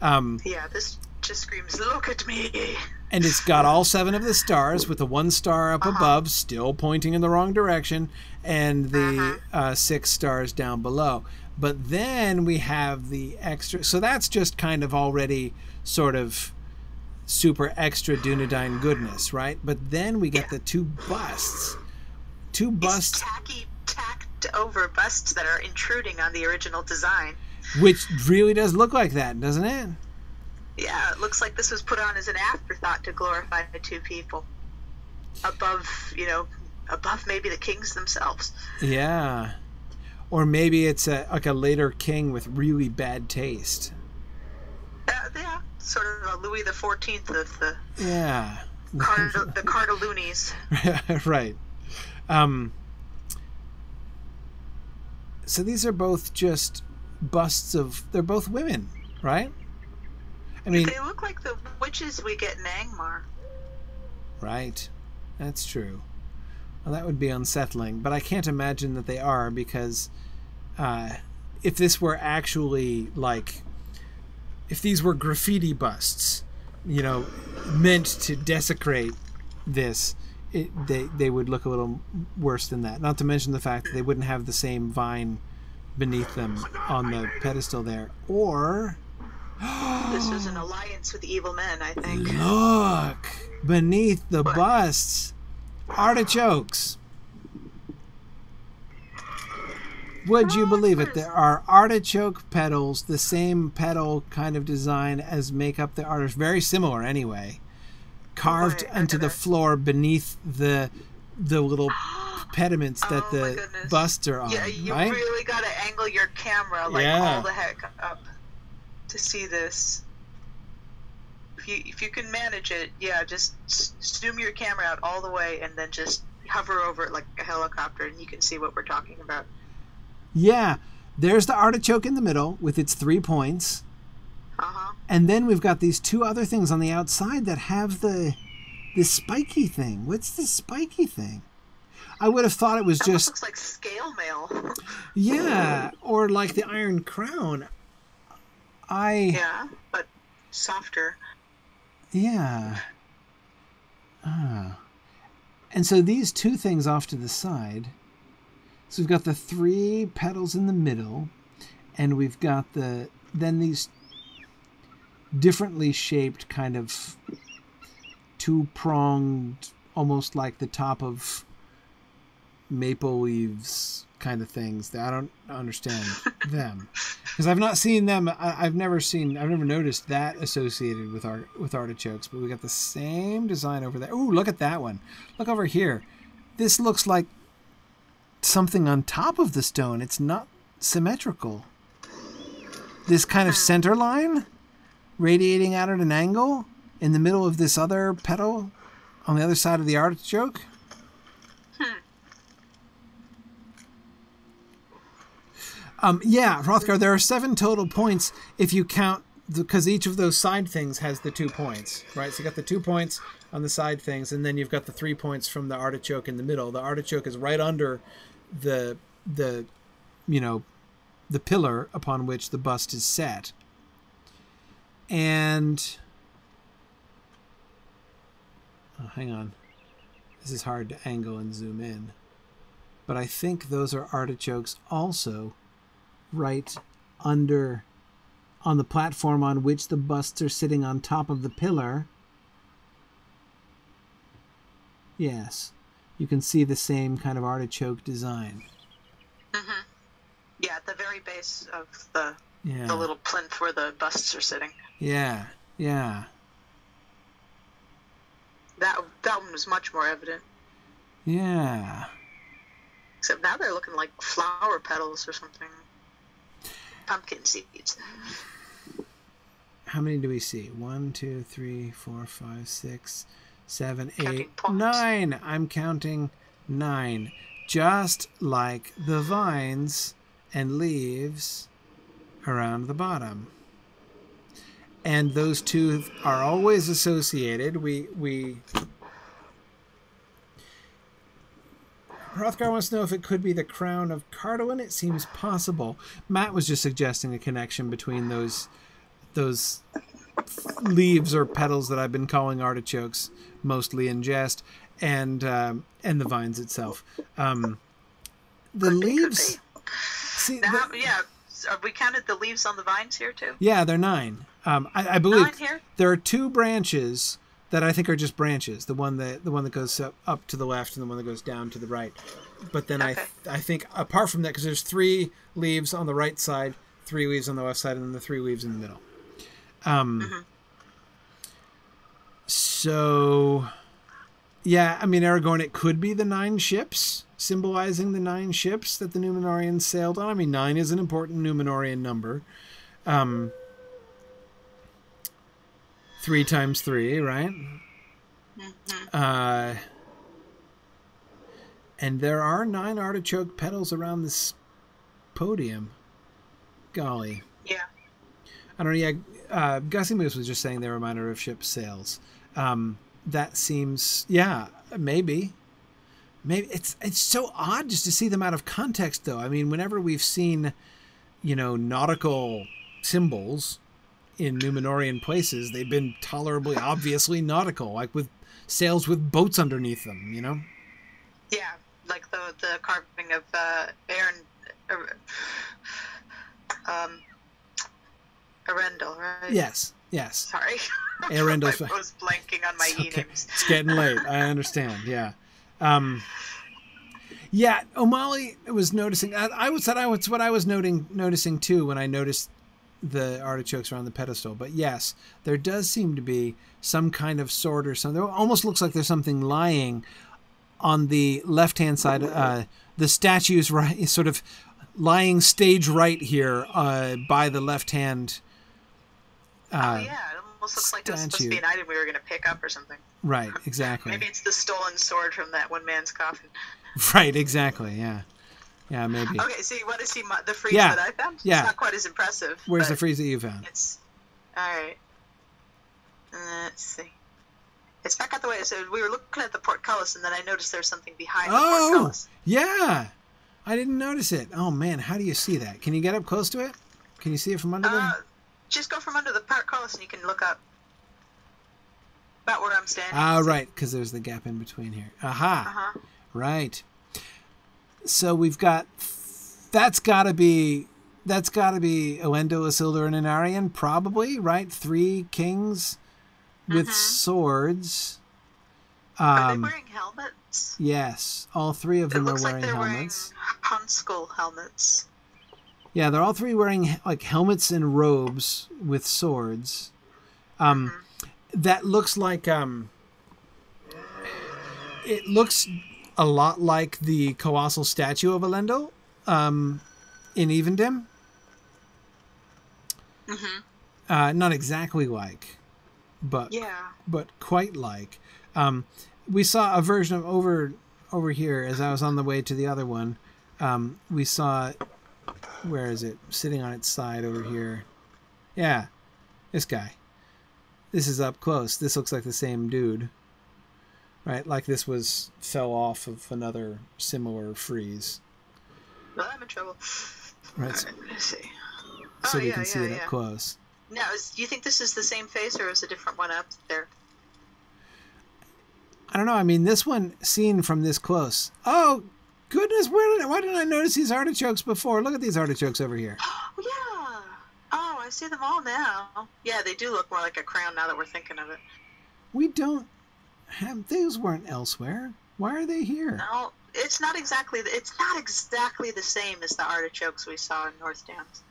Yeah, this just screams, "Look at me!" And it's got all 7 of the stars, with the 1 star up above, still pointing in the wrong direction, and the 6 stars down below. But then we have the extra. So that's just kind of already sort of super extra Dunedain goodness, right? But then we get the 2 busts. 2 busts. These tacked over busts that are intruding on the original design. Which really does look like that, doesn't it? Yeah, it looks like this was put on as an afterthought to glorify the 2 people. Above maybe the kings themselves. Yeah. Or maybe it's like a later king with really bad taste. Yeah, sort of a Louis XIV of the the Cardaloonies. Right. So these are both just busts of. They're both women, right? I mean, they look like the witches we get in Angmar. Right. That's true. Well, that would be unsettling, but I can't imagine that they are, because if this were actually like, if these were graffiti busts, meant to desecrate this, they would look a little worse than that. Not to mention the fact that they wouldn't have the same vine beneath them on the pedestal there. Or this was an alliance with evil men, I think. Look beneath the busts. Artichokes. Would you believe it? There are artichoke petals, the same petal kind of design as make up the artichoke. Very similar anyway. Carved into the floor beneath the little pediments that the busts are on. Yeah, you right? really got to angle your camera all the heck up to see this. If you can manage it, just zoom your camera out all the way and then just hover over it like a helicopter, and you can see what we're talking about. Yeah, there's the artichoke in the middle with its 3 points. And then we've got these 2 other things on the outside that have this spiky thing. What's this spiky thing? I would have thought it was That just... looks like scale mail. Yeah, or like the Iron Crown. Yeah, but softer. Yeah. Ah. And so these two things off to the side. So we've got the 3 petals in the middle, and we've got then these differently shaped kind of 2-pronged, almost like the top of maple leaves kind of things. I don't understand them because I've not seen them. I've never noticed that associated with artichokes. But we got the same design over there. Ooh, look at that one. Look over here. This looks like something on top of the stone. It's not symmetrical. This kind of center line radiating out at an angle in the middle of this other petal on the other side of the artichoke. Yeah, Hrothgar, there are 7 total points if you count, because each of those side things has the 2 points, right? So you got the 2 points on the side things, and then you've got the 3 points from the artichoke in the middle. The artichoke is right under the pillar upon which the bust is set. And hang on. This is hard to angle and zoom in. But I think those are artichokes also right under on the platform on which the busts are sitting on top of the pillar. Yes. You can see the same kind of artichoke design. Mm-hmm. Yeah, at the very base of the little plinth where the busts are sitting. Yeah, yeah. That one was much more evident. Yeah. Except now they're looking like flower petals or something. Pumpkin seeds. How many do we see? 1, 2, 3, 4, 5, 6, 7, Counting 8, points. 9. I'm counting 9. Just like the vines and leaves around the bottom. And those two are always associated. Hrothgar wants to know if it could be the crown of Cardoin. It seems possible. Matt was just suggesting a connection between those leaves or petals that I've been calling artichokes, mostly in jest, and the vines itself. The leaves. See, we counted the leaves on the vines here too. Yeah, they're 9. I believe 9 here? There are 2 branches that I think are just branches. The one that goes up to the left and the one that goes down to the right. But then I think apart from that, because there's 3 leaves on the right side, 3 leaves on the left side, and then the 3 leaves in the middle. So, yeah, I mean, Aragorn, it could be the 9 ships, symbolizing the 9 ships that the Númenóreans sailed on. I mean, 9 is an important Númenórean number. 3 times 3, right? Mm-hmm. And there are 9 artichoke petals around this podium. Golly. Yeah. I don't know. Yeah, Gussie Moose was just saying they're a reminder of ship sails. That seems, yeah, maybe. It's so odd just to see them out of context, though. I mean, whenever we've seen, nautical symbols in Númenórean places, they've been tolerably obviously nautical, like with sails with boats underneath them, Yeah, like the carving of Arendelle, right? Yes. Sorry. Arendelle's I was blanking on my names. It's getting late. I understand. Yeah. Yeah. O'Malley was noticing. I was what I was noticing too when I noticed the artichokes around the pedestal. But yes, there does seem to be some kind of sword or something. It almost looks like there's something lying on the left-hand side. The statue's right, sort of lying stage right here by the left-hand. It almost looks like it was supposed to be an item we were going to pick up or something. Right, exactly. Maybe it's the stolen sword from that one man's coffin. Right, exactly, yeah. Yeah, maybe. Okay, so you want to see the frieze that I found? Yeah. It's not quite as impressive. Where's the frieze that you found? It's... Alright. Let's see. It's back out the way. So we were looking at the portcullis, and then I noticed there's something behind the Oh, portcullis. yeah. I didn't notice it. Oh, man, how do you see that? Can you get up close to it? Can you see it from under there? Just go from under the portcullis, and you can look up about where I'm standing. Ah, right, because there's the gap in between here. Aha. Uh-huh. Right. So we've got... That's got to be Elendil, Isildur, and Anarion, probably, right? 3 kings with swords. Are they wearing helmets? Yes, all 3 of them are wearing helmets. helmets. Wearing Hunskull helmets. Yeah, they're all 3 wearing like helmets and robes with swords. That looks like it looks a lot like the colossal statue of Elendil in Evendim. Not exactly like, but quite like. We saw a version of over here as I was on the way to the other one. We saw, where is it? Sitting on its side over here. Yeah, this guy. This is up close. This looks like the same dude. Right, like this fell off of another similar frieze. Well, I'm in trouble. Right. All right, let's see. So we can see it up close. Now, do you think this is the same face, or is a different one up there? I don't know. I mean, this one seen from this close. Oh, goodness, why didn't I notice these artichokes before? Look at these artichokes over here. Oh, yeah. Oh, I see them all now. Yeah, they do look more like a crown now that we're thinking of it. We don't have... Those weren't elsewhere. Why are they here? No, it's not exactly the same as the artichokes we saw in North Downs.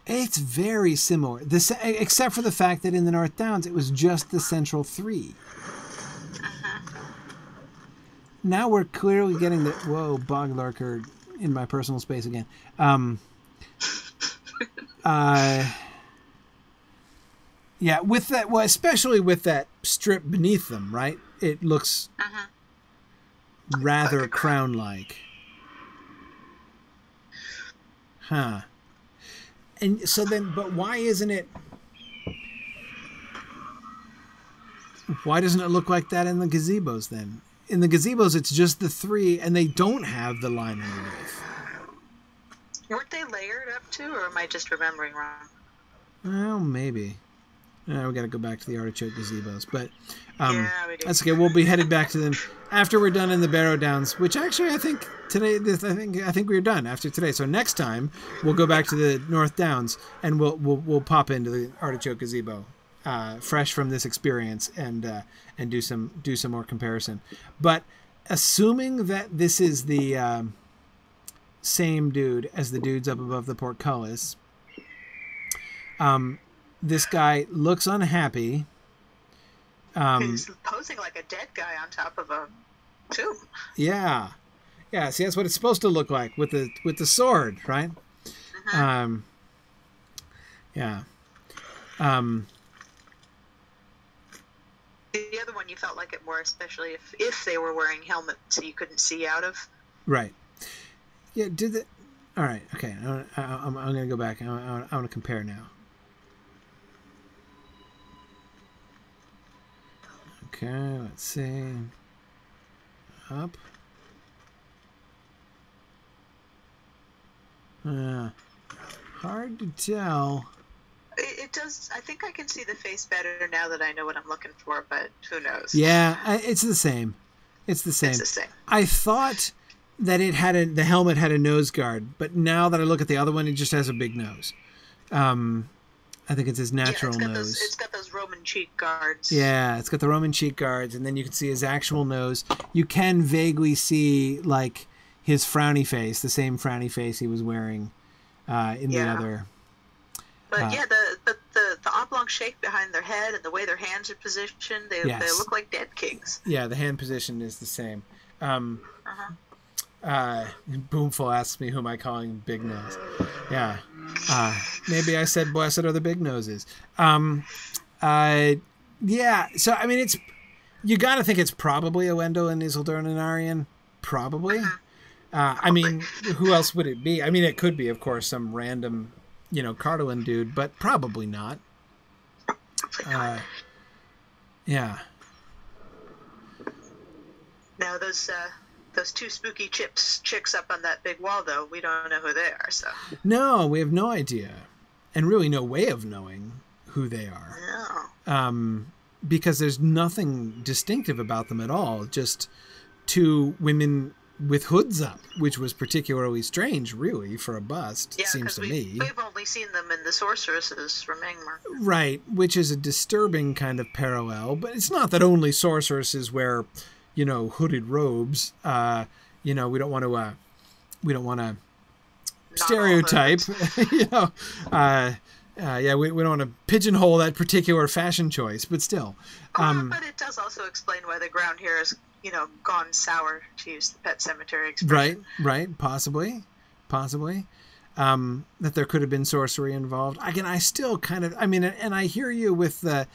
It's very similar, except for the fact that in the North Downs it was just the central 3. Now we're clearly getting the... Whoa, bog lurker in my personal space again. Yeah, with that... Well, especially with that strip beneath them, right? It looks rather crown-like. Huh. And so then... But why isn't it... Why doesn't it look like that in the gazebos, then? In the gazebos, it's just the 3, and they don't have the line underneath. Weren't they layered up too, or am I just remembering wrong? Well, maybe. We got to go back to the artichoke gazebos, but yeah, we do. that's okay. We'll be headed back to them after we're done in the Barrow-Downs, which actually I think today. I think we're done after today. So next time we'll go back to the North Downs, and we'll pop into the artichoke gazebo. Fresh from this experience and do some more comparison. But assuming that this is the same dude as the dudes up above the portcullis, this guy looks unhappy. He's posing like a dead guy on top of a tomb. Yeah. See, that's what it's supposed to look like with the sword, right? Yeah. The other one you felt like it more, especially if they were wearing helmets so you couldn't see out of. Right. Yeah, all right, okay. I'm going to go back. I want to compare now. Okay, let's see. Up. Hard to tell. It does. I think I can see the face better now that I know what I'm looking for, but who knows? Yeah, it's the same. It's the same. I thought that the helmet had a nose guard, but now that I look at the other one, it just has a big nose. I think it's his natural nose. It's got those Roman cheek guards. Yeah, it's got the Roman cheek guards, and then you can see his actual nose. You can vaguely see like his frowny face, the same frowny face he was wearing in the other. But the oblong shape behind their head and the way their hands are positioned, they look like dead kings. Yeah, the hand position is the same. Boomful asks me, who am I calling Big Nose? Yeah. Maybe I said blessed are the big noses. Yeah, so I mean, you got to think it's probably Elendil and Isildur and Anarion. Probably. I mean, who else would it be? I mean, it could be, of course, some random... Cardolan dude, but probably not. Yeah. Now those two spooky chicks up on that big wall, though, we don't know who they are. So no, we have no idea, and really no way of knowing who they are. No. Because there's nothing distinctive about them at all. Just two women with hoods up, which was particularly strange, really, for a bust, seems to me. We've only seen them in the sorceresses from Angmar. Right, which is a disturbing kind of parallel, but it's not that only sorceresses wear, hooded robes. We don't want to stereotype, we don't want to pigeonhole that particular fashion choice, but still. But it does also explain why the ground here is, gone sour, to use the Pet Cemetery expression. Right, possibly. That there could have been sorcery involved. I still kind of, and I hear you with that.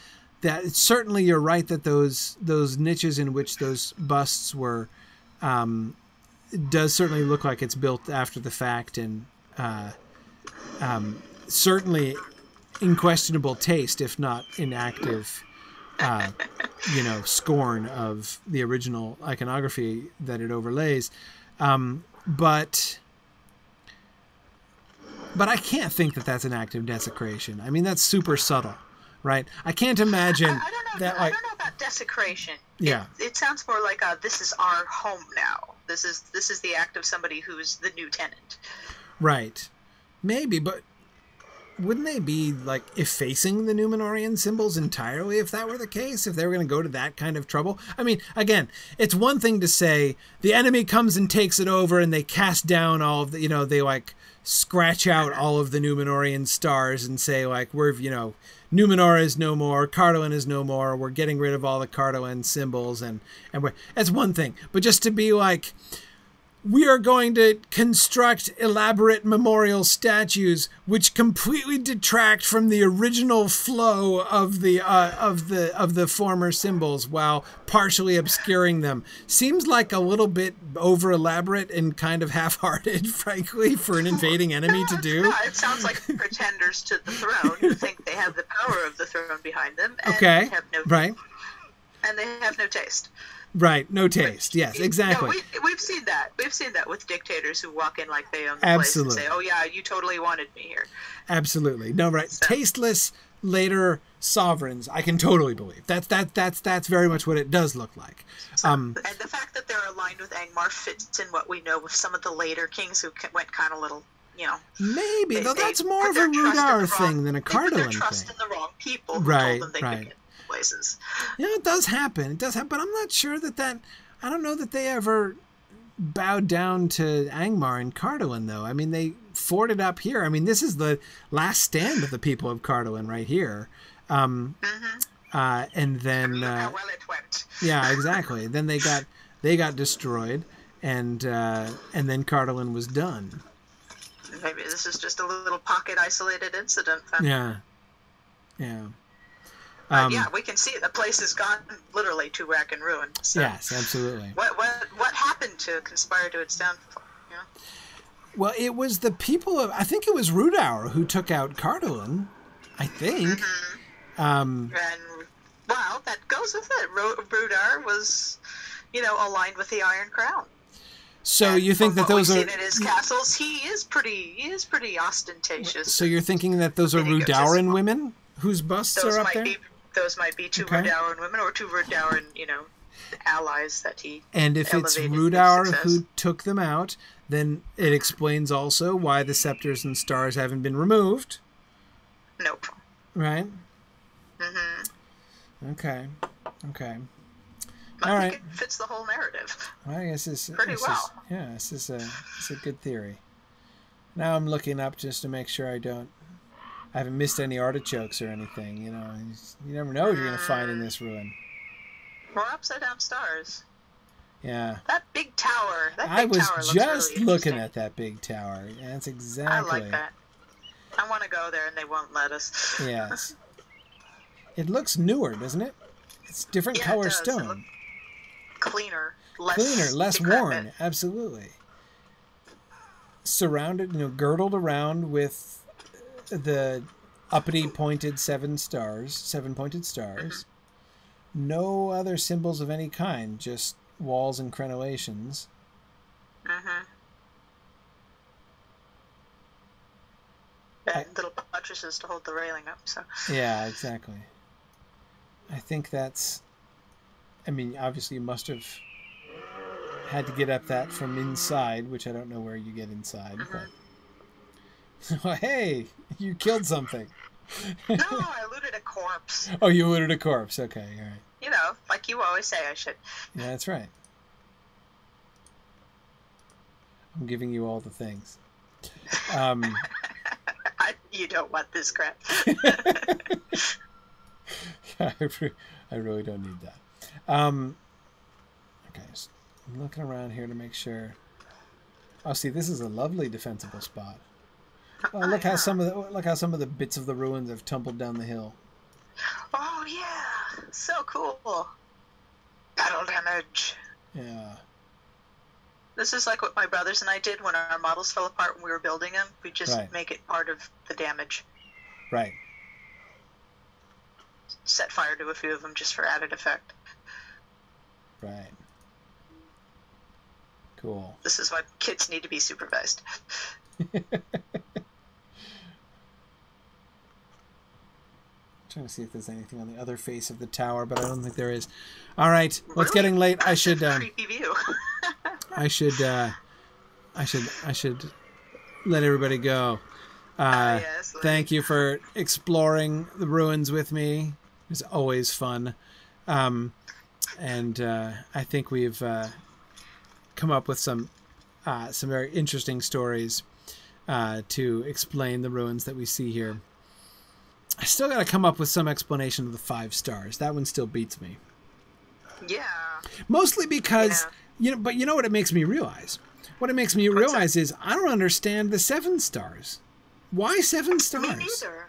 Certainly you're right that those niches in which those busts were, does certainly look like it's built after the fact, and certainly in questionable taste, if not in active scorn of the original iconography that it overlays. But I can't think that that's an act of desecration. That's super subtle, right? I can't imagine I don't know about desecration. Yeah. It sounds more like this is our home now. This is the act of somebody who's the new tenant. Right. Maybe, but wouldn't they be like effacing the Númenórean symbols entirely if that were the case? If they were going to go to that kind of trouble? Again, it's one thing to say the enemy comes and takes it over and they cast down all of the, they like scratch out all of the Númenórean stars and say like, we're, Númenor is no more, Cardolan is no more, we're getting rid of all the Cardolan symbols and that's one thing. But just to be like, we are going to construct elaborate memorial statues which completely detract from the original flow of the former symbols while partially obscuring them. Seems like a little bit over elaborate and kind of half-hearted, frankly, for an invading enemy to do. Yeah, it sounds like pretenders to the throne who think they have the power of the throne behind them and okay. have no and they have no taste. Right, no taste. Yes, exactly. No, we've seen that. We've seen that with dictators who walk in like they own the place and say, "Oh yeah, you totally wanted me here." Absolutely. No, right. So. Tasteless later sovereigns, I can totally believe. That's very much what it does look like. And the fact that they're aligned with Angmar fits in what we know with some of the later kings who went kind of little, Maybe, though that's more of a Rudar thing than a Cardolan thing. They put their trust in the wrong people who told them they could get places. It does happen. But I'm not sure that I don't know that they ever bowed down to Angmar and Cardolan, though. They fought it up here. This is the last stand of the people of Cardolan right here. And then how well it went. Yeah, exactly. Then they got destroyed, and then Cardolan was done. Maybe this is just a little pocket isolated incident. Then. Yeah. We can see the place has gone literally to rack and ruin. So yes, absolutely. What happened to conspire to its downfall? Well, it was the people of, I think it was Rudar who took out Cardolan, I think. And that goes with it. Rudar was, aligned with the Iron Crown. So and you think that those are in his castles? He is pretty ostentatious. So you're thinking that those are Rudaran women whose busts are up there? Those might be two Rudaran women or two Rudaran, allies that he. And if it's Rudar who took them out, then it explains also why the scepters and stars haven't been removed. Nope. Right. Mm-hmm. Okay. I think it fits the whole narrative. Well, I guess pretty well. This is a good theory. Now I'm looking up just to make sure I haven't missed any artichokes or anything. You never know what you're going to find in this ruin. More upside down stars. Yeah. That big tower. I was just looking at that big tower. Yeah, that's exactly. I like that. I want to go there and they won't let us. Yes. It looks newer, doesn't it? It's different color stone. Cleaner, less worn. Absolutely. Surrounded, girdled around with the uppity pointed seven pointed stars. no other symbols of any kind, just walls and crenellations. And little buttresses to hold the railing up. So yeah, exactly. I think that's. I mean, obviously, you must have had to get up that from inside, which I don't know where you get inside. But well, hey, you killed something. No, I looted a corpse. Oh, you looted a corpse. Okay, all right. You know, like you always say I should. Yeah, that's right. I'm giving you all the things. You don't want this crap. I really don't need that. Okay, so I'm looking around here to make sure. Oh, see, this is a lovely defensible spot. Oh, look how some of the bits of the ruins have tumbled down the hill. Oh yeah, so cool. Battle damage. Yeah. This is like what my brothers and I did when our models fell apart when we were building them. We just make it part of the damage. Right. Set fire to a few of them just for added effect. Right. Cool. This is why kids need to be supervised. Trying to see if there's anything on the other face of the tower, but I don't think there is. All right, well, it's Really? getting late. That's I should. a creepy view. I should let everybody go. Yes, thank you for exploring the ruins with me. It's always fun, and I think we've come up with some very interesting stories to explain the ruins that we see here. I still got to come up with some explanation of the 5 stars. That one still beats me. Yeah. Mostly because, but you know what it makes me realize? What it makes me realize is I don't understand the 7 stars. Why 7 stars? Me neither.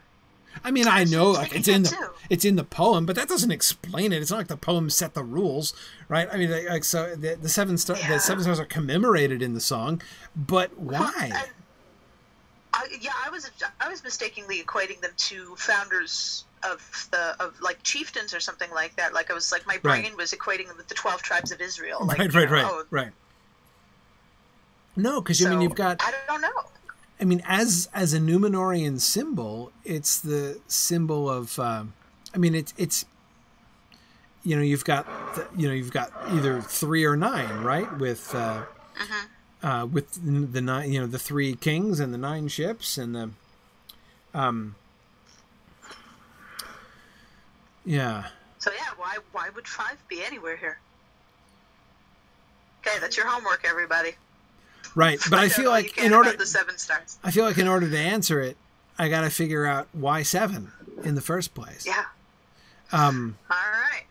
I mean, I know like it's in the poem, but that doesn't explain it. It's not like the poem set the rules, right? I mean, like so the 7 stars, the 7 stars are commemorated in the song, but why? I was mistakenly equating them to founders of like chieftains or something like that. Like I was like my brain was equating them with the 12 tribes of Israel. Like, right. No, because I mean you've got. I don't know. I mean, as a Numenorian symbol, it's the symbol of. I mean, it's. You've got either 3 or 9, right? With the 9, the 3 kings and the 9 ships and the. Yeah. So why would 5 be anywhere here? Okay, that's your homework, everybody. Right, but I feel like in order the 7 stars. I feel like in order to answer it, I got to figure out why 7 in the first place. Yeah. All right.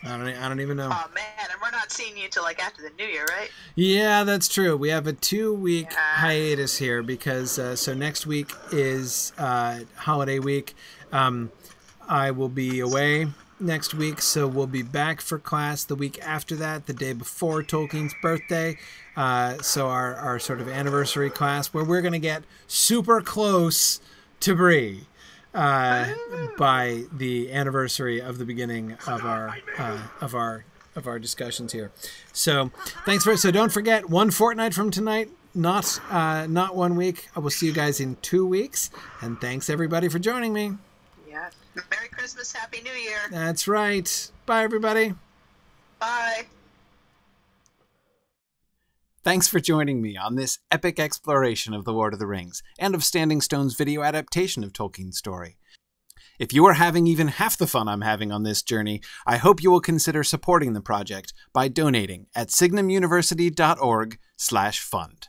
I don't even know. Oh man, and we're not seeing you till like after the New Year, right? Yeah, that's true. We have a 2-week hiatus here because so next week is holiday week. I will be away next week, so we'll be back for class the week after that, the day before Tolkien's birthday. So our sort of anniversary class where we're going to get super close to Bree. By the anniversary of the beginning of our discussions here. So so don't forget, 1 fortnight from tonight, not 1 week. I will see you guys in 2 weeks, and thanks everybody for joining me. Yeah. Merry Christmas, Happy New Year. That's right. Bye everybody. Bye. Thanks for joining me on this epic exploration of The Lord of the Rings and of Standing Stone's video adaptation of Tolkien's story. If you are having even half the fun I'm having on this journey, I hope you will consider supporting the project by donating at signumuniversity.org/fund.